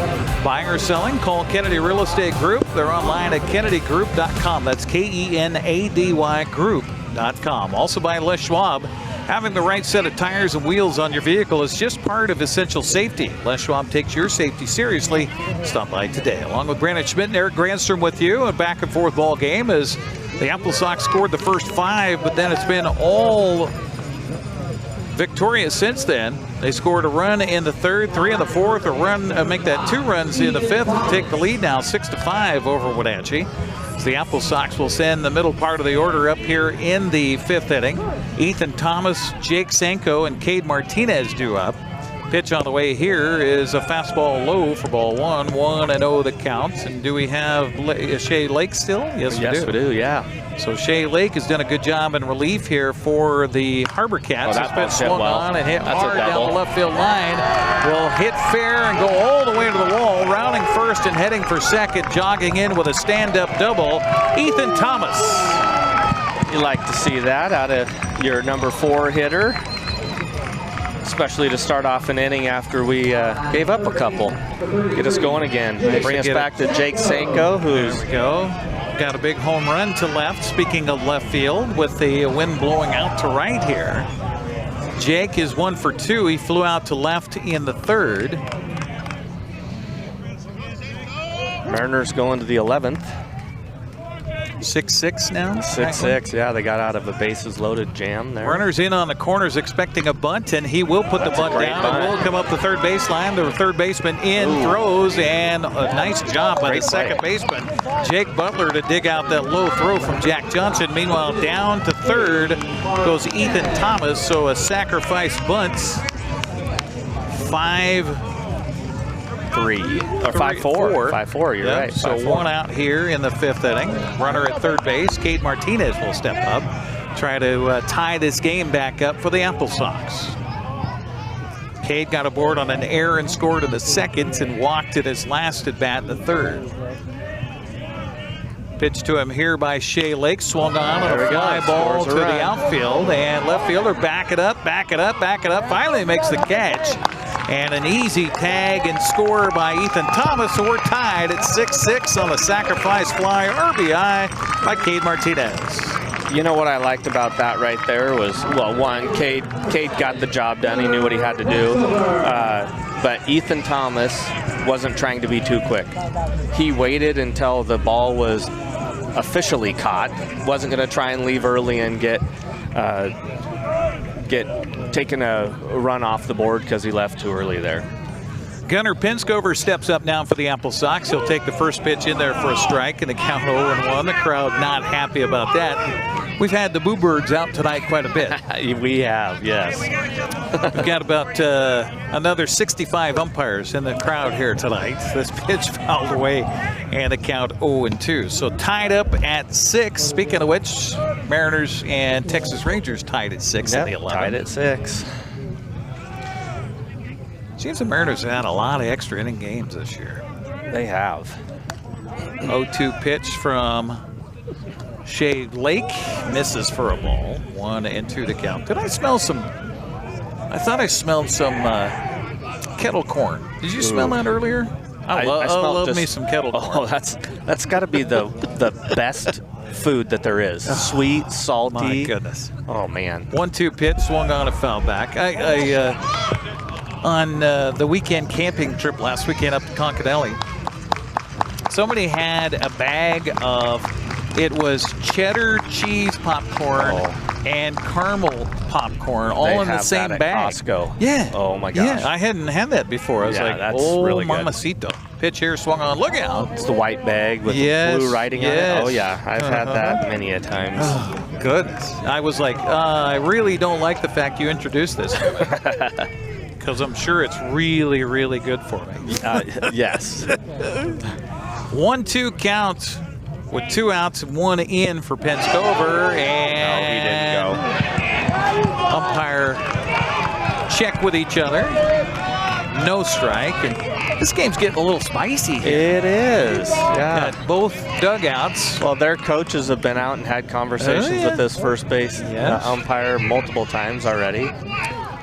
Buying or selling, call Kennedy Real Estate Group. They're online at kennedygroup.com. That's KENADY group.com. Also by Les Schwab. Having the right set of tires and wheels on your vehicle is just part of essential safety. Les Schwab takes your safety seriously. Stop by today. Along with Brandon Schmitten, Eric Granstrom with you. A back and forth ball game as the AppleSox scored the first 5, but then it's been all Victoria since then. They scored a run in the 3rd, 3 in the 4th, a run, make that 2 runs in the 5th, take the lead now 6-5 over Wenatchee. So the AppleSox will send the middle part of the order up here in the 5th inning. Ethan Thomas, Jake Sanko, and Cade Martinez due up. Pitch on the way here is a fastball low for ball 1. 1-0 the count. And do we have Shea Lake still? Yes, we do. Yeah. So Shea Lake has done a good job in relief here for the HarbourCats. That pitch swung on and hit That's hard down the left field line. Will hit fair and go all the way to the wall. Rounding first and heading for second. Jogging in with a stand-up double, Ethan Thomas. You like to see that out of your number 4 hitter. Especially to start off an inning after we gave up a couple. Get us going again. Bring us back to Jake Sanko, who's got a big home run to left. Speaking of left field, with the wind blowing out to right here. Jake is 1 for 2. He flew out to left in the 3rd. Mariners going to the 11th. 6-6 now? 6-6, yeah, they got out of a bases loaded jam there. Runners in on the corners expecting a bunt, and he will put the bunt down. And will come up the third baseline. The third baseman throws, and a nice job by the second baseman, Jake Butler, to dig out that low throw from Jack Johnson. Meanwhile, down to third goes Ethan Thomas, so a sacrifice bunt. 5-3 or 5-4. 5-4, you're right. So 5-4. One out here in the 5th inning. Runner at third base. Cade Martinez will step up, try to tie this game back up for the AppleSox. Cade got aboard on an error and scored in the 2nd and walked at his last at bat in the 3rd. Pitch to him here by Shea Lake, swung on a fly ball to the outfield, and left fielder back it up, finally makes the catch. And an easy tag and score by Ethan Thomas, so we're tied at 6-6 on a sacrifice fly RBI by Cade Martinez. You know what I liked about that right there was, well, one, Cade got the job done. He knew what he had to do. But Ethan Thomas wasn't trying to be too quick. He waited until the ball was officially caught. Wasn't going to try and leave early and get taken a run off the board because he left too early there. Gunnar Penskover steps up now for the AppleSox. He'll take the first pitch in there for a strike, and the count 0-1. The crowd not happy about that. We've had the Boo Birds out tonight quite a bit. We have, yes. We've got about another 65 umpires in the crowd here tonight. This pitch fouled away, and the count 0-2. So tied up at 6. Speaking of which, Mariners and Texas Rangers tied at 6 in the 11. Tied at 6. Seems the Mariners have had a lot of extra inning games this year. They have. 0-2 pitch from Shea Lake. Misses for a ball. 1-2 to count. Did I smell some? I thought I smelled some kettle corn. Did you smell that earlier? I love me some kettle corn. Oh, that's got to be the best food that there is. Sweet, salty. My goodness. Oh, man. 1-2 pitch. Swung on a foul back. On the weekend camping trip last weekend up to Concanelli, somebody had a bag of, it was cheddar cheese popcorn and caramel popcorn all in the same bag. Costco. Yeah. Oh my gosh. Yeah, I hadn't had that before. I was like, that's oh, really good. mamacito. Pitch here, swung on, look out. It's the white bag with the blue writing on it. Oh yeah, I've had that many a times. Oh, goodness. I was like, I really don't like the fact you introduced this to me. Because I'm sure it's really, really good for me. Yes. 1-2 count with 2 outs and 1 in for Penskover. And no, he didn't go. Umpire check with each other. No strike. And this game's getting a little spicy here. It is. Yeah. At both dugouts. Well, their coaches have been out and had conversations with this first base umpire multiple times already.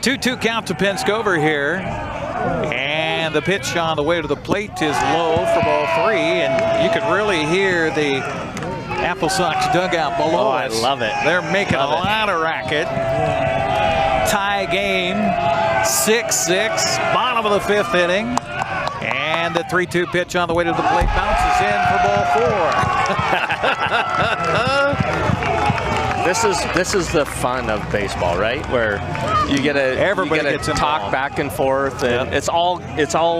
2-2 count to Penskover here. And the pitch on the way to the plate is low for ball 3. And you could really hear the AppleSox dugout below us. I love it. They're making a lot of racket. Tie game, 6-6, bottom of the 5th inning. And the 3-2 pitch on the way to the plate bounces in for ball 4. This is the fun of baseball, right? Where you get to talk back and forth, and it's all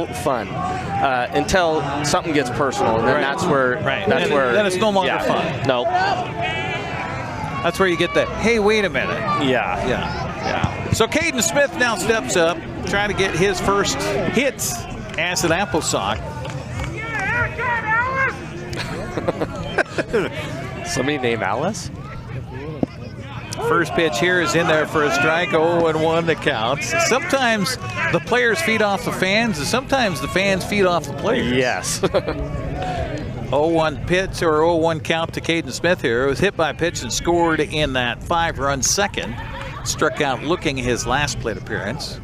fun until something gets personal, and then that's where then it's no longer fun. No, that's where you get the hey, wait a minute. Yeah. So Caden Smith now steps up, trying to get his first hits as an AppleSox. Somebody named Alice? First pitch here is in there for a strike, 0-1 the count. Sometimes the players feed off the fans, and sometimes the fans feed off the players. Yes. 0-1 pitch or 0-1 count to Caden Smith here. It was hit by a pitch and scored in that 5-run second. Struck out looking his last plate appearance.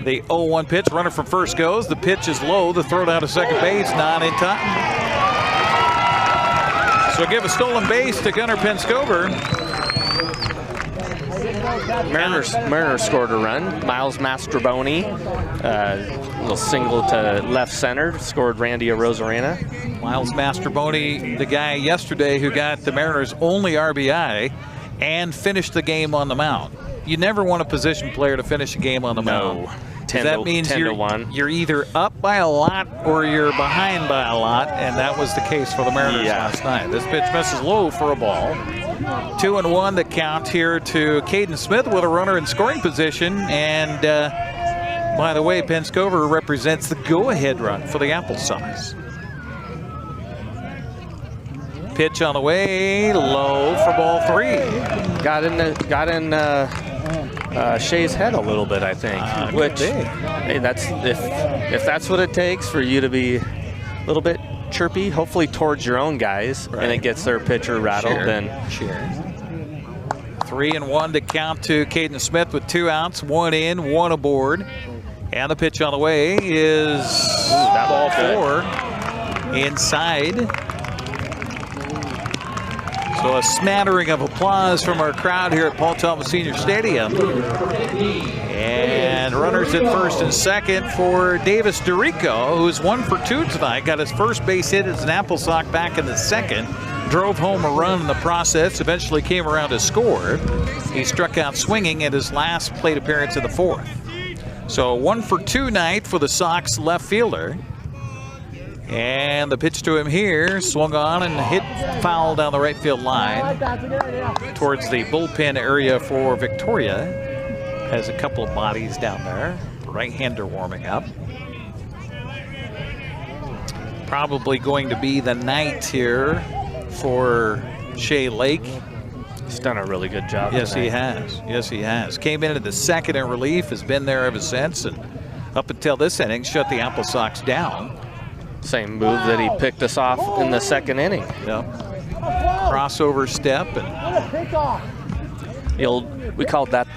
The 0-1 pitch, runner from first goes. The pitch is low. The throw down to second base, not in time. So give a stolen base to Gunnar Penskover. Mariners scored a run. Miles Mastroboni, little single to left center, scored Randy Arozarena. Miles Mastroboni, the guy yesterday who got the Mariners' only RBI and finished the game on the mound. You never want a position player to finish a game on the mound. That means you're either up by a lot or you're behind by a lot, and that was the case for the Mariners last night. This pitch misses low for a ball. 2-1 the count here to Caden Smith with a runner in scoring position. And by the way, Penskover represents the go-ahead run for the AppleSox. Pitch on the way, low for ball 3. Got in Shea's head a little bit, I think. Which, hey, that's if that's what it takes for you to be a little bit chirpy, hopefully towards your own guys, and it gets their pitcher rattled. Then 3-1 to count to Caden Smith with 2 outs, 1 in, 1 aboard, and the pitch on the way is ball 4 inside. So a smattering of applause from our crowd here at Paul Thomas Senior Stadium. And runners at first and second for Davis Dorico, who's 1 for 2 tonight. Got his first base hit as an AppleSox back in the second. Drove home a run in the process, eventually came around to score. He struck out swinging at his last plate appearance in the fourth. So 1 for 2 night for the Sox left fielder. And the pitch to him here, swung on and hit foul down the right field line towards the bullpen area for Victoria. Has a couple of bodies down there. Right-hander warming up. Probably going to be the night here for Shea Lake. He's done a really good job. Yes, tonight. he has. Yes, he has. Came in at the second in relief, has been there ever since, and up until this inning, shut the AppleSox down. Same move that he picked us off in the second inning. Yep. Crossover step. And we called that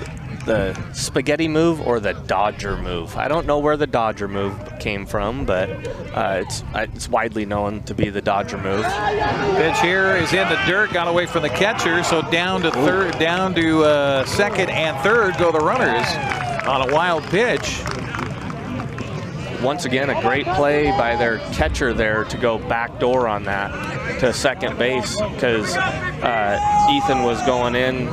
the spaghetti move or the Dodger move. I don't know where the Dodger move came from, but it's widely known to be the Dodger move. Pitch here is in the dirt, got away from the catcher, so down to third, down to second and third go the runners on a wild pitch. Once again, a great play by their catcher there to go backdoor on that to second base, because Ethan was going in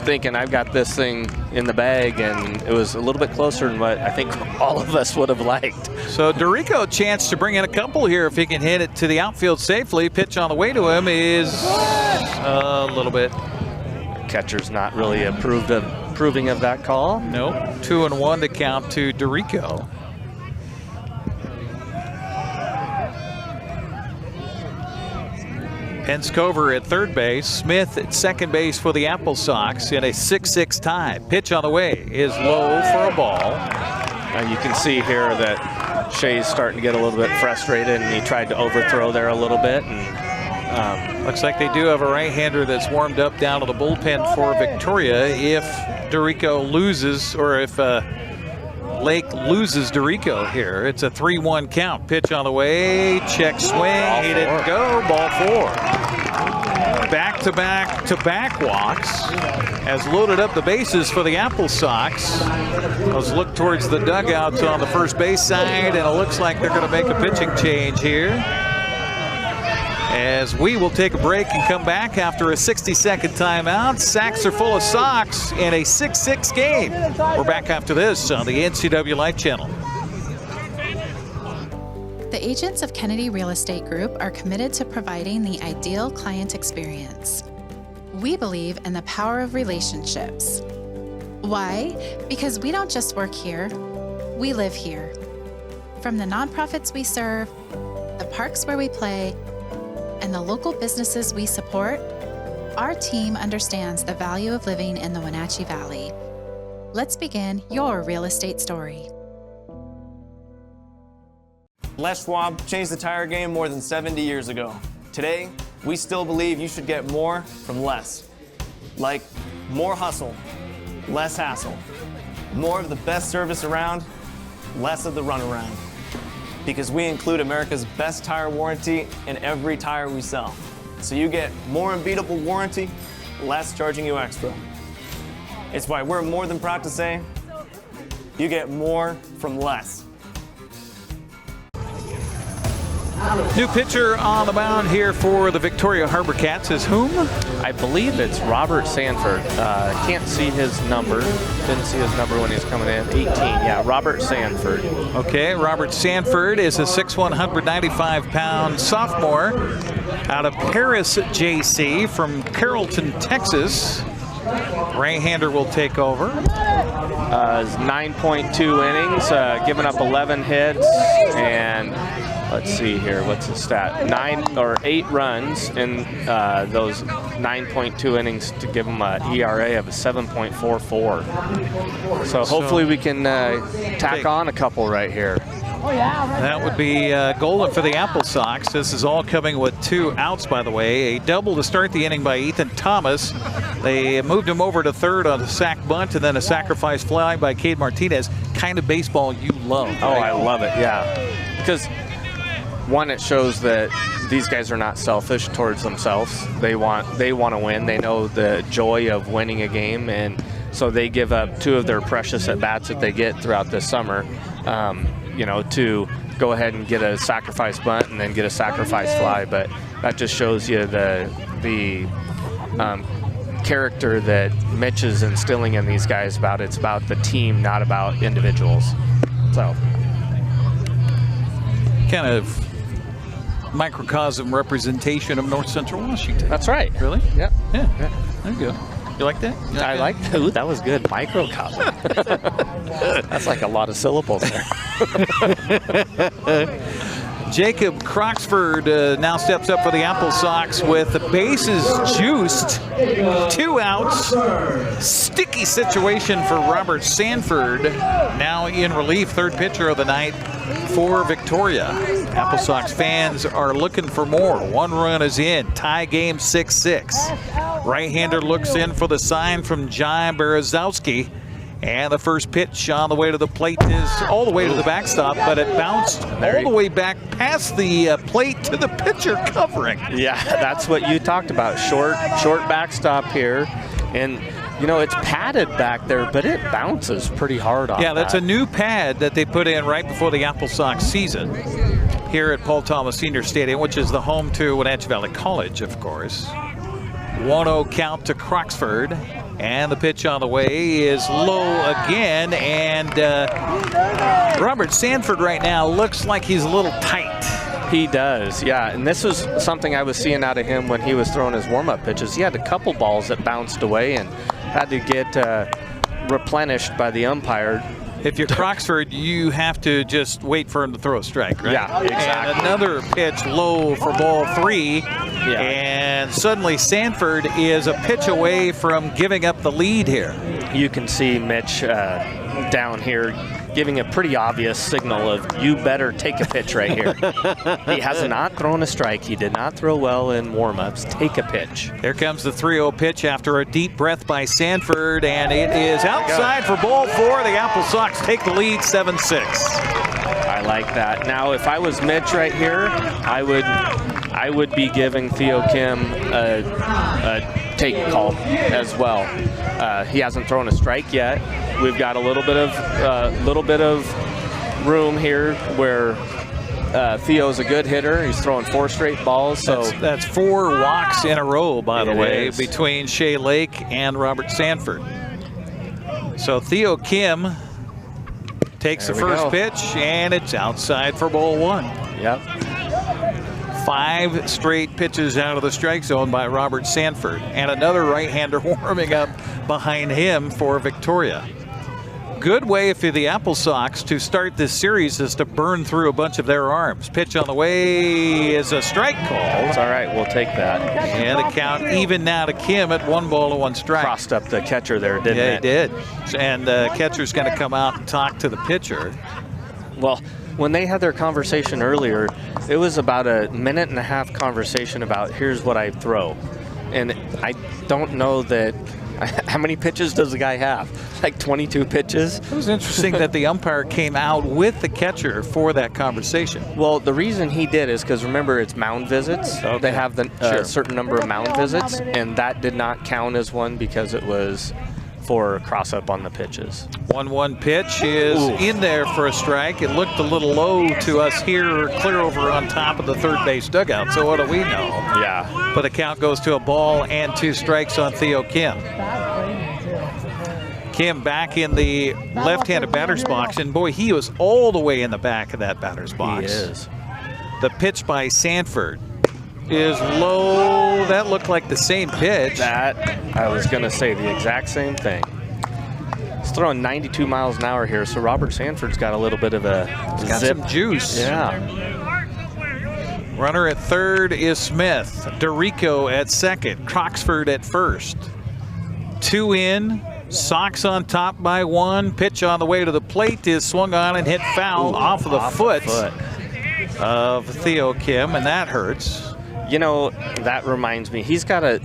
thinking, I've got this thing in the bag, and it was a little bit closer than what I think all of us would have liked. So Dorico, a chance to bring in a couple here if he can hit it to the outfield safely. Pitch on the way to him is a little bit. Catcher's not really approving of that call. Nope. 2-1 to count to Dorico. Penscover at third base, Smith at second base for the AppleSox in a 6-6 tie. Pitch on the way is low for a ball. You can see here that Shea's starting to get a little bit frustrated, and he tried to overthrow there a little bit. And looks like they do have a right-hander that's warmed up down to the bullpen for Victoria. If Dorico loses, or if Lake loses Dorico here, it's a 3-1 count. Pitch on the way, check swing, he didn't go, ball 4. Back-to-back walks has loaded up the bases for the AppleSox. Let's look towards the dugouts on the first base side, and it looks like they're going to make a pitching change here. As we will take a break and come back after a 60-second timeout. Sacks are full of Sox in a 6-6 game. We're back after this on the NCWLIFE Channel. The agents of Kennedy Real Estate Group are committed to providing the ideal client experience. We believe in the power of relationships. Why? Because we don't just work here, we live here. From the nonprofits we serve, the parks where we play, and the local businesses we support, our team understands the value of living in the Wenatchee Valley. Let's begin your real estate story. Les Schwab changed the tire game more than 70 years ago. Today, we still believe you should get more from less. Like more hustle, less hassle. More of the best service around, less of the runaround. Because we include America's best tire warranty in every tire we sell. So you get more unbeatable warranty, less charging you extra. It's why we're more than proud to say, you get more from less. New pitcher on the mound here for the Victoria HarbourCats is whom? I believe it's Robert Sanford. Can't see his number. Didn't see his number when he was coming in. 18, yeah, Robert Sanford. Okay, Robert Sanford is a 6'1", 195-pound sophomore out of Paris, JC, from Carrollton, Texas. Right-hander will take over. 9.2 innings, giving up 11 hits, and let's see here, what's the stat? 8 runs in those 9.2 innings to give them an ERA of a 7.44. So hopefully we can tack on a couple right here. That would be golden for the AppleSox. This is all coming with 2 outs, by the way. A double to start the inning by Ethan Thomas. They moved him over to third on a sac bunt, and then a sacrifice fly by Cade Martinez. Kind of baseball you love. Oh, right? I love it, yeah. Because one, it shows that these guys are not selfish towards themselves. They want to win. They know the joy of winning a game, and so they give up 2 of their precious at-bats that they get throughout the summer, to go ahead and get a sacrifice bunt and then get a sacrifice fly. But that just shows you the character that Mitch is instilling in these guys. It's about the team, not about individuals. So kind of microcosm representation of North Central Washington. That's right. Really? Yeah. Yeah. There you go. You like that? I like that. Ooh, that was good. Microcosm. That's like a lot of syllables there. Jacob Croxford now steps up for the AppleSox with the bases juiced. 2 outs. Sticky situation for Robert Sanford. Now in relief, 3rd pitcher of the night for Victoria. AppleSox fans are looking for more. 1 run is in. Tie game 6-6. Right-hander looks in for the sign from Jai Berezowski. And the first pitch on the way to the plate is all the way to the backstop, but it bounced all the way back past the plate to the pitcher covering. Yeah, that's what you talked about. Short backstop here. And, it's padded back there, but it bounces pretty hard off. Yeah, that's a new pad that they put in right before the AppleSox season here at Paul Thomas Senior Stadium, which is the home to Wenatchee Valley College, of course. 1-0 count to Croxford. And the pitch on the way is low again. And Robert Sanford right now looks like he's a little tight. He does, yeah. And this is something I was seeing out of him when he was throwing his warm-up pitches. He had a couple balls that bounced away and had to get replenished by the umpire. If you're Croxford, you have to just wait for him to throw a strike, right? Yeah, exactly. And another pitch low for ball 3. Yeah. And suddenly Sanford is a pitch away from giving up the lead here. You can see Mitch down here giving a pretty obvious signal of you better take a pitch right here. He has not thrown a strike. He did not throw well in warm-ups. Take a pitch. Here comes the 3-0 pitch after a deep breath by Sanford, and it is outside for ball 4. The AppleSox take the lead 7-6. I like that. Now, if I was Mitch right here, I would be giving Theo Kim a take call as well. He hasn't thrown a strike yet. We've got a little bit of room here where Theo's a good hitter. He's throwing 4 straight balls. So that's 4 walks in a row, by the way, is. between Shea Lake and Robert Sanford. So Theo Kim takes the first pitch, and it's outside for ball 1. Yep. 5 straight pitches out of the strike zone by Robert Sanford, and another right-hander warming up behind him for Victoria. Good way for the AppleSox to start this series is to burn through a bunch of their arms. Pitch on the way is a strike call. It's all right, we'll take that. And the count even now to Kim at 1-1 strike. Crossed up the catcher there, didn't it? Yeah, he did. And the catcher's going to come out and talk to the pitcher. Well, when they had their conversation earlier, it was about a 1.5-minute conversation about here's what I throw. And I don't know that, how many pitches does the guy have? Like 22 pitches? It was interesting that the umpire came out with the catcher for that conversation. Well, the reason he did is because remember it's mound visits. Okay. They have the certain number of mound visits, and that did not count as one because it was for cross up on the pitches. 1-1 pitch is in there for a strike. It looked a little low to us here, clear over on top of the third base dugout. So what do we know? Yeah. But the count goes to a ball and 2 strikes on Theo Kim. Kim back in the left-handed batter's box, and boy, he was all the way in the back of that batter's box. He is. The pitch by Sanford is low. That looked like the same pitch. That, I was going to say the exact same thing. He's throwing 92 miles an hour here, so Robert Sanford's got a little bit of a got zip. some juice. Yeah. Runner at third is Smith. DeRico at second. Croxford at first. 2 in. Sox on top by 1. Pitch on the way to the plate is swung on and hit foul off of the foot of Theo Kim, and that hurts. You know, that reminds me. He's got a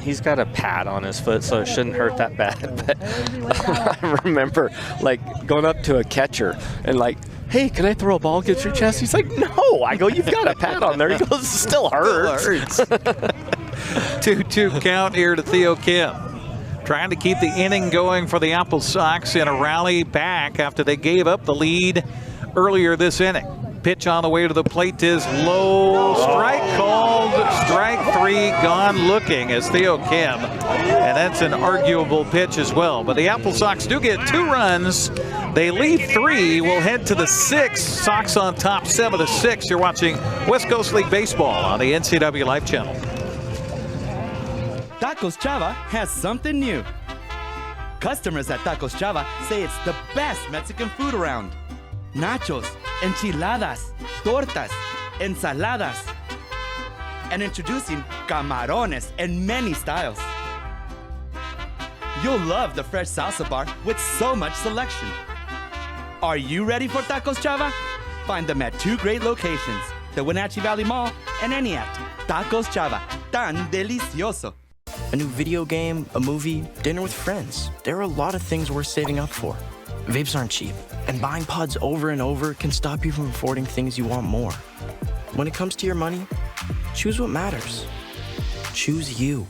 pad on his foot, so it shouldn't hurt that bad. But I remember like going up to a catcher and like, hey, can I throw a ball against your chest? He's like, no. I go, you've got a pad on there. He goes, it still hurts. 2-2 count here to Theo Kim. Trying to keep the inning going for the AppleSox in a rally back after they gave up the lead earlier this inning. Pitch on the way to the plate is low. Strike called. Strike 3 gone looking as Theo Kim. And that's an arguable pitch as well. But the AppleSox do get 2 runs. They lead 3. We'll head to the 6th. Sox on top 7-6. You're watching West Coast League Baseball on the NCWLIFE Channel. Tacos Chava has something new. Customers at Tacos Chava say it's the best Mexican food around. Nachos, enchiladas, tortas, ensaladas, and introducing camarones in many styles. You'll love the fresh salsa bar with so much selection. Are you ready for Tacos Chava? Find them at 2 great locations, the Wenatchee Valley Mall and Eniat. Tacos Chava, tan delicioso. A new video game, a movie, dinner with friends. There are a lot of things worth saving up for. Vapes aren't cheap, and buying pods over and over can stop you from affording things you want more. When it comes to your money, choose what matters. Choose you.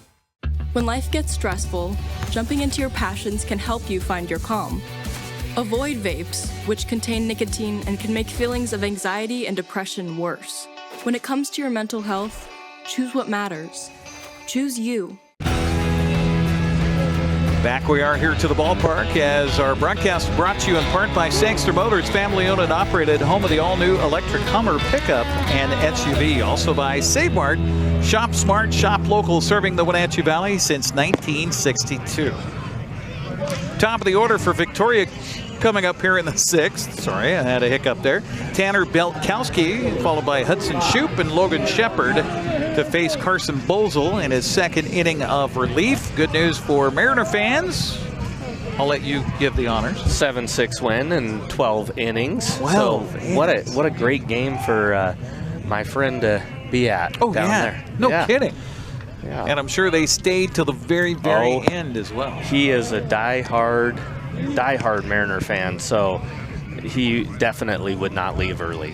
When life gets stressful, jumping into your passions can help you find your calm. Avoid vapes, which contain nicotine and can make feelings of anxiety and depression worse. When it comes to your mental health, choose what matters. Choose you. Back we are here to the ballpark as our broadcast brought to you in part by Sangster Motors, family owned and operated, home of the all-new electric Hummer pickup and SUV. Also by Save Mart, shop smart, shop local, serving the Wenatchee Valley since 1962. Top of the order for Victoria coming up here in the 6th. Sorry, I had a hiccup there. Tanner Beltkowski, followed by Hudson Shoup and Logan Shepard to face Carson Bozel in his 2nd inning of relief. Good news for Mariner fans. I'll let you give the honors. 7-6 win in 12 innings. 12 innings. What a great game for my friend to be at down there. No kidding. Yeah. And I'm sure they stayed till the very end as well. He is a diehard Mariner fan, so he definitely would not leave early.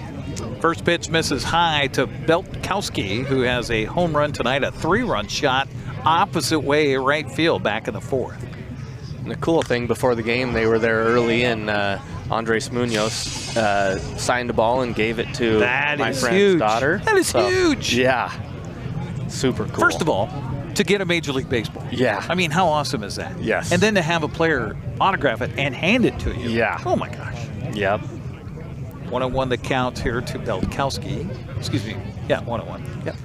First pitch misses high to Beltkowski, who has a home run tonight, a 3-run shot opposite way right field back in the 4th. And the cool thing, before the game, they were there early, and Andres Munoz signed a ball and gave it to my friend's daughter. That is huge. Yeah, super cool. First of all, to get a Major League Baseball. Yeah. I mean, how awesome is that? Yes. And then to have a player autograph it and hand it to you. Yeah. Oh, my gosh. Yep. 1-1 the count here to Beltkowski. Excuse me. Yeah, 1-1. Yep.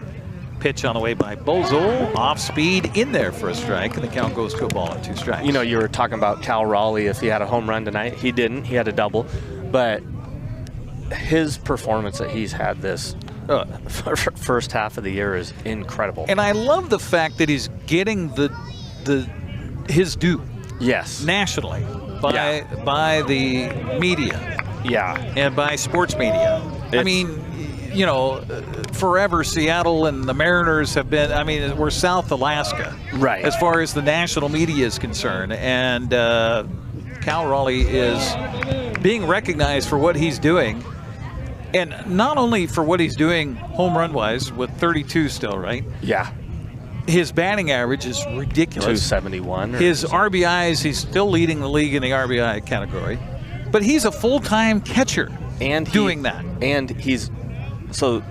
Pitch on the way by Bozel. Off speed in there for a strike, and the count goes to a ball and 2 strikes. You know, you were talking about Cal Raleigh if he had a home run tonight. He didn't. He had a double. But his performance that he's had this first half of the year is incredible. And I love the fact that he's getting his due. Yes. Nationally by the media. Yeah. And by sports media. I mean, you know, forever Seattle and the Mariners have been, I mean, we're South Alaska. Right. As far as the national media is concerned. And Cal Raleigh is being recognized for what he's doing. And not only for what he's doing home run wise with 32 still, right? Yeah. His batting average is ridiculous. 271. His RBIs, he's still leading the league in the RBI category. But he's a full-time catcher doing that. And he's so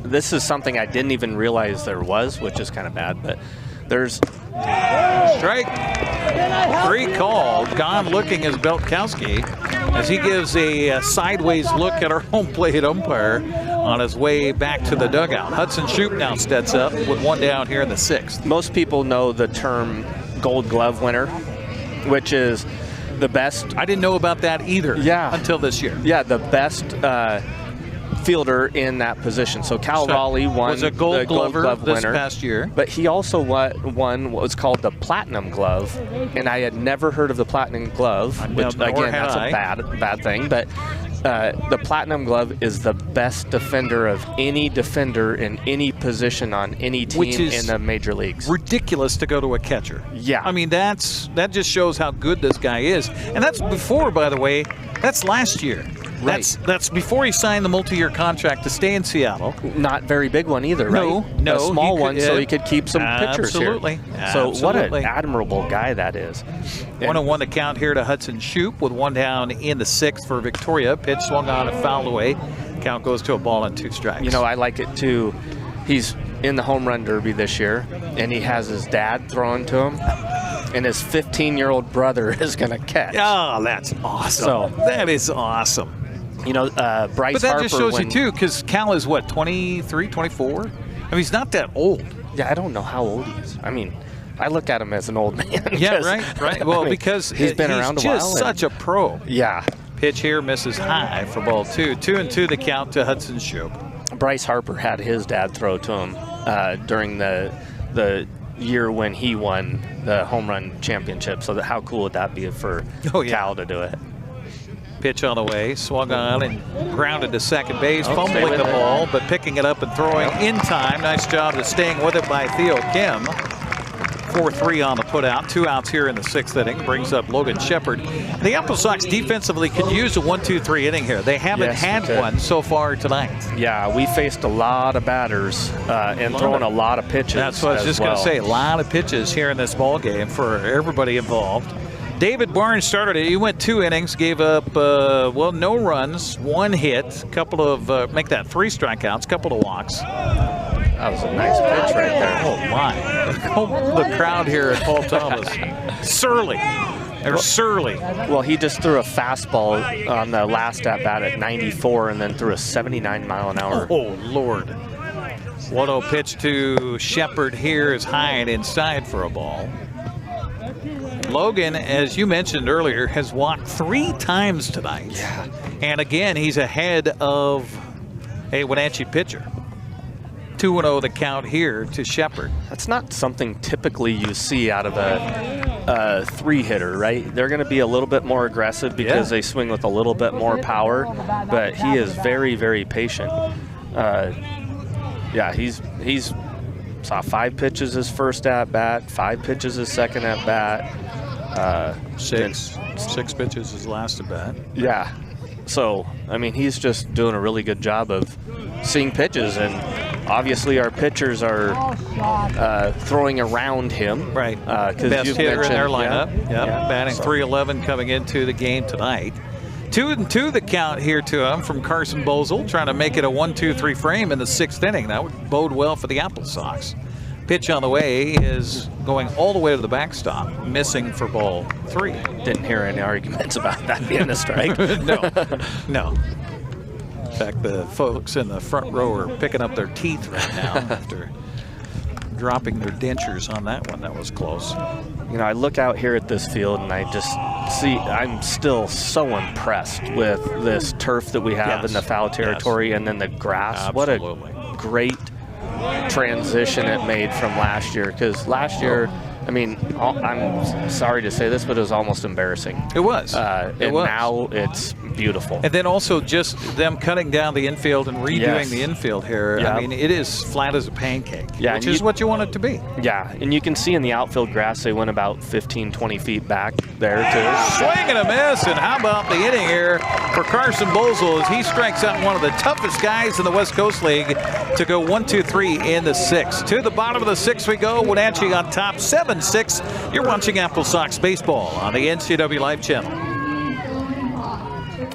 this is something I didn't even realize there was, which is kind of bad, but there's strike 3 called. Gone looking is Beltkowski as he gives a sideways look at our home plate umpire on his way back to the dugout. Hudson Shoup now steps up with 1 down here in the 6th. Most people know the term Gold Glove winner, which is the best. I didn't know about that either until this year. Yeah, the best fielder in that position. So Cal Raleigh won was a Gold Glover winner this past year. But he also won what was called the Platinum Glove, and I had never heard of the Platinum Glove, which again, that's a bad thing. But The Platinum Glove is the best defender of any defender in any position on any team in the major leagues. Ridiculous to go to a catcher. Yeah. I mean, that just shows how good this guy is. And that's before, by the way, that's last year. Right. That's before he signed the multi-year contract to stay in Seattle. Not very big one either, right? No. A small one so he could keep some pitchers here. Absolutely. So what an admirable guy that is. 1-1 the count here to Hudson Shoup with one down in the 6th for Victoria. Pitch swung on and fouled away. Count goes to a ball and 2 strikes. You know, I like it too. He's in the home run derby this year, and he has his dad throwing to him, and his 15-year-old brother is going to catch. Oh, that's awesome. So, that is awesome. You know, Bryce But that Harper, just shows you, too, because Cal is, what, 23, 24? I mean, he's not that old. Yeah, I don't know how old he is. I mean, I look at him as an old man. Yeah, right. Well, I mean, because he's been around a while. He's just such a pro. Yeah. Pitch here misses high for ball 2. 2-2 the count to Hudson Shoup. Bryce Harper had his dad throw to him during the year when he won the home run championship. So how cool would that be for Cal to do it? Pitch on the way, swung on and grounded to second base, fumbling the ball, but picking it up and throwing in time. Nice job of staying with it by Theo Kim. 4-3 on the putout. 2 outs here in the 6th inning. Brings up Logan Shepard. The AppleSox defensively could use a 1-2-3 inning here. They haven't had one so far tonight. Yeah, we faced a lot of batters and throwing a lot of pitches. That's what I was just going to say. A lot of pitches here in this ball game for everybody involved. David Barnes started it. He went 2 innings, gave up, no runs, 1 hit, couple of, make that 3 strikeouts, couple of walks. That was a nice pitch right there. Oh, my. The crowd here at Paul Thomas. Surly. Well, he just threw a fastball on the last at-bat at 94 and then threw a 79 mile an hour. Oh, Lord. 1-0 pitch to Shepard here is high and inside for a ball. Logan, as you mentioned earlier, has walked 3 times tonight. Yeah. And again, he's ahead of a Wenatchee pitcher. 2-0 the count here to Shepard. That's not something typically you see out of a 3-hitter, right? They're going to be a little bit more aggressive because they swing with a little bit more power, but he is very, very patient. He's saw 5 pitches his first at-bat, 5 pitches his second at-bat. 6 pitches his last at-bat. Yeah. So, I mean, he's just doing a really good job of seeing pitches, and obviously our pitchers are throwing around him. Right. Best hitter in their lineup. Batting .311 coming into the game tonight. 2-2 the count here to him from Carson Bozel, trying to make it a 1-2-3 frame in the 6th inning. That would bode well for the AppleSox. Pitch on the way is going all the way to the backstop, missing for ball 3. Didn't hear any arguments about that being a strike. No. In fact, the folks in the front row are picking up their teeth right now after dropping their dentures on that one. That was close. You know, I look out here at this field and I just see, I'm still so impressed with this turf that we have in the foul territory and then the grass. Absolutely. What a great transition it made from last year, because last year, I mean, I'm sorry to say this, but it was almost embarrassing. It was. Now it's beautiful. And then also just them cutting down the infield and redoing the infield here. Yep. I mean, it is flat as a pancake, which and is what you want it to be. Yeah, and you can see in the outfield grass they went about 15, 20 feet back there, too. Swing and a miss, and how about the inning here for Carson Bozel as he strikes out one of the toughest guys in the West Coast League to go 1-2-3 in the 6th. To the bottom of the 6th we go. Wenatchee on top, 7-6. You're watching AppleSox Baseball on the NCWLIFE Channel.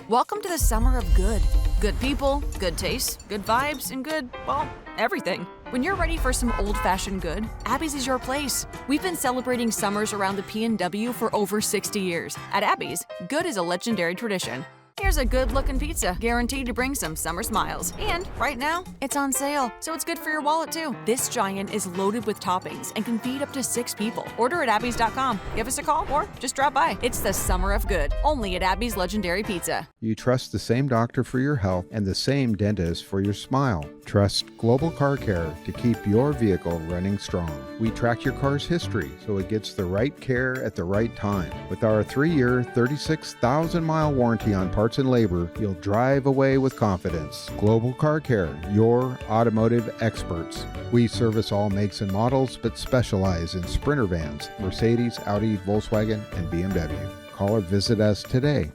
Welcome to the summer of good. Good people, good taste, good vibes, and good, well, everything. When you're ready for some old-fashioned good, Abby's is your place. We've been celebrating summers around the PNW for over 60 years. At Abby's, good is a legendary tradition. Here's a good-looking pizza, guaranteed to bring some summer smiles. And right now, it's on sale, so it's good for your wallet too. This giant is loaded with toppings and can feed up to 6 people. Order at abbys.com. Give us a call or just drop by. It's the summer of good, only at Abby's Legendary Pizza. You trust the same doctor for your health and the same dentist for your smile. Trust Global Car Care to keep your vehicle running strong. We track your car's history so it gets the right care at the right time. With our 3-year, 36,000-mile warranty on parts parts and labor, you'll drive away with confidence. Global Car Care, your automotive experts. We service all makes and models, but specialize in Sprinter vans, Mercedes, Audi, Volkswagen, and BMW. Call or visit us today.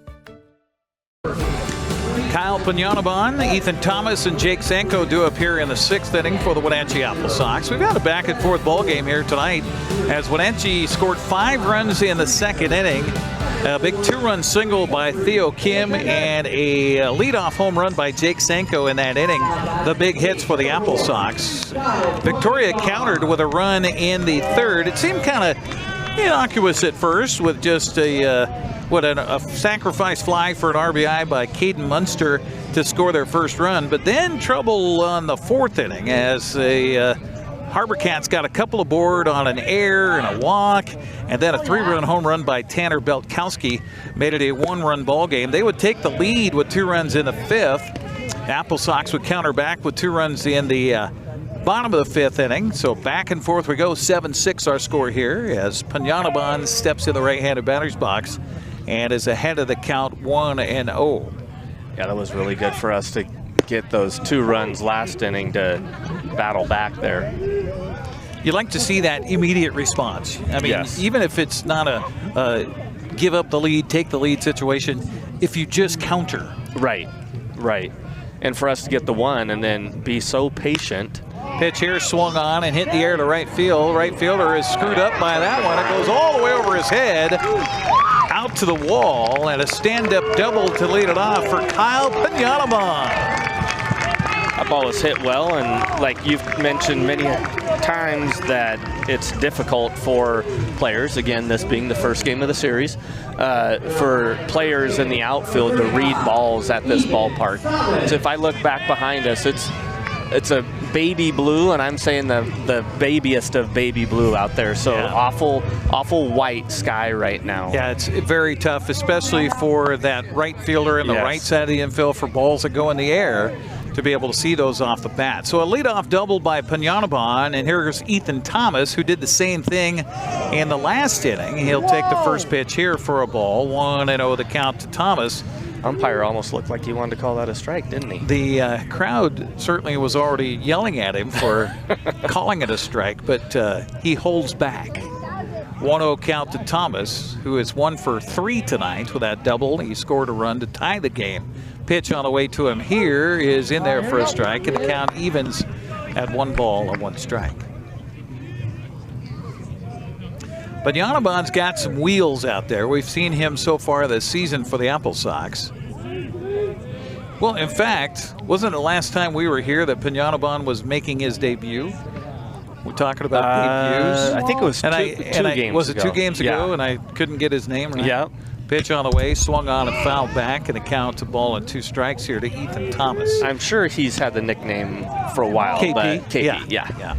Kyle Pignanabon, Ethan Thomas, and Jake Sanko do appear in the 6th inning for the Wenatchee AppleSox. We've got a back-and-forth ball game here tonight as Wenatchee scored 5 runs in the 2nd inning. A big 2-run single by Theo Kim and a leadoff home run by Jake Sanko in that inning. The big hits for the AppleSox. Victoria countered with a run in the 3rd. It seemed kind of innocuous at first with just a sacrifice fly for an RBI by Caden Munster to score their first run. But then trouble on the 4th inning as the HarbourCats got a couple aboard on an error and a walk, and then a 3-run home run by Tanner Beltkowski made it a 1-run ball game. They would take the lead with 2 runs in the 5th. AppleSox would counter back with 2 runs in the bottom of the 5th inning. So back and forth we go. 7-6 our score here as Pignanabon steps in the right-handed batter's box and is ahead of the count 1-0. Yeah, that was really good for us to get those 2 runs last inning to battle back there. You like to see that immediate response. I mean, yes. Even if it's not a give up the lead, take the lead situation, if you just counter. Right. And for us to get the 1 and then be so patient. Pitch here swung on and hit the air to right field. Right fielder is screwed up by that one. It goes all the way over his head, out to the wall, and a stand-up double to lead it off for Kyle Pignanabon. That ball was hit well, and like you've mentioned many times that it's difficult for players, again, this being the first game of the series, for players in the outfield to read balls at this ballpark. So if I look back behind us, it's a baby blue, and I'm saying the babiest of baby blue out there. So yeah. awful white sky right now. Yeah, it's very tough, especially for that right fielder in the right side of the infield for balls that go in the air to be able to see those off the bat. So a leadoff double by Pignanabon, and here's Ethan Thomas, who did the same thing in the last inning. He'll take the first pitch here for a ball. 1-0 the count to Thomas. Umpire almost looked like he wanted to call that a strike, didn't he? The crowd certainly was already yelling at him for calling it a strike, but he holds back. 1-0 count to Thomas, who is 1 for 3 tonight with that double. He scored a run to tie the game. Pitch on the way to him here is in there for a strike, and the count evens at 1 ball and 1 strike. But Pignanabon's got some wheels out there. We've seen him so far this season for the AppleSox. Well, in fact, wasn't it the last time we were here that Pignanabon was making his debut? We're talking about debuts. I think it was two games ago. Was it 2 games ago? Yeah. And I couldn't get his name right. Yeah. Pitch on the way, swung on and fouled back, and a count to ball and 2 strikes here to Ethan Thomas. I'm sure he's had the nickname for a while. KP. But KP, yeah.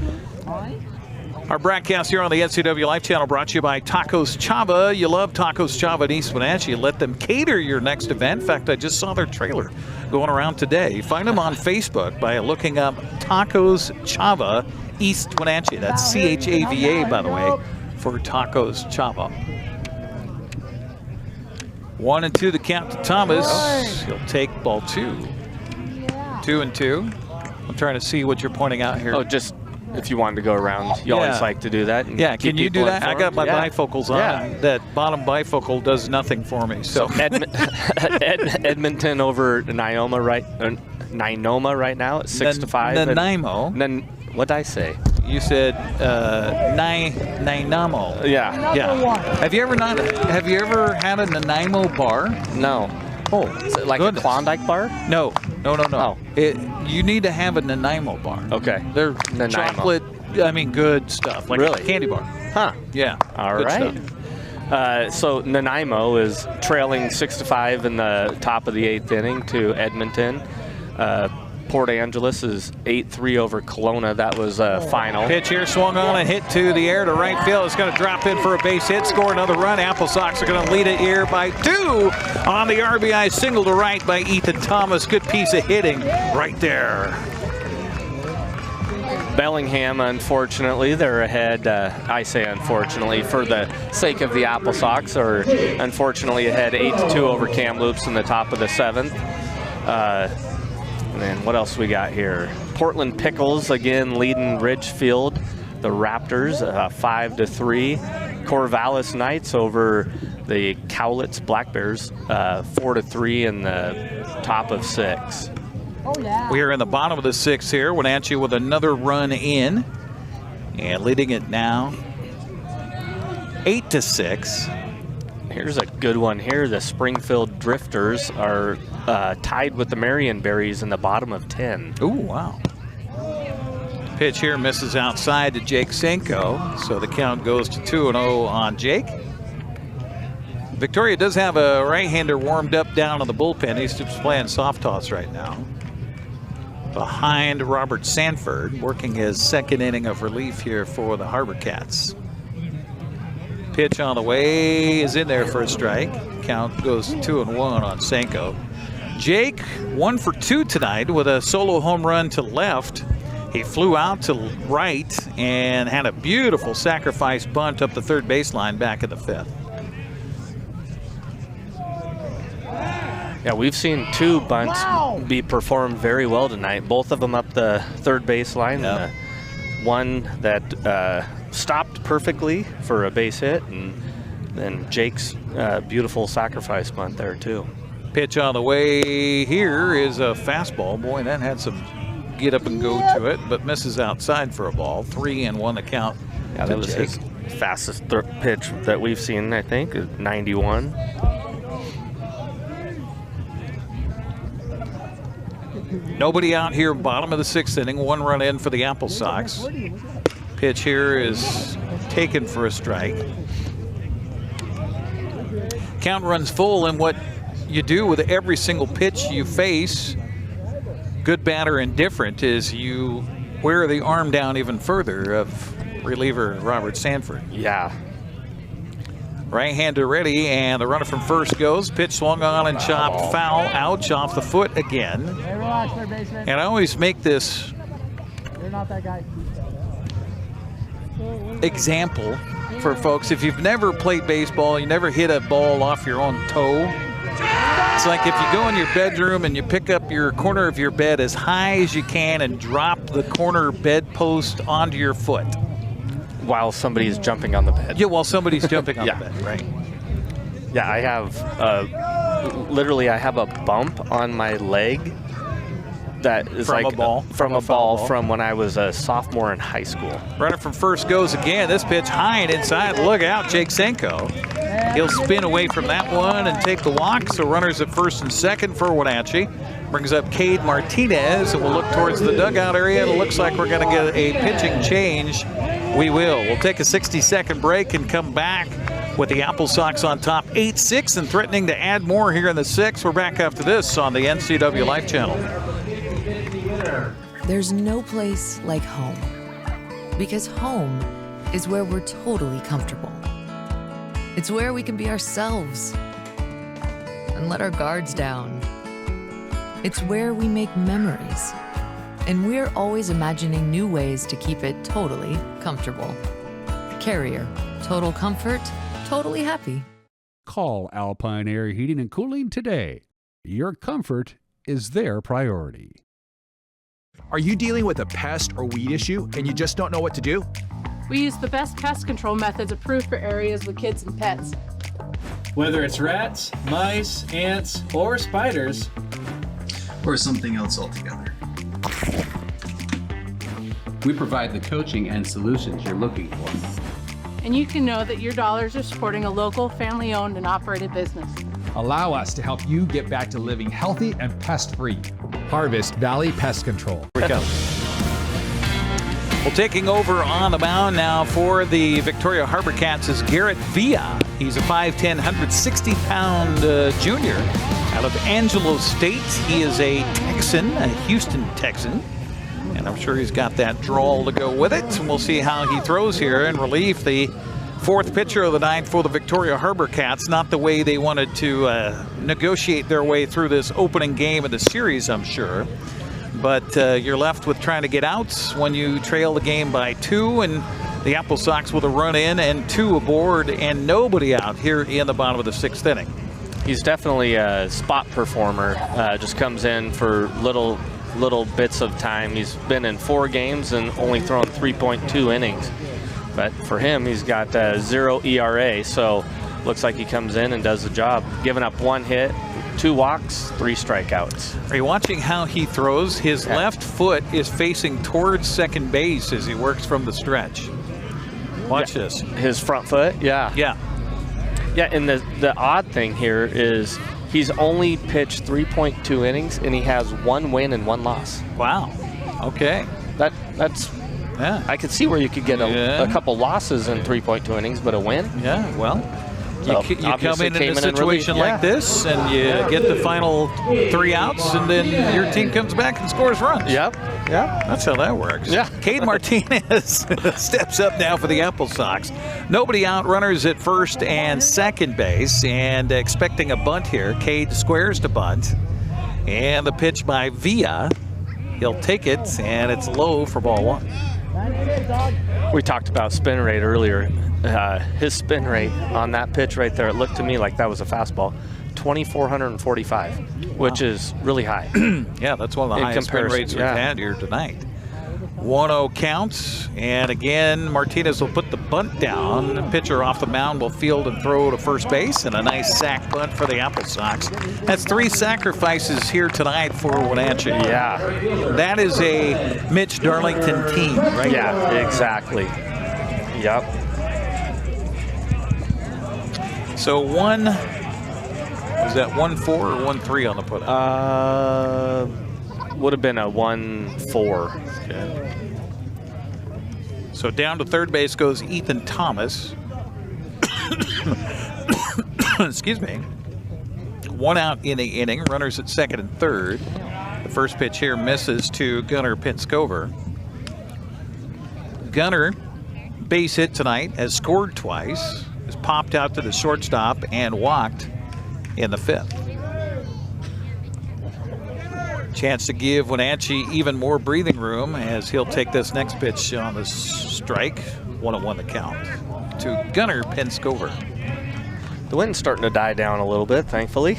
Our broadcast here on the NCWLIFE Channel brought to you by Tacos Chava. You love Tacos Chava in East Wenatchee. Let them cater your next event. In fact, I just saw their trailer going around today. Find them on Facebook by looking up Tacos Chava East Wenatchee. That's C-H-A-V-A, by the way, for Tacos Chava. 1-2 the count to Thomas. He'll take ball 2. 2-2. I'm trying to see what you're pointing out here. Oh, just if you wanted to go around. You always like to do that. And yeah, can you do that? I got my yeah. bifocals on. Yeah. That bottom bifocal does nothing for me. So Edmonton over Nynoma right now at 6-5. Nanaimo. What'd I say? You said Nanaimo. Yeah. Have you ever had a Nanaimo bar? No. Oh, is it like a Klondike bar? No. Oh. You need to have a Nanaimo bar. Okay. They're Nanaimo. chocolate, good stuff. Like really? A candy bar. Huh. Yeah. All right. So Nanaimo is trailing 6-5 in the top of the 8th inning to Edmonton. Port Angeles is 8-3 over Kelowna. That was final. Pitch here swung on and hit to the air to right field. It's going to drop in for a base hit, score another run. AppleSox are going to lead it here by 2 on the RBI single to right by Ethan Thomas. Good piece of hitting right there. Bellingham, unfortunately, they're ahead. I say unfortunately for the sake of the AppleSox, or unfortunately ahead 8-2 over Kamloops in the top of the 7th. And then what else we got here? Portland Pickles again leading Ridgefield. The Raptors 5-3. Corvallis Knights over the Cowlitz Black Bears 4-3 in the top of 6. We are in the bottom of the 6th here. Wenatchee with another run in and leading it now 8-6. Here's a good one here. The Springfield Drifters are tied with the Marionberries in the bottom of 10. Ooh, wow. Pitch here misses outside to Jake Senko, so the count goes to 2-0 on Jake. Victoria does have a right-hander warmed up down in the bullpen. He's just playing soft toss right now. Behind Robert Sanford, working his 2nd inning of relief here for the HarbourCats. Pitch on the way is in there for a strike. Count goes 2-1 on Senko. Jake 1 for 2 tonight with a solo home run to left. He flew out to right and had a beautiful sacrifice bunt up the third baseline back in the 5th. Yeah, we've seen 2 bunts be performed very well tonight. Both of them up the third baseline. Yep. One that stopped perfectly for a base hit, and then Jake's beautiful sacrifice bunt there too. Pitch on the way here is a fastball. Boy, that had some get up and go to it, but misses outside for a ball. 3-1 the count. Yeah, that was Jake. his fastest pitch that we've seen, I think, 91. Nobody out here, bottom of the 6th inning. 1 run in for the AppleSox. Pitch here is taken for a strike. Count runs full, and what you do with every single pitch you face, good, bad, or indifferent, is you wear the arm down even further of reliever Robert Sanford. Yeah. Right-hander ready, and the runner from first goes. Pitch swung on and chopped foul. Ouch, off the foot again. And I always make this example for folks. If you've never played baseball, you never hit a ball off your own toe. It's like if you go in your bedroom and you pick up your corner of your bed as high as you can and drop the corner bedpost onto your foot. While somebody's jumping on the bed. Yeah, while somebody's jumping on the bed, right. Yeah, I have, literally I have a bump on my leg that is from like a ball. From a ball from when I was a sophomore in high school. Runner from first goes again. This pitch high and inside. Look out, Jake Senko. He'll spin away from that one and take the walk. So runners at first and second for Wenatchee. Brings up Cade Martinez, and we'll look towards the dugout area. It looks like we're going to get a pitching change. We will. We'll take a 60-second break and come back with the AppleSox on top 8-6 and threatening to add more here in the 6th. We're back after this on the NCWLIFE Channel. There's no place like home, because home is where we're totally comfortable. It's where we can be ourselves and let our guards down. It's where we make memories, and we're always imagining new ways to keep it totally comfortable. Carrier, total comfort, totally happy. Call Alpine Air Heating and Cooling today. Your comfort is their priority. Are you dealing with a pest or weed issue and you just don't know what to do? We use the best pest control methods approved for areas with kids and pets. Whether it's rats, mice, ants, or spiders, or something else altogether, we provide the coaching and solutions you're looking for. And you can know that your dollars are supporting a local, family-owned and operated business. Allow us to help you get back to living healthy and pest-free. Harvest Valley Pest Control. Here we go. Well, taking over on the mound now for the Victoria HarbourCats is Garrett Villa. He's a 5'10", 160-pound junior out of Angelo State. He is a Texan, a Houston Texan. And I'm sure he's got that drawl to go with it. And we'll see how he throws here in relief. The fourth pitcher of the night for the Victoria HarbourCats. Not the way they wanted to negotiate their way through this opening game of the series, I'm sure. but you're left with trying to get outs when you trail the game by 2, and the AppleSox with a run in and 2 aboard and nobody out here in the bottom of the 6th inning. He's definitely a spot performer. Just comes in for little bits of time. He's been in 4 games and only thrown 3.2 innings. But for him, he's got 0 ERA, so looks like he comes in and does the job. Giving up 1 hit, 2 walks, 3 strikeouts. Are you watching how he throws? His left foot is facing towards second base as he works from the stretch. Watch this. His front foot? Yeah. Yeah. Yeah, and the odd thing here is he's only pitched 3.2 innings, and he has 1 win and 1 loss. Wow. Okay. That's yeah. I could see where you could get a couple losses in 3.2 innings, but a win? Yeah, well, you come in a situation really, like this, and you get the final 3 outs, and then your team comes back and scores runs. Yep. Yeah, that's how that works. Yeah. Cade Martinez steps up now for the AppleSox. Nobody out, runners at first and second base, and expecting a bunt here. Cade squares to bunt, and the pitch by Villa. He'll take it, and it's low for ball 1. We talked about spin rate earlier. His spin rate on that pitch right there, it looked to me like that was a fastball. 2,445, which is really high. Yeah, that's one of the highest spin rates we've had here tonight. 1-0 counts, and again, Martinez will put the bunt down. The pitcher off the mound will field and throw to first base, and a nice sac bunt for the AppleSox. That's 3 sacrifices here tonight for Wenatchee. Yeah. That is a Mitch Darlington team, right? Yeah, exactly. Yep. So was that 1-4 or 1-3 on the put up? Would have been a 1-4. Okay. So down to third base goes Ethan Thomas. Excuse me. 1 out in the inning. Runners at second and third. The first pitch here misses to Gunnar Penskover. Gunnar, base hit tonight, has scored twice. Has popped out to the shortstop and walked in the 5th. Chance to give Wenatchee even more breathing room as he'll take this next pitch on the strike. 1-1 the count to Gunnar Penskover. The wind's starting to die down a little bit, thankfully.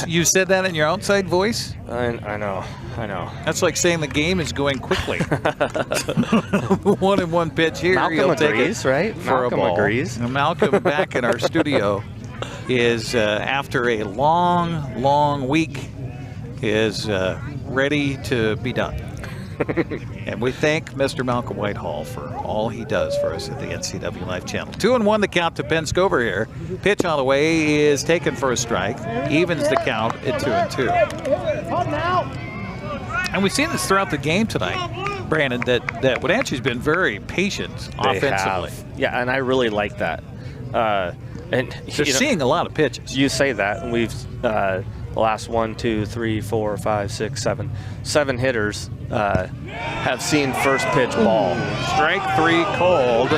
You said that in your outside voice? I know. That's like saying the game is going quickly. 1-1 pitch here. Malcolm agrees, right? Malcolm agrees. And Malcolm back in our studio is after a long week is ready to be done. And we thank Mr. Malcolm Whitehall for all he does for us at the NCWLIFE Channel. 2-1 the count to Penskover here. Pitch on the way is taken for a strike. Evens the count at 2-2. And we've seen this throughout the game tonight, Brandon, that Wenatchee's been very patient offensively. Yeah, and I really like that. And they're seeing a lot of pitches. You say that, and we've the last 1, 2, 3, 4, 5, 6, 7 hitters have seen first pitch ball. Strike 3 called.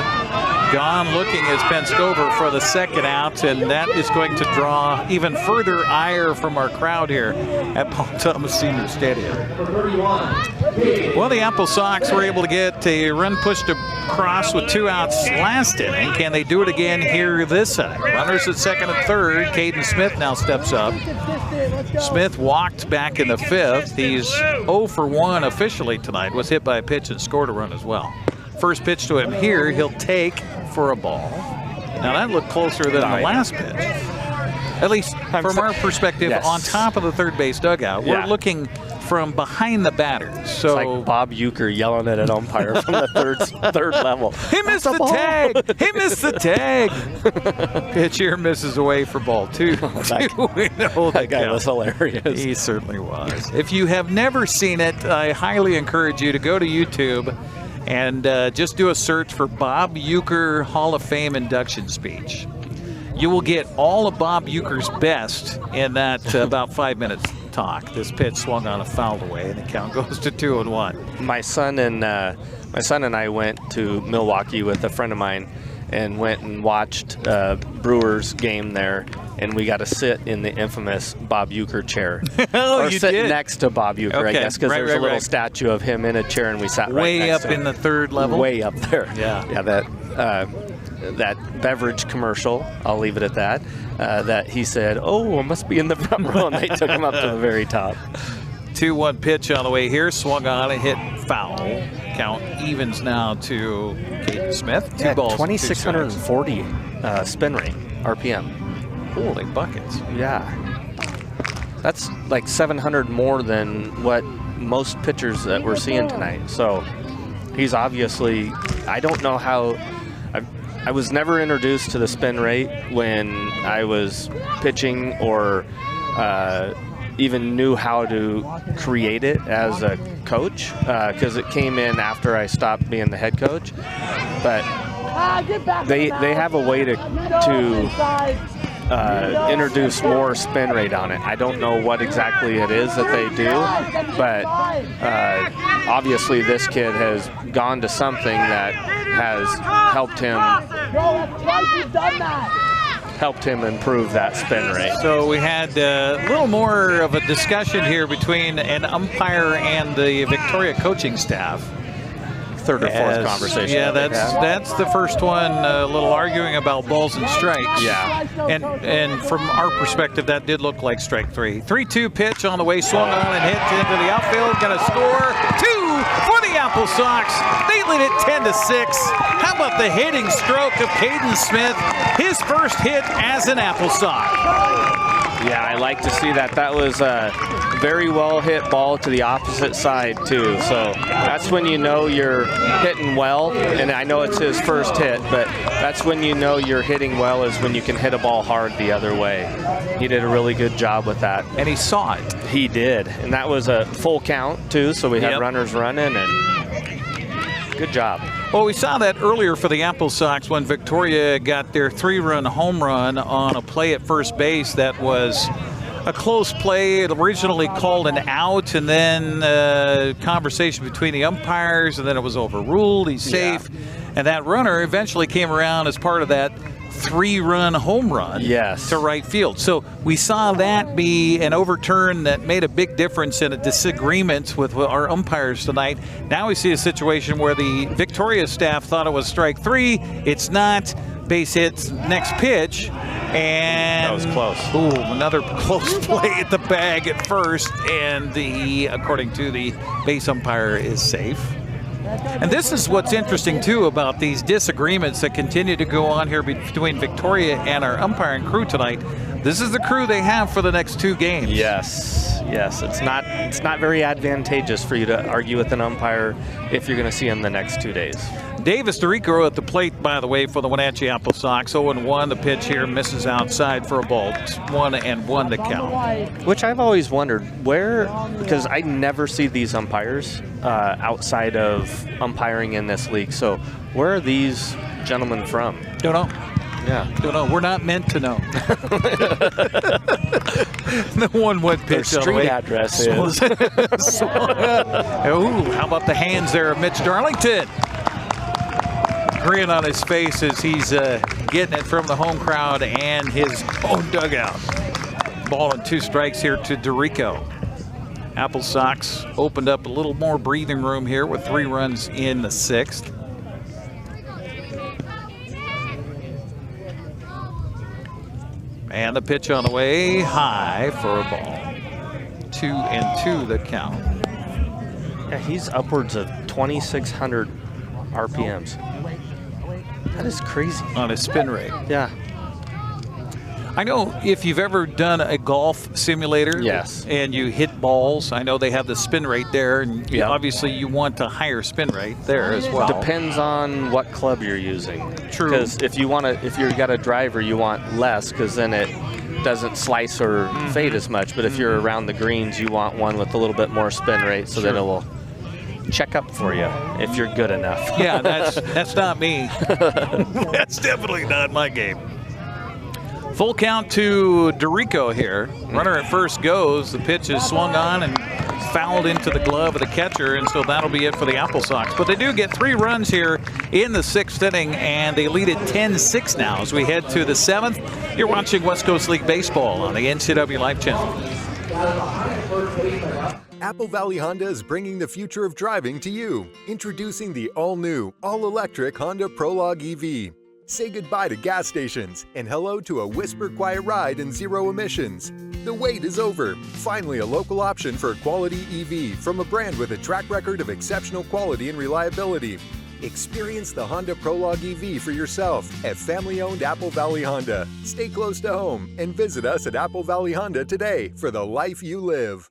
Gone looking is Penskover for the second out, and that is going to draw even further ire from our crowd here at Paul Thomas Senior Stadium. Well, the AppleSox were able to get a run pushed across with 2 outs last inning. Can they do it again here this inning? Runners at second and third. Caden Smith now steps up. Smith walked back in the 5th. He's 0 for 1 officially tonight. Was hit by a pitch and scored a run as well. First pitch to him here, he'll take for a ball. Now that looked closer than the last pitch. At least from our perspective, on top of the third base dugout, we're looking from behind the batter. So it's like Bob Euchre yelling at an umpire from the third level. He missed the tag. He missed the tag. Pitcher misses away for ball 2. That guy was hilarious. He certainly was. If you have never seen it, I highly encourage you to go to YouTube and just do a search for Bob Euchre Hall of Fame induction speech. You will get all of Bob Euchre's best in that about 5 minutes talk. This pitch swung on a foul away, and the count goes to 2-1. My son and I went to Milwaukee with a friend of mine, and went and watched Brewers game there, and we got to sit in the infamous Bob Uecker chair. Oh, or you sit did? next to Bob Uecker, I Okay, guess, because there's a little statue of him in a chair, and we sat right Way next up to in him. the third level? Way up there. Yeah. Yeah, that beverage commercial, I'll leave it at that, that he said, oh, I must be in the front row, and they took him up to the very top. 2-1 pitch on the way here. Swung on and hit foul. Count evens now to Caden Smith. Two balls. 2,640 spin rate, RPM. Holy buckets. Yeah. That's like 700 more than what most pitchers that we're seeing tonight. So he's obviously, I don't know how, I was never introduced to the spin rate when I was pitching or even knew how to create it as a coach, because it came in after I stopped being the head coach. But they have a way to introduce more spin rate on it. I don't know what exactly it is that they do, but obviously this kid has gone to something that has helped him improve that spin rate. So we had a little more of a discussion here between an umpire and the Victoria coaching staff. Third or fourth conversation. Yeah, that's the first one. A little arguing about balls and strikes. Yeah. And from our perspective, that did look like strike 3. 3-2 pitch on the way, swung on and hit into the outfield. Going to score 2 for the AppleSox. They lead it 10-6. How about the hitting stroke of Caden Smith? His first hit as an AppleSox. Yeah, I like to see that. That was a very well hit ball to the opposite side too. So that's when you know you're hitting well. And I know it's his first hit, but that's when you know you're hitting well, is when you can hit a ball hard the other way. He did a really good job with that. And he saw it. He did. And that was a full count too. So we had runners running, and good job. Well, we saw that earlier for the AppleSox when Victoria got their 3-run home run on a play at first base that was a close play. It originally called an out, and then conversation between the umpires, and then it was overruled. He's safe. And that runner eventually came around as part of that 3-run home run to right field. So we saw that be an overturn that made a big difference in a disagreement with our umpires tonight. Now we see a situation where the Victoria staff thought it was strike 3. It's not. Base hits, next pitch, and that was close. Ooh, another close play at the bag at first, and according to the base umpire, is safe. And this is what's interesting, too, about these disagreements that continue to go on here between Victoria and our umpiring crew tonight. This is the crew they have for the next 2 games. Yes. It's not very advantageous for you to argue with an umpire if you're going to see him the next 2 days. Davis DeRico at the plate, by the way, for the Wenatchee AppleSox. 0-1. The pitch here misses outside for a ball. It's 1-1 to count. Which I've always wondered where, because I never see these umpires outside of umpiring in this league. So where are these gentlemen from? Don't know. Yeah. Don't know. We're not meant to know. The 1-1 pitch. Their street address is. Ooh, how about the hands there of Mitch Darlington? Grin on his face as he's getting it from the home crowd and his own dugout. Ball and 2 strikes here to DeRico. AppleSox opened up a little more breathing room here with 3 runs in the 6th. And the pitch on the way, high for a ball. 2-2 the count. Yeah, he's upwards of 2,600 RPMs. That is crazy. On his spin rate. Yeah. I know if you've ever done a golf simulator and you hit balls, I know they have the spin rate there, and obviously you want a higher spin rate there as well. Depends on what club you're using. True. Because if you've got a driver, you want less, because then it doesn't slice or fade as much. But if you're around the greens, you want one with a little bit more spin rate, so that it will check up for you if you're good enough. Yeah, that's not me. That's definitely not my game. Full count to DeRico here. Runner at first goes. The pitch is swung on and fouled into the glove of the catcher, and so that'll be it for the AppleSox. But they do get 3 runs here in the 6th inning, and they lead it 10-6 now as we head to the 7th. You're watching West Coast League Baseball on the NCWLIFE Channel. Apple Valley Honda is bringing the future of driving to you. Introducing the all-new, all-electric Honda Prologue EV. Say goodbye to gas stations and hello to a whisper-quiet ride and zero emissions. The wait is over. Finally, a local option for a quality EV from a brand with a track record of exceptional quality and reliability. Experience the Honda Prologue EV for yourself at family-owned Apple Valley Honda. Stay close to home and visit us at Apple Valley Honda today for the life you live.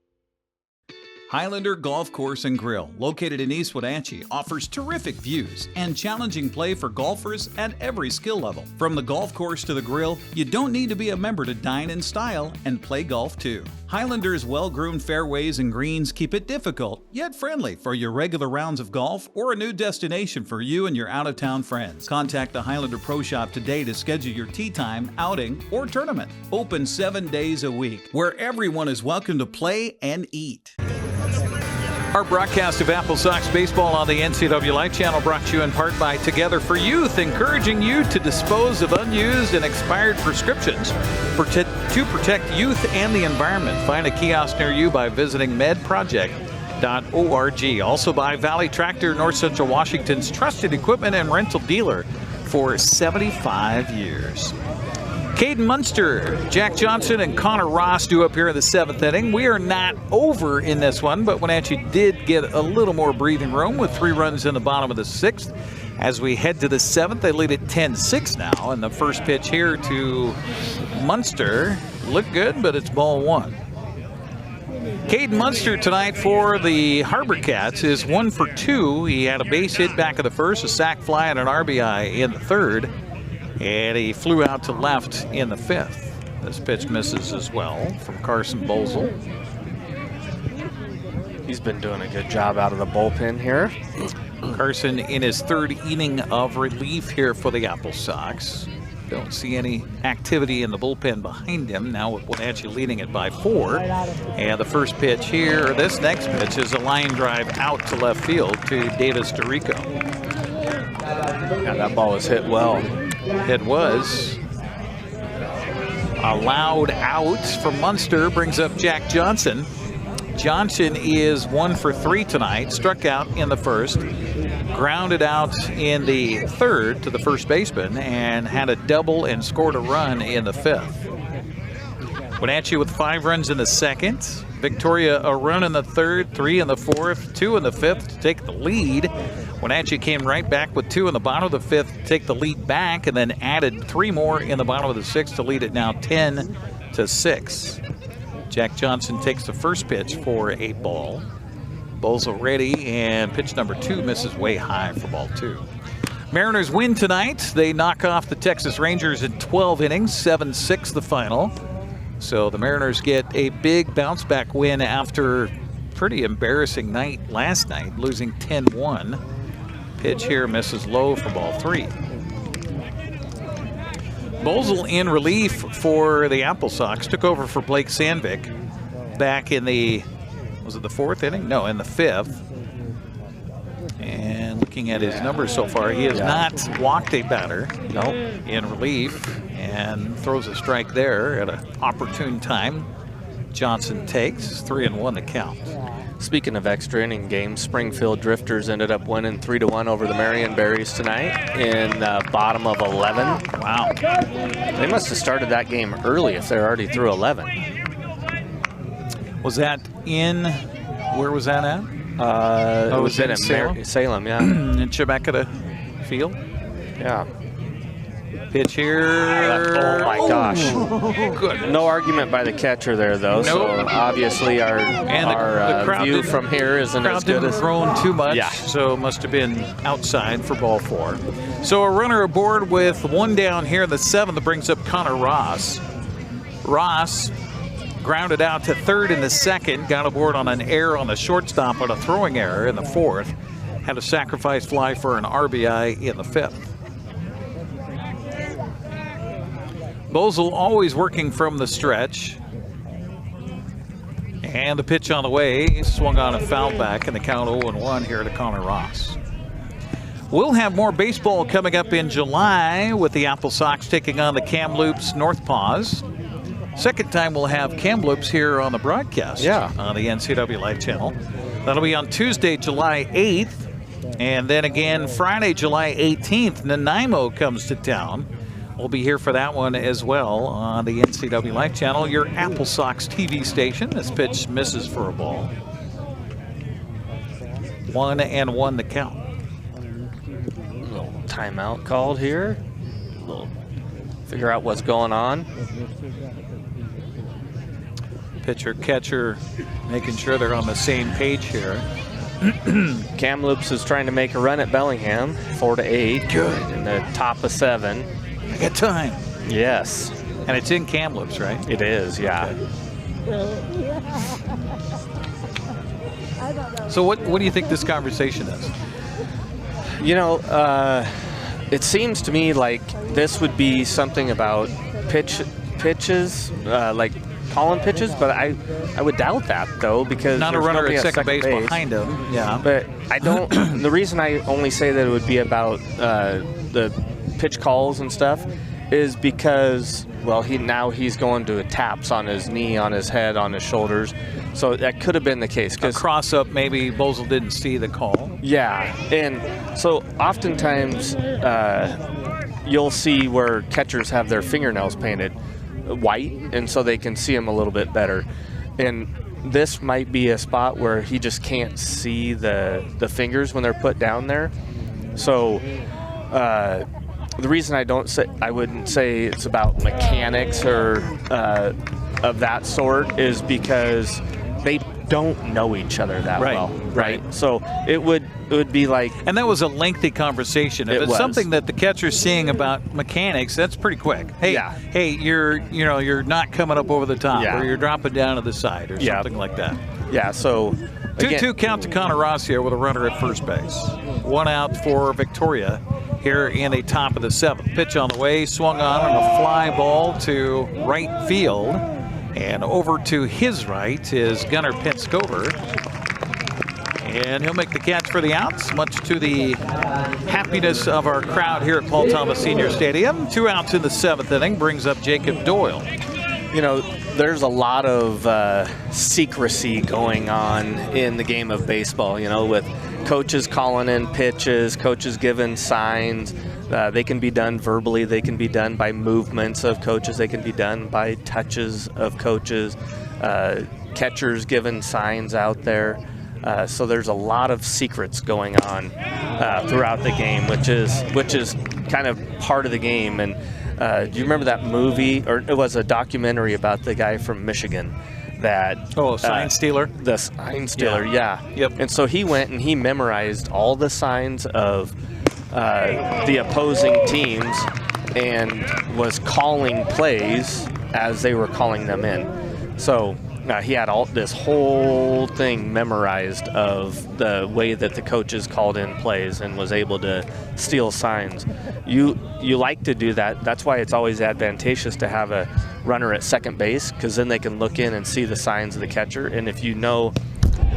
Highlander Golf Course and Grill, located in East Wenatchee, offers terrific views and challenging play for golfers at every skill level. From the golf course to the grill, you don't need to be a member to dine in style and play golf too. Highlander's well-groomed fairways and greens keep it difficult, yet friendly for your regular rounds of golf or a new destination for you and your out-of-town friends. Contact the Highlander Pro Shop today to schedule your tee time, outing, or tournament. Open 7 days a week, where everyone is welcome to play and eat. Our broadcast of AppleSox baseball on the NCWLIFE Channel brought to you in part by Together for Youth, encouraging you to dispose of unused and expired prescriptions to protect youth and the environment. Find a kiosk near you by visiting medproject.org. Also by Valley Tractor, North Central Washington's trusted equipment and rental dealer for 75 years. Caden Munster, Jack Johnson, and Connor Ross due up here in the 7th inning. We are not over in this one, but Wenatchee did get a little more breathing room with 3 runs in the bottom of the 6th. As we head to the 7th, they lead it 10-6 now, and the first pitch here to Munster looked good, but it's ball 1. Caden Munster tonight for the HarbourCats is 1 for 2. He had a base hit back of the first, a sac fly, and an RBI in the 3rd. And he flew out to left in the 5th. This pitch misses as well from Carson Bosel. He's been doing a good job out of the bullpen here. Carson in his 3rd inning of relief here for the AppleSox. Don't see any activity in the bullpen behind him now with Wenatchee leading it by 4. And the first pitch here, or this next pitch, is a line drive out to left field to Davis DeRico. Yeah, that ball was hit well. It was. A loud out from Munster brings up Jack Johnson. Johnson is 1 for 3 tonight. Struck out in the 1st. Grounded out in the 3rd to the first baseman and had a double and scored a run in the 5th. Wenatchee with 5 runs in the 2nd. Victoria a run in the 3rd, 3 in the 4th, 2 in the 5th to take the lead. Wenatchee came right back with 2 in the bottom of the 5th to take the lead back, and then added 3 more in the bottom of the 6th to lead it now 10-6. Jack Johnson takes the first pitch for a ball. Bosel ready, and pitch number 2 misses way high for ball 2. Mariners win tonight. They knock off the Texas Rangers in 12 innings, 7-6 the final. So the Mariners get a big bounce back win after pretty embarrassing night last night, losing 10-1. Pitch here misses low for ball 3. Bosel in relief for the AppleSox, took over for Blake Sandvik back in the, was it the 4th inning? No, in the 5th. And looking at his numbers so far, he has not walked a batter in relief, and throws a strike there at an opportune time. Johnson takes 3-1 the count. Speaking of extra inning games, Springfield Drifters ended up winning 3-1 over the Marion Berries tonight in the bottom of 11. Wow. They must have started that game early if they're already through 11. Was that in, where was that at? It was in Salem, yeah. In Chebecca Field? Yeah. Pitch here. Oh my gosh. Good. No argument by the catcher there, though. Nope. So obviously our view from here isn't as good as thrown too much. Yeah. So must have been outside for ball 4. So a runner aboard with 1 down here in the 7th. That brings up Connor Ross. Ross grounded out to 3rd in the 2nd. Got aboard on an error on the shortstop on a throwing error in the 4th. Had a sacrifice fly for an RBI in the 5th. Bosel always working from the stretch. And the pitch on the way, swung on and fouled back, and the count 0-1 here to Connor Ross. We'll have more baseball coming up in July with the AppleSox taking on the Kamloops North Paws. Second time we'll have Kamloops here on the broadcast on the NCWLIFE Channel. That'll be on Tuesday, July 8th. And then again, Friday, July 18th, Nanaimo comes to town. We'll be here for that one as well on the NCWLIFE Channel, your AppleSox TV station. This pitch misses for a ball. 1-1 the count. Timeout called here. Figure out what's going on. Pitcher, catcher, making sure they're on the same page here. Kamloops is trying to make a run at Bellingham, 4-8. Good. In the top of 7. I got time. Yes. And it's in Kamloops, right? It is, yeah. Okay. So what do you think this conversation is? You know, it seems to me like this would be something about pitches, like calling pitches, but I would doubt that though, because not a there's runner nobody at second base behind him. Yeah, but I don't. The reason I only say that it would be about the pitch calls and stuff is because, well, he's going to taps on his knee, on his head, on his shoulders. So that could have been the case. A cross-up, maybe Bosel didn't see the call. Yeah, and so oftentimes you'll see where catchers have their fingernails painted white, and so they can see them a little bit better. And this might be a spot where he just can't see the fingers when they're put down there. So the reason I wouldn't say it's about mechanics or of that sort is because they don't know each other that well, right? So it would be like, and that was a lengthy conversation. If it's something that the catcher's seeing about mechanics, that's pretty quick. Hey, you're not coming up over the top, or you're dropping down to the side, or something like that. Yeah. So 2-2 count to Connor Ross here with a runner at first base. 1 out for Victoria here in the top of the 7th. Pitch on the way, swung on a fly ball to right field. And over to his right is Gunnar Penskover. And he'll make the catch for the outs, much to the happiness of our crowd here at Paul Thomas Senior Stadium. 2 outs in the 7th inning brings up Jacob Doyle. You know, there's a lot of secrecy going on in the game of baseball, you know, with coaches calling in pitches, coaches giving signs. They can be done verbally. They can be done by movements of coaches. They can be done by touches of coaches. Catchers giving signs out there. So there's a lot of secrets going on throughout the game, which is kind of part of the game. And do you remember that movie, or it was a documentary about the guy from Michigan? Sign stealer? The sign stealer, yeah. Yep. And so he went and he memorized all the signs of the opposing teams and was calling plays as they were calling them in. So he had this whole thing memorized of the way that the coaches called in plays and was able to steal signs. You like to do that. That's why it's always advantageous to have a runner at second base, because then they can look in and see the signs of the catcher. And if you know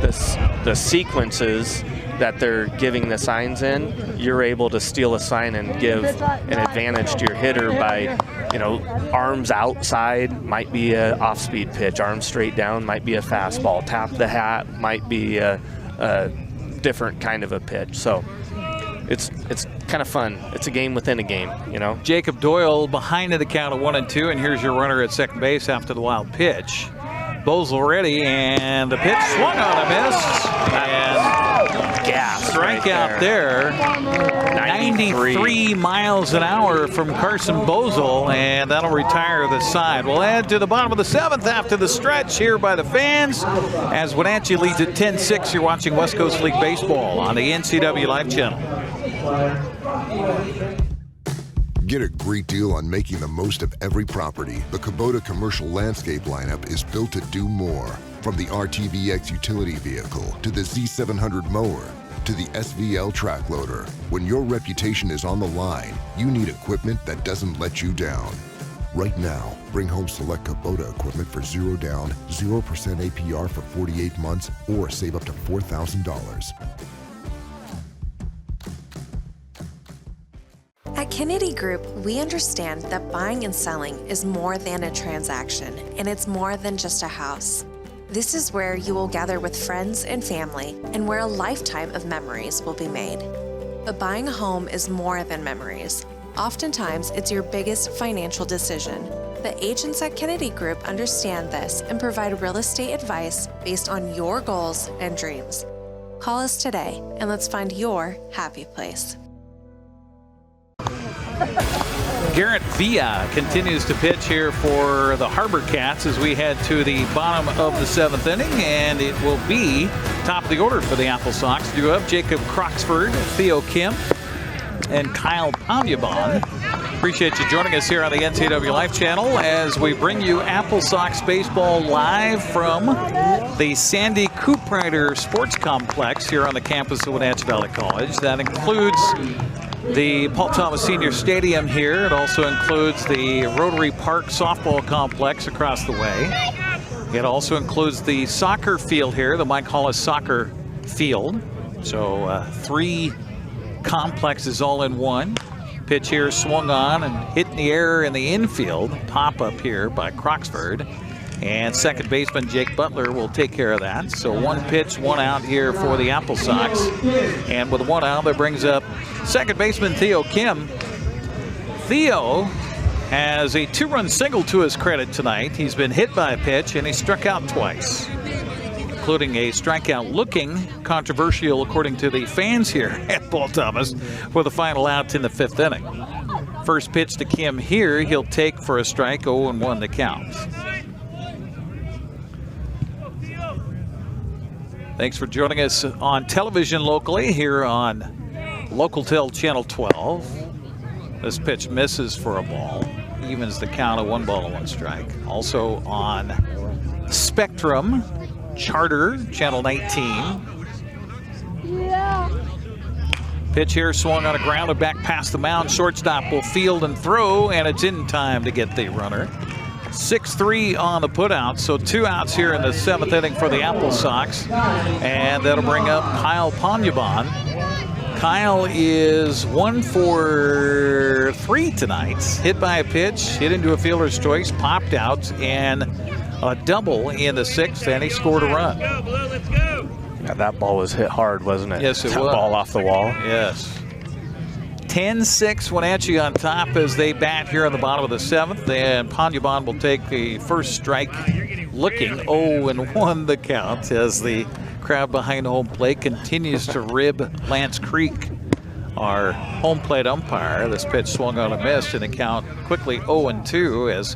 the sequences that they're giving the signs in, you're able to steal a sign and give an advantage to your hitter by, arms outside might be a off-speed pitch, arms straight down might be a fastball, tap the hat might be a different kind of a pitch. So it's kind of fun. It's a game within a game, Jacob Doyle behind in the count of 1-2, and here's your runner at second base after the wild pitch. Bosel ready, and the pitch swung on a miss. And strikeout there. 93 miles an hour from Carson Bosel, and that'll retire the side. We'll add to the bottom of the 7th after the stretch here by the fans as Wenatchee leads at 10-6. You're watching West Coast League Baseball on the NCWLIFE Channel. Get a great deal on making the most of every property. The Kubota commercial landscape lineup is built to do more. From the RTVX utility vehicle to the Z700 mower to the SVL track loader. When your reputation is on the line, you need equipment that doesn't let you down. Right now, bring home select Kubota equipment for 0 down, 0% APR for 48 months, or save up to $4,000. At Kennedy Group, we understand that buying and selling is more than a transaction, and it's more than just a house. This is where you will gather with friends and family, and where a lifetime of memories will be made. But buying a home is more than memories. Oftentimes, it's your biggest financial decision. The agents at Kennedy Group understand this and provide real estate advice based on your goals and dreams. Call us today, and let's find your happy place. Garrett Villa continues to pitch here for the HarbourCats as we head to the bottom of the 7th inning, and it will be top of the order for the AppleSox. You have Jacob Croxford, Theo Kim, and Kyle Pomyabon. Appreciate you joining us here on the NCWLIFE Channel as we bring you AppleSox baseball live from the Sandy Cooprider Sports Complex here on the campus of Wenatchee Valley College. That includes the Paul Thomas Senior Stadium here. It also includes the Rotary Park softball complex across the way. It also includes the soccer field here, the Mike Hollis Soccer Field. So 3 complexes all in one. Pitch here swung on and hit in the air in the infield. Pop up here by Croxford. And second baseman Jake Butler will take care of that. So 1 pitch, 1 out here for the AppleSox. And with 1 out, that brings up second baseman Theo Kim. Theo has a 2-run single to his credit tonight. He's been hit by a pitch and he struck out twice, including a strikeout looking controversial according to the fans here at Paul Thomas for the final out in the 5th inning. First pitch to Kim here, he'll take for a strike, 0-1 the count. Thanks for joining us on television locally here on LocalTel Channel 12. This pitch misses for a ball, evens the count of 1 ball and 1 strike. Also on Spectrum Charter Channel 19. Pitch here swung on a grounder back past the mound. Shortstop will field and throw, and it's in time to get the runner. 6-3 on the putout, so 2 outs here in the 7th inning for the AppleSox, and that'll bring up Kyle Pomyabon. Kyle is 1 for 3 tonight. Hit by a pitch, hit into a fielder's choice, popped out, and a double in the 6th, and he scored a run. Yeah, that ball was hit hard, wasn't it? Yes, it that was. Ball off the wall. Yes. 10-6 Wenatchee on top as they bat here on the bottom of the 7th, and Pomyabon will take the first strike looking 0-1 the count as the crowd behind home plate continues to rib Lance Creek, our home plate umpire. This pitch swung on a miss, and the count quickly 0-2 as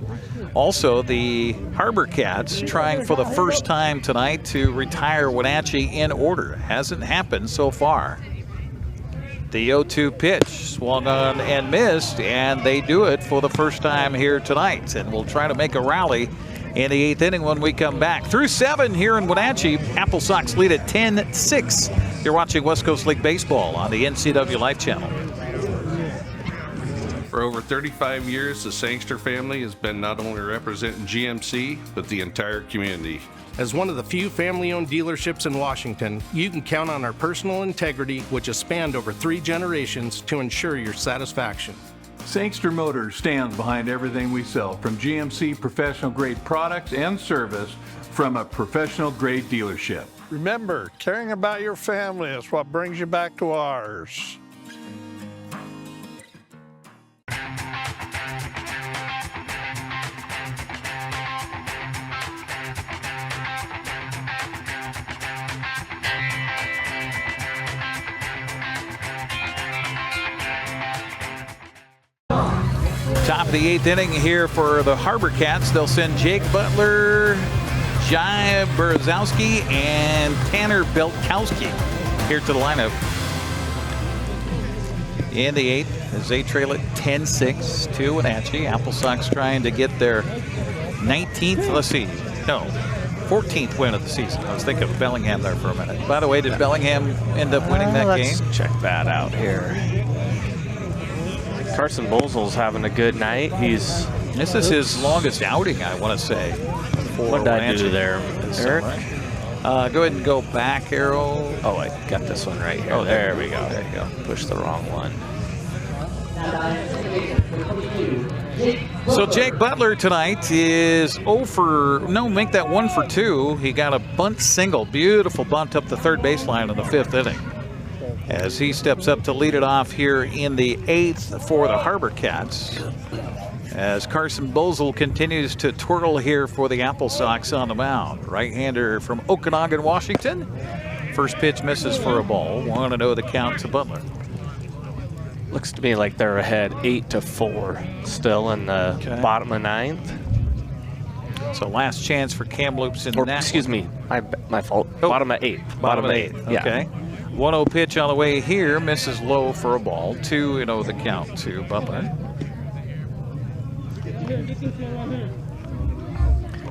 also the HarbourCats trying for the first time tonight to retire Wenatchee in order. Hasn't happened so far. The 0-2 pitch swung on and missed, and they do it for the first time here tonight. And we'll try to make a rally in the 8th inning when we come back. Through 7 here in Wenatchee, AppleSox lead at 10-6. You're watching West Coast League Baseball on the NCWLIFE Channel. For over 35 years, the Sangster family has been not only representing GMC, but the entire community. As one of the few family-owned dealerships in Washington, you can count on our personal integrity, which has spanned over 3 generations, to ensure your satisfaction. Sangster Motors stands behind everything we sell, from GMC professional-grade products and service from a professional-grade dealership. Remember, caring about your family is what brings you back to ours. Top of the 8th inning here for the HarbourCats. They'll send Jake Butler, Jai Berezowski, and Tanner Belkowski here to the lineup in the 8th as they trail it 10-6 to Wenatchee. AppleSox trying to get their 19th, 14th win of the season. I was thinking of Bellingham there for a minute. By the way, did Bellingham end up winning that game? Let's check that out here. Carson Bozel's having a good night. He's This is his longest outing, I want to say. What did I do there, Eric? Go ahead and go back arrow. Oh, I got this one right here. Oh, there we go. There you go. Push the wrong one. So Jake Butler tonight is make that 1 for 2. He got a bunt single, beautiful bunt up the third baseline in the 5th inning, as he steps up to lead it off here in the 8th for the HarbourCats, as Carson Bozel continues to twirl here for the AppleSox on the mound. Right-hander from Okanagan, Washington. First pitch misses for a ball. 1-0 the count to Butler. Looks to me like they're ahead 8-4 still in the bottom of 9th. So last chance for Kamloops in that. Excuse me, my fault. Oh. Bottom of 8th. Bottom of 8th. Okay. 1-0 pitch on the way here. Misses low for a ball. 2-0 the count to Butler.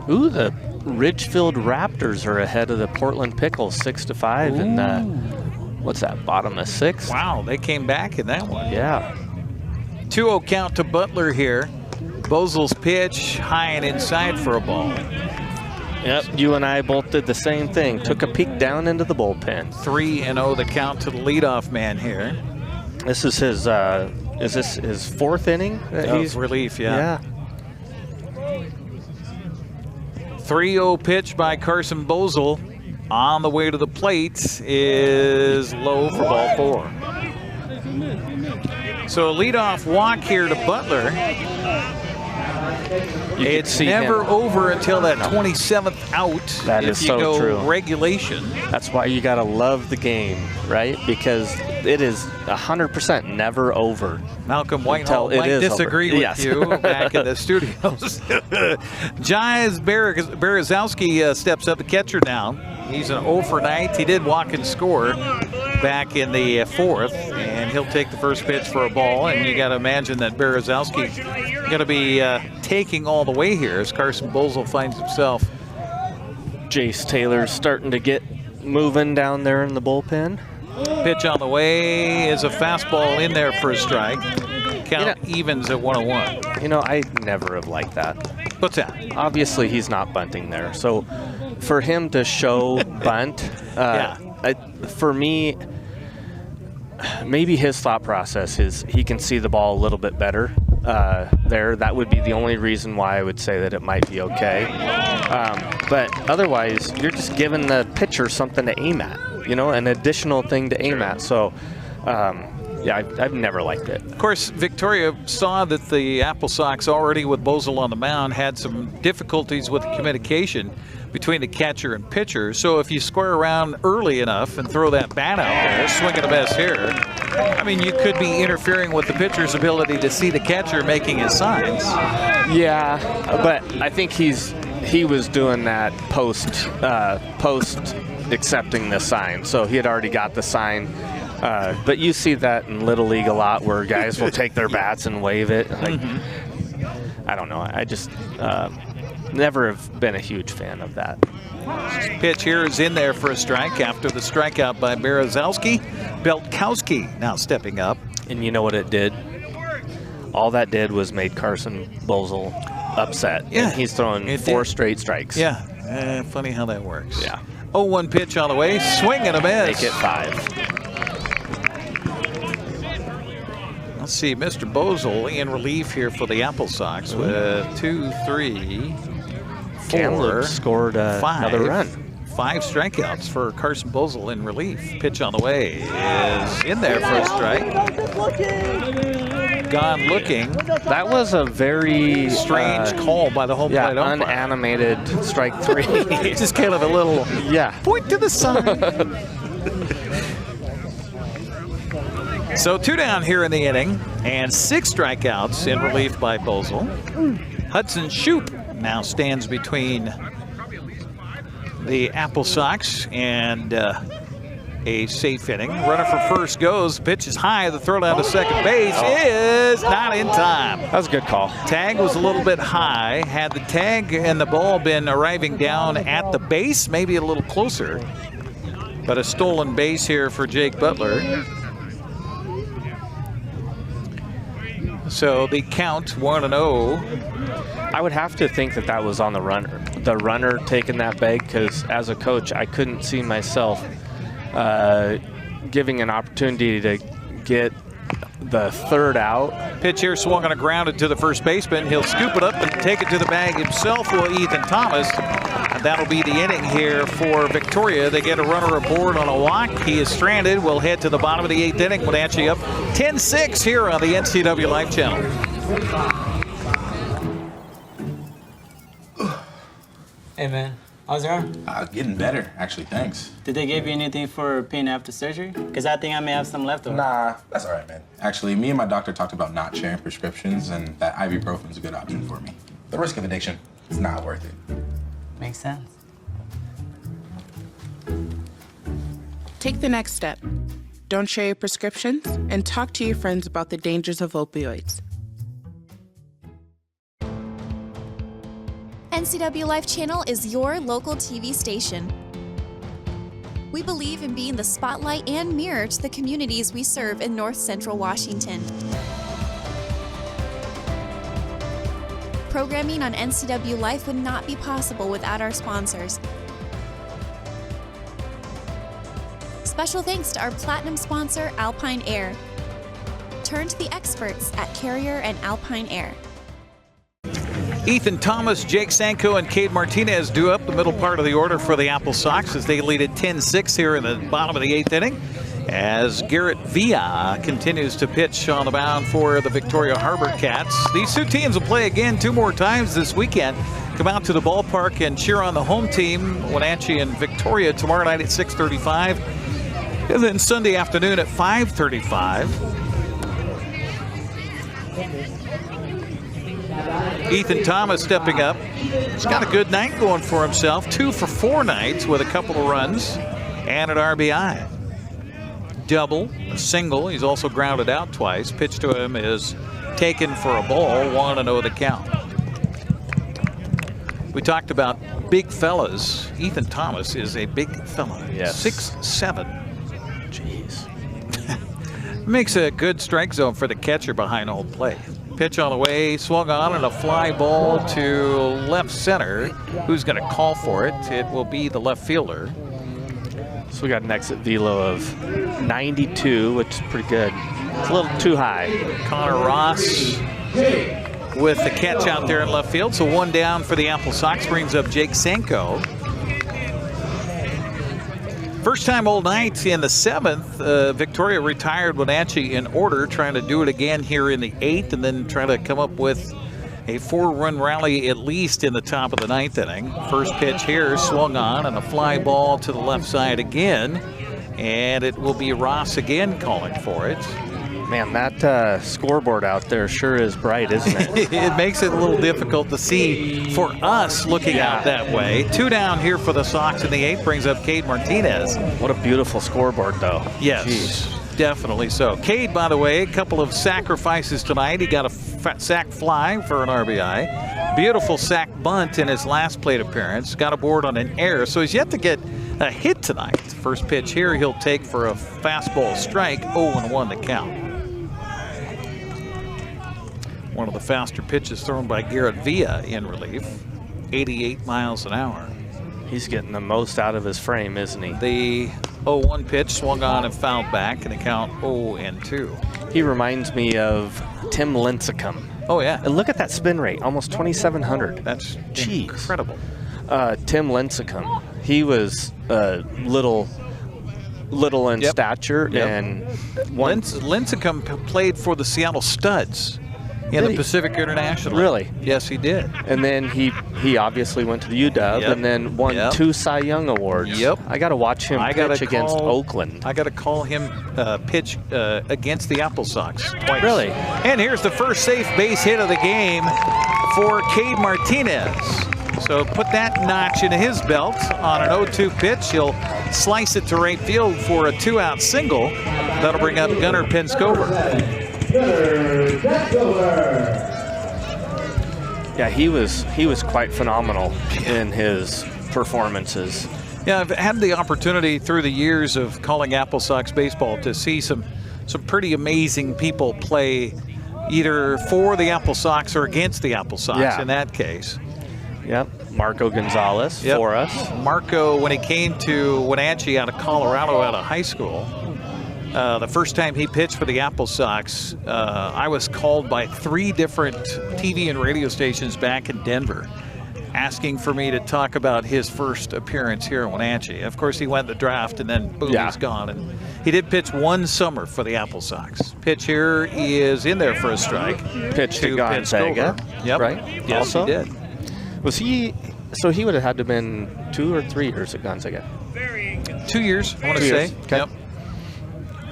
Ooh, the Ridgefield Raptors are ahead of the Portland Pickles 6-5 in the, what's that, bottom of 6th? Wow, they came back in that one. Yeah. 2-0 count to Butler here. Bozel's pitch high and inside for a ball. Yep, you and I both did the same thing. Took a peek down into the bullpen. 3-0 the count to the leadoff man here. This is his, is this his 4th inning? He's relief, yeah. 3-0 pitch by Carson Bozel on the way to the plate is low for ball 4. So a leadoff walk here to Butler. It's never over until that 27th out. That is so true. Regulation. That's why you got to love the game, right? Because it is 100% never over. Malcolm Whitehall might disagree with you back in the studios. Jais Berezowski steps up, the catcher now. He's an 0 for 9. He did walk and score back in the 4th, and he'll take the first pitch for a ball. And you got to imagine that Berezowski's going to be taking all the way here as Carson Bozel finds himself. Jace Taylor's starting to get moving down there in the bullpen. Pitch on the way is a fastball in there for a strike. Count evens at 1-1. You know, I never have liked that. What's that? Obviously, he's not bunting there. So for him to show bunt, for me, maybe his thought process is he can see the ball a little bit better there. That would be the only reason why I would say that it might be okay. But otherwise, you're just giving the pitcher something to aim at, you know, an additional thing to aim at. So, yeah, I've never liked it. Of course, Victoria saw that the AppleSox already with Bozel on the mound had some difficulties with communication between the catcher and pitcher. So if you square around early enough and throw that bat out there, swing and a miss here, I mean, you could be interfering with the pitcher's ability to see the catcher making his signs. Yeah, but I think he was doing that post accepting the sign. So he had already got the sign. But you see that in Little League a lot where guys will take their bats and wave it. Like, I don't know. I just never have been a huge fan of that. Pitch here is in there for a strike after the strikeout by Berezowski. Beltkowski now stepping up. And you know what it did? All that did was made Carson Bozel upset. Yeah. And he's throwing 4 straight strikes. Yeah. Funny how that works. Yeah. 0-1 pitch on the way. Swing and a miss. Make it 5. Let's see, Mr. Bozel in relief here for the AppleSox with 2, 3, 4, Kamloops scored 5, another run. 5 strikeouts for Carson Bozel in relief. Pitch on the way is in there for a strike. Gone looking. That was a very strange call by the home plate umpire. Unanimated strike 3. Just kind of a little point to the side. So 2 down here in the inning, and 6 strikeouts in relief by Bozel. Hudson Shoup now stands between the AppleSox and a safe inning. Runner for first goes. Pitch is high. The throw down to second base is not in time. That was a good call. Tag was a little bit high. Had the tag and the ball been arriving down at the base, maybe a little closer. But a stolen base here for Jake Butler. So the count 1-0. I would have to think that was on the runner taking that bag, because as a coach, I couldn't see myself giving an opportunity to get the third out. Pitch here swung on a grounded to the first baseman. He'll scoop it up and take it to the bag himself, will Ethan Thomas. And that'll be the inning here for Victoria. They get a runner aboard on a walk. He is stranded. We'll head to the bottom of the 8th inning. Wenatchee up 10-6 here on the NCWLIFE Channel. Hey man, how's your arm? Getting better, actually, thanks. Did they give you anything for pain after surgery? Because I think I may have some left over. Nah, that's all right, man. Actually, me and my doctor talked about not sharing prescriptions, and that ibuprofen is a good option for me. The risk of addiction is not worth it. Makes sense. Take the next step. Don't share your prescriptions, and talk to your friends about the dangers of opioids. NCWLIFE Channel is your local TV station. We believe in being the spotlight and mirror to the communities we serve in North Central Washington. Programming on NCWLIFE would not be possible without our sponsors. Special thanks to our platinum sponsor, Alpine Air. Turn to the experts at Carrier and Alpine Air. Ethan Thomas, Jake Sanko, and Cade Martinez do up the middle part of the order for the AppleSox as they lead at 10-6 here in the bottom of the 8th inning. As Garrett Villa continues to pitch on the mound for the Victoria HarbourCats. These two teams will play again 2 more times this weekend. Come out to the ballpark and cheer on the home team, Wenatchee and Victoria, tomorrow night at 6:35. And then Sunday afternoon at 5:35. Ethan Thomas stepping up. He's got a good night going for himself. 2 for 4 nights with a couple of runs and an RBI. Double, a single. He's also grounded out twice. Pitch to him is taken for a ball. 1-0 the count. We talked about big fellas. Ethan Thomas is a big fella. Yes. 6'7". Jeez. Makes a good strike zone for the catcher behind home plate. Pitch on the way, swung on, and a fly ball to left center. Who's going to call for it? It will be the left fielder. So we got an exit velo of 92, which is pretty good. It's a little too high. Connor Ross with the catch out there in left field. So 1 down for the AppleSox, brings up Jake Sanko. First time all night in the 7th. Victoria retired Wenatchee in order, trying to do it again here in the 8th, and then trying to come up with a 4-run rally at least in the top of the 9th inning. First pitch here swung on, and a fly ball to the left side again, and it will be Ross again calling for it. Man, that scoreboard out there sure is bright, isn't it? It makes it a little difficult to see for us looking out that way. 2 down here for the Sox in the 8th, brings up Cade Martinez. What a beautiful scoreboard, though. Yes, Jeez. Definitely so. Cade, by the way, a couple of sacrifices tonight. He got a sac fly for an RBI. Beautiful sac bunt in his last plate appearance. Got aboard on an error, so he's yet to get a hit tonight. First pitch here he'll take for a fastball strike. 0-1 the count. One of the faster pitches thrown by Garrett Villa in relief. 88 miles an hour. He's getting the most out of his frame, isn't he? The 0-1 pitch swung on and fouled back, and the count 0-2. He reminds me of Tim Lincecum. Oh, yeah. And look at that spin rate, almost 2,700. That's incredible. Tim Lincecum, he was little in stature. Yep. And Lincecum played for the Seattle Studs in the Pacific International. Really? Yes, he did. And then he obviously went to the UW and then won 2 Cy Young Awards. Yep. I got to watch him pitch against Oakland. I got to call him pitch against the AppleSox twice. Really? And here's the first safe base hit of the game for Cade Martinez. So put that notch in his belt on an 0-2 pitch. He'll slice it to right field for a 2-out single. That'll bring up Gunnar Penskover. Yeah, he was quite phenomenal in his performances. Yeah, I've had the opportunity through the years of calling AppleSox baseball to see some pretty amazing people play either for the AppleSox or against the AppleSox in that case. Yep, Marco Gonzalez for us. Marco, when he came to Wenatchee out of Colorado out of high school, the first time he pitched for the AppleSox, I was called by 3 different TV and radio stations back in Denver asking for me to talk about his first appearance here in Wenatchee. Of course, he went in the draft, and then boom, he's gone. And he did pitch 1 summer for the AppleSox. Pitch here, he is in there for a strike. Pitch to Gonzaga, right? Yes, also? he did. Was he, so he would have had to have been 2 or 3 years at Gonzaga? 2 years, I want to say. Okay. Yep.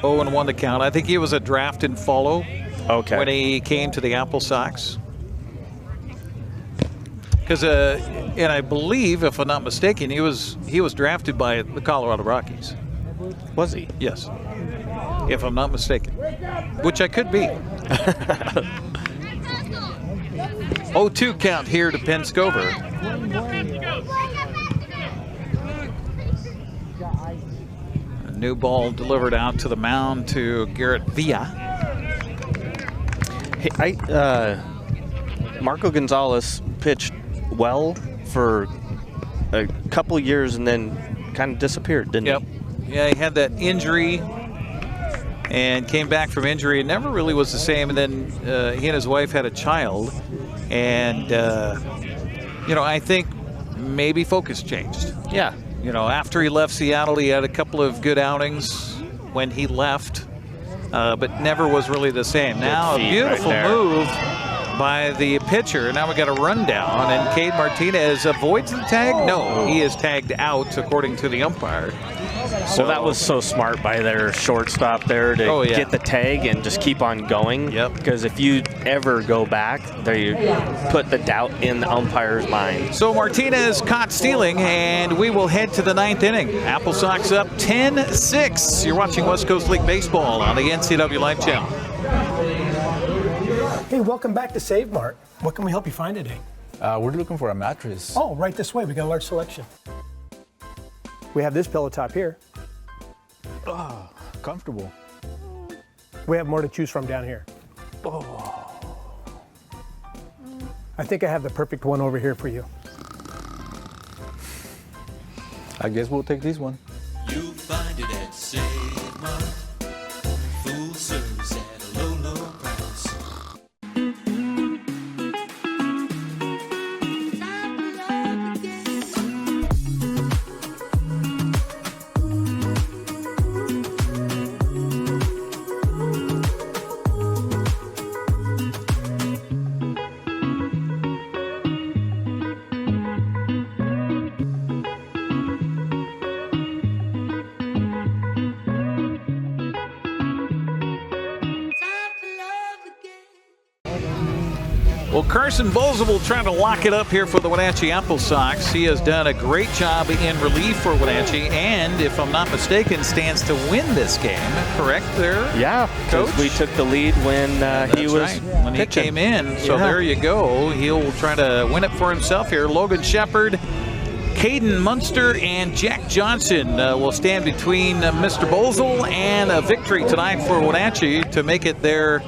0-1 to count. I think he was a draft and follow when he came to the AppleSox. Because, and I believe, if I'm not mistaken, he was drafted by the Colorado Rockies. Was he? Yes. If I'm not mistaken. Which I could be. 0-2 count here to Penskover. A new ball delivered out to the mound to Garrett Villa. Hey, Marco Gonzalez pitched well for a couple years and then kind of disappeared, didn't he? Yeah, he had that injury and came back from injury and never really was the same. And then he and his wife had a child. And, I think maybe focus changed. Yeah. After he left Seattle, he had a couple of good outings when he left, but never was really the same. Now, a beautiful move by the pitcher. Now we got a rundown, and Cade Martinez avoids the tag. No, he is tagged out according to the umpire. So that was so smart by their shortstop there to get the tag and just keep on going. Yep. Because if you ever go back, they put the doubt in the umpire's mind. So Martinez caught stealing, and we will head to the 9th inning. AppleSox up 10-6. You're watching West Coast League Baseball on the NCWLIFE Channel. Hey, welcome back to Save Mart. What can we help you find today? We're looking for a mattress. Oh, right this way. We got a large selection. We have this pillow top here. Oh, comfortable. We have more to choose from down here. Oh. I think I have the perfect one over here for you. I guess we'll take this one. You'll find it at Save Mart. Full service at a low, low price. Well, Carson Bozel will try to lock it up here for the Wenatchee AppleSox. He has done a great job in relief for Wenatchee, and if I'm not mistaken, stands to win this game. Correct there? Yeah, Coach? we took the lead when he was right. When he pitching. came in. So there you go. He'll try to win it for himself here. Logan Shepard, Caden Munster, and Jack Johnson will stand between Mr. Bozel and a victory tonight for Wenatchee to make it their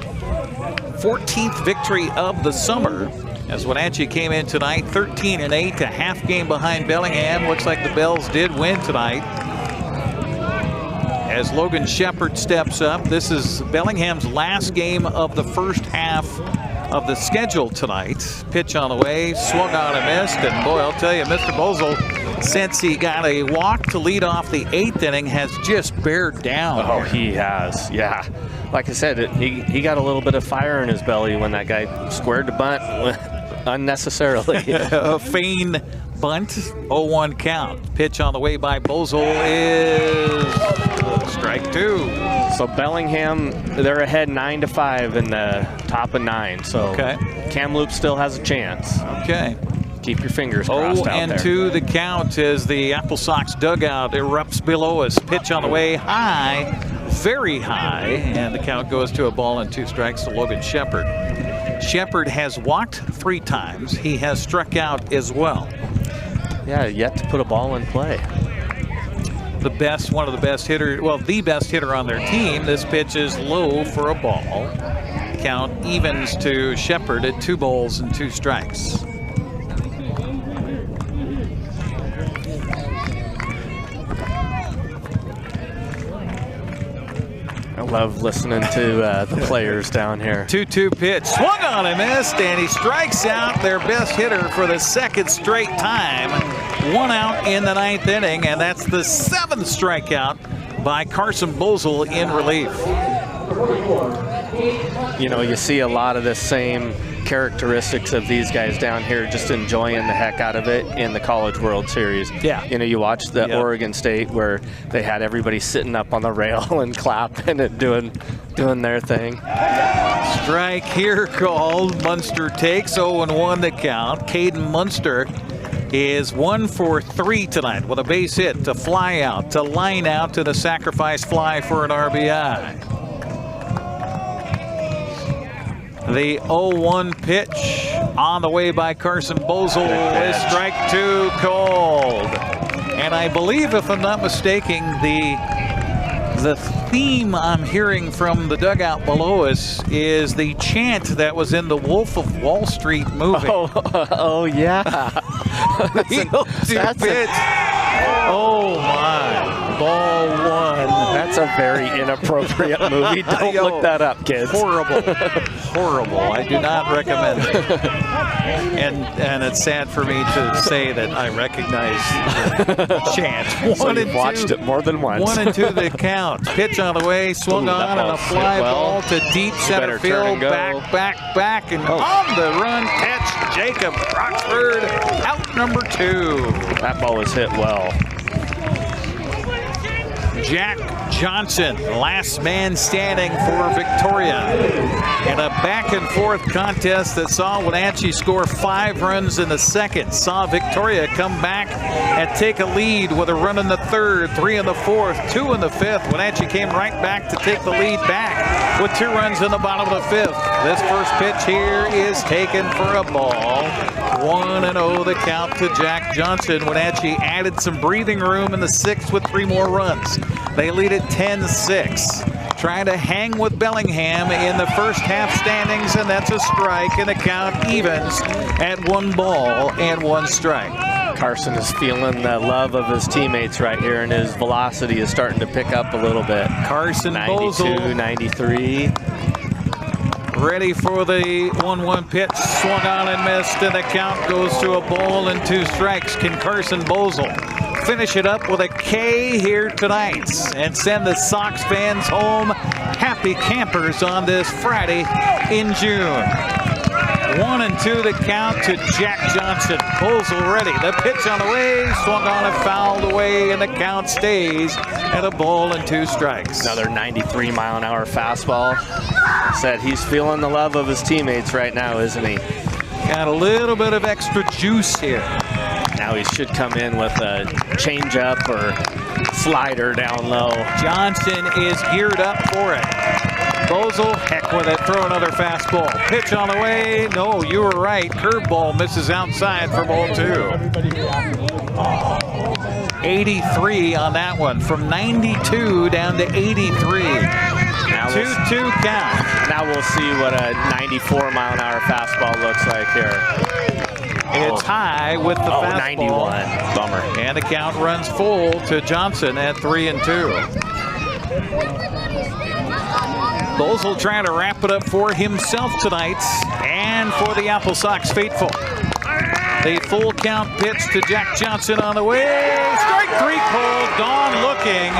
14th victory of the summer, as Wenatchee came in tonight 13-8, a half game behind Bellingham. Looks like the Bells did win tonight. As Logan Shepard steps up, this is Bellingham's last game of the first half of the schedule tonight. Pitch on the way, swung on and missed, and boy, I'll tell you, Mr. Bozel, since he got a walk to lead off the 8th inning, has just bared down. Oh, he has, yeah. Like I said, he got a little bit of fire in his belly when that guy squared the bunt unnecessarily. A feign bunt, 0-1 count. Pitch on the way by Bozel is strike 2. So Bellingham, they're ahead 9-5 in the top of 9. So Kamloops still has a chance. Okay. Keep your fingers crossed out there. 0-2 the count as the AppleSox dugout erupts below us. Pitch on the way, high, very high, and the count goes to a ball and 2 strikes to Logan Shepard. Shepard has walked 3 times. He has struck out as well. Yeah, yet to put a ball in play. One of the best hitters, well, the best hitter on their team. This pitch is low for a ball. count evens to Shepard at 2 balls and 2 strikes. I love listening to the players down here. 2-2 pitch, swung on and missed, and he strikes out their best hitter for the 2nd straight time. 1 out in the 9th inning, and that's the 7th strikeout by Carson Bozell in relief. You know, you see a lot of the same characteristics of these guys down here, just enjoying the heck out of it in the College World Series. Yeah. You know, you watch the Oregon State where they had everybody sitting up on the rail and clapping and doing their thing. Strike here called. Munster takes 0-1 the count. Caden Munster is 1 for 3 tonight with a base hit, to fly out, to line out, to the sacrifice fly for an RBI. The 0-1 pitch on the way by Carson Bozell is strike 2 called. And I believe, if I'm not mistaken, the theme I'm hearing from the dugout below us is the chant that was in the Wolf of Wall Street movie. Oh yeah. That's pitch. Oh my. Ball 1. That's a very inappropriate movie. Don't look that up, kids. Horrible. Horrible. I do not recommend it. And it's sad for me to say that I recognize the chant. So you've watched it more than once. 1-2 the count. Pitch on the way, swung on, and a fly ball to deep center field. Back, and on the run catch, Jacob Roxford, out number 2. That ball was hit well. Jack Johnson, last man standing for Victoria. In a back-and-forth contest that saw Wenatchee score 5 runs in the 2nd, saw Victoria come back and take a lead with a run in the 3rd, 3 in the 4th, 2 in the 5th. Wenatchee came right back to take the lead back with 2 runs in the bottom of the 5th. This first pitch here is taken for a ball. 1-0 the count to Jack Johnson. Wenatchee added some breathing room in the 6th with 3 more runs. They lead at 10-6. Trying to hang with Bellingham in the first half standings, and that's a strike, and the count evens at 1 ball and 1 strike. Carson is feeling the love of his teammates right here, and his velocity is starting to pick up a little bit. Carson 92, Bozell. 93. Ready for the 1-1 pitch, swung on and missed, and the count goes to a ball and 2 strikes. Can Carson Bozell finish it up with a K here tonight and send the Sox fans home happy campers on this Friday in June? 1-2 the count to Jack Johnson. Bozell ready. The pitch on the way, swung on and fouled away, and the count stays at a ball and 2 strikes. Another 93-mile-an-hour fastball. Said he's feeling the love of his teammates right now, isn't he? Got a little bit of extra juice here. Now he should come in with a changeup or slider down low. Johnson is geared up for it. Bozell, heck with it, throw another fastball. Pitch on the way, no, you were right. Curveball misses outside for ball 2. 83 on that one, from 92 down to 83. 2-2 count. Now we'll see what a 94-mile-an-hour fastball looks like here. It's high with the fastball. 91. Bummer. And the count runs full to Johnson at 3-2. Bozell trying to wrap it up for himself tonight and for the AppleSox faithful. The full count pitch to Jack Johnson on the way. Strike 3 called. Gone looking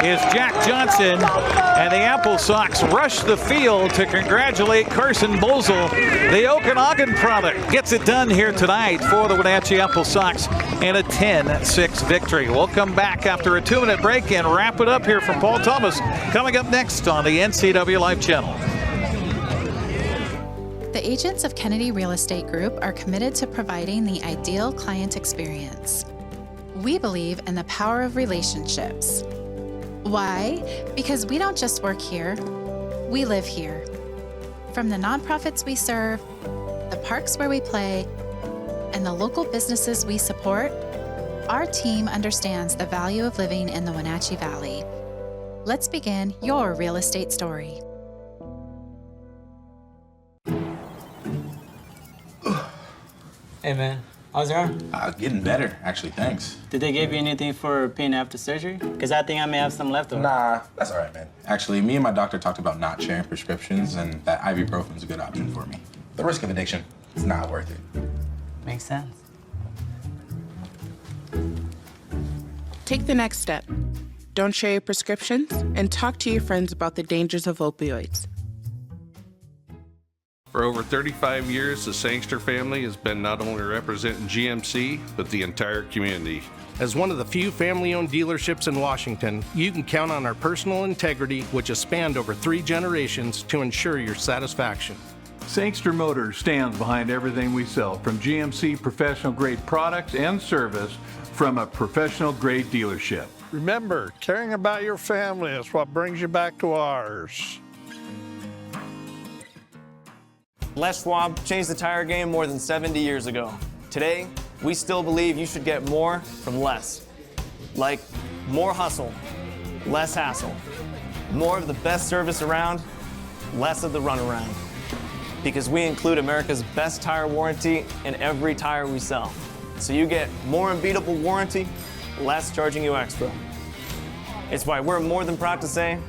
is Jack Johnson. And the AppleSox rush the field to congratulate Carson Bozell. The Okanagan product gets it done here tonight for the Wenatchee AppleSox in a 10-6 victory. We'll come back after a 2-minute break and wrap it up here from Paul Thomas. Coming up next on the NCWLIFE Channel. The agents of Kennedy Real Estate Group are committed to providing the ideal client experience. We believe in the power of relationships. Why? Because we don't just work here, we live here. From the nonprofits we serve, the parks where we play, and the local businesses we support, our team understands the value of living in the Wenatchee Valley. Let's begin your real estate story. Hey, man. How's your arm? Getting better, actually, thanks. Did they give you anything for pain after surgery? Because I think I may have some left over. Nah, that's all right, man. Actually, me and my doctor talked about not sharing prescriptions, and that ibuprofen is a good option for me. The risk of addiction, it's not worth it. Makes sense. Take the next step. Don't share your prescriptions and talk to your friends about the dangers of opioids. For over 35 years, the Sangster family has been not only representing GMC, but the entire community. As one of the few family-owned dealerships in Washington, you can count on our personal integrity, which has spanned over 3 generations, to ensure your satisfaction. Sangster Motors stands behind everything we sell, from GMC professional-grade products and service from a professional-grade dealership. Remember, caring about your family is what brings you back to ours. Les Schwab changed the tire game more than 70 years ago. Today, we still believe you should get more from less. Like more hustle, less hassle. More of the best service around, less of the runaround. Because we include America's best tire warranty in every tire we sell. So you get more unbeatable warranty, less charging you extra. It's why we're more than proud to say,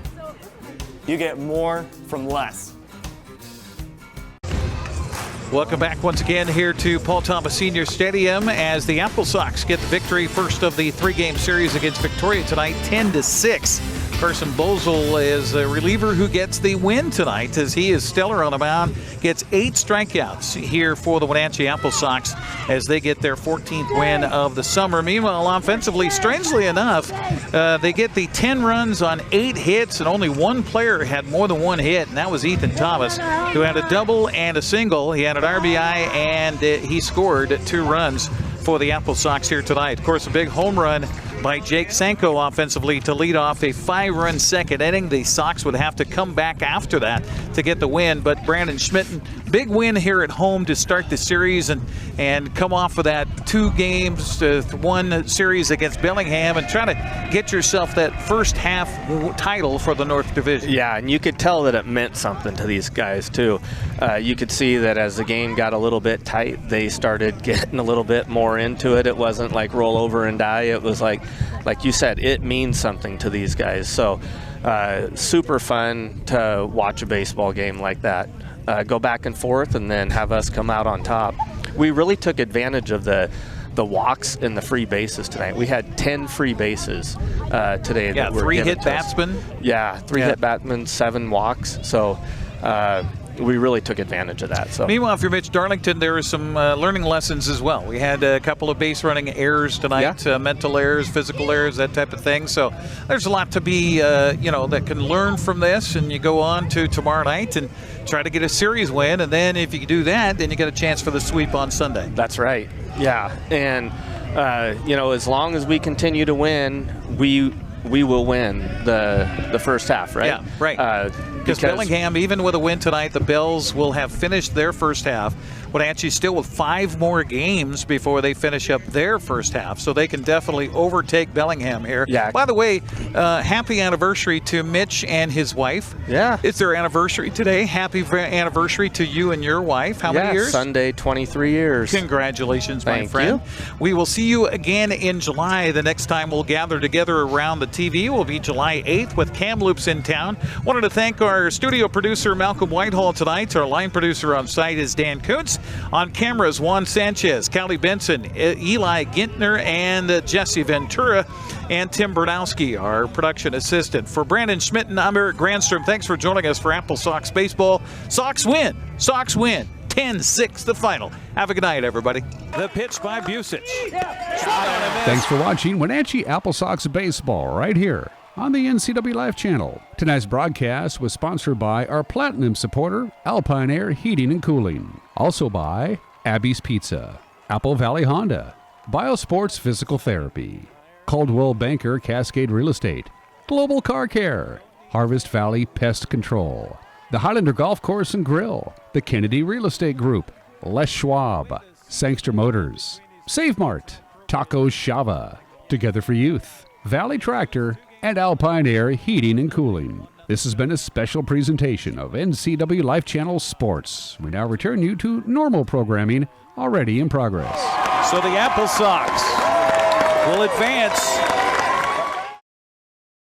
you get more from less. Welcome back once again here to Paul Thomas Senior Stadium as the AppleSox get the victory, first of the 3-game series against Victoria tonight, 10-6. Carson Bozel is a reliever who gets the win tonight as he is stellar on the mound, gets 8 strikeouts here for the Wenatchee AppleSox as they get their 14th win of the summer. Meanwhile, offensively, strangely enough, they get the 10 runs on 8 hits, and only one player had more than 1 hit, and that was Ethan Thomas, who had a double and a single. He had an RBI, and he scored 2 runs for the AppleSox here tonight. Of course, a big home run by Jake Sanko offensively to lead off a 5-run second inning. The Sox would have to come back after that to get the win, but Brandon Schmitten, big win here at home to start the series and come off of that 2 games to 1 series against Bellingham and try to get yourself that first half title for the North Division. Yeah, and you could tell that it meant something to these guys too. You could see that as the game got a little bit tight, they started getting a little bit more into it. It wasn't like roll over and die. It was like you said, it means something to these guys. So super fun to watch a baseball game like that. Go back and forth and then have us come out on top. We really took advantage of the walks and the free bases tonight. We had 10 free bases today. Yeah, that were 3 given hit to us. batsmen. Yeah, 3 hit batsmen, 7 walks. So we really took advantage of that. So meanwhile, for Mitch Darlington, there are some learning lessons as well. We had a couple of base running errors tonight, mental errors, physical errors, that type of thing. So there's a lot to be, that can learn from this, and you go on to tomorrow night and try to get a series win. And then if you do that, then you get a chance for the sweep on Sunday. That's right. Yeah, and as long as we continue to win, we will win the first half, right? Yeah, right. Because Bellingham, even with a win tonight, the Bells will have finished their first half. Wenatchee still with 5 more games before they finish up their first half, so they can definitely overtake Bellingham here. Yeah. By the way, happy anniversary to Mitch and his wife. Yeah. It's their anniversary today. Happy anniversary to you and your wife. How many years? Sunday, 23 years. Congratulations, my Thank friend. you. We will see you again in July. The next time we'll gather together around the TV will be July 8th with Kamloops in town. Wanted to thank our studio producer, Malcolm Whitehall, tonight. Our line producer on site is Dan Kuntz. On cameras, Juan Sanchez, Callie Benson, Eli Gintner, and Jesse Ventura, and Tim Bernowski, our production assistant. For Brandon Schmitten, I'm Eric Granstrom. Thanks for joining us for AppleSox Baseball. Sox win. Sox win. 10-6 the final. Have a good night, everybody. The pitch by Busich. Thanks for watching Wenatchee AppleSox Baseball right here on the NCWLIFE Channel. Tonight's broadcast was sponsored by our Platinum supporter, Alpine Air Heating and Cooling. Also by Abby's Pizza, Apple Valley Honda, Biosports Physical Therapy, Caldwell Banker Cascade Real Estate, Global Car Care, Harvest Valley Pest Control, the Highlander Golf Course and Grill, the Kennedy Real Estate Group, Les Schwab, Sangster Motors, Save Mart, Tacos Shava, Together for Youth, Valley Tractor, and Alpine Air Heating and Cooling. This has been a special presentation of NCWLIFE Channel Sports. We now return you to normal programming already in progress. So the AppleSox will advance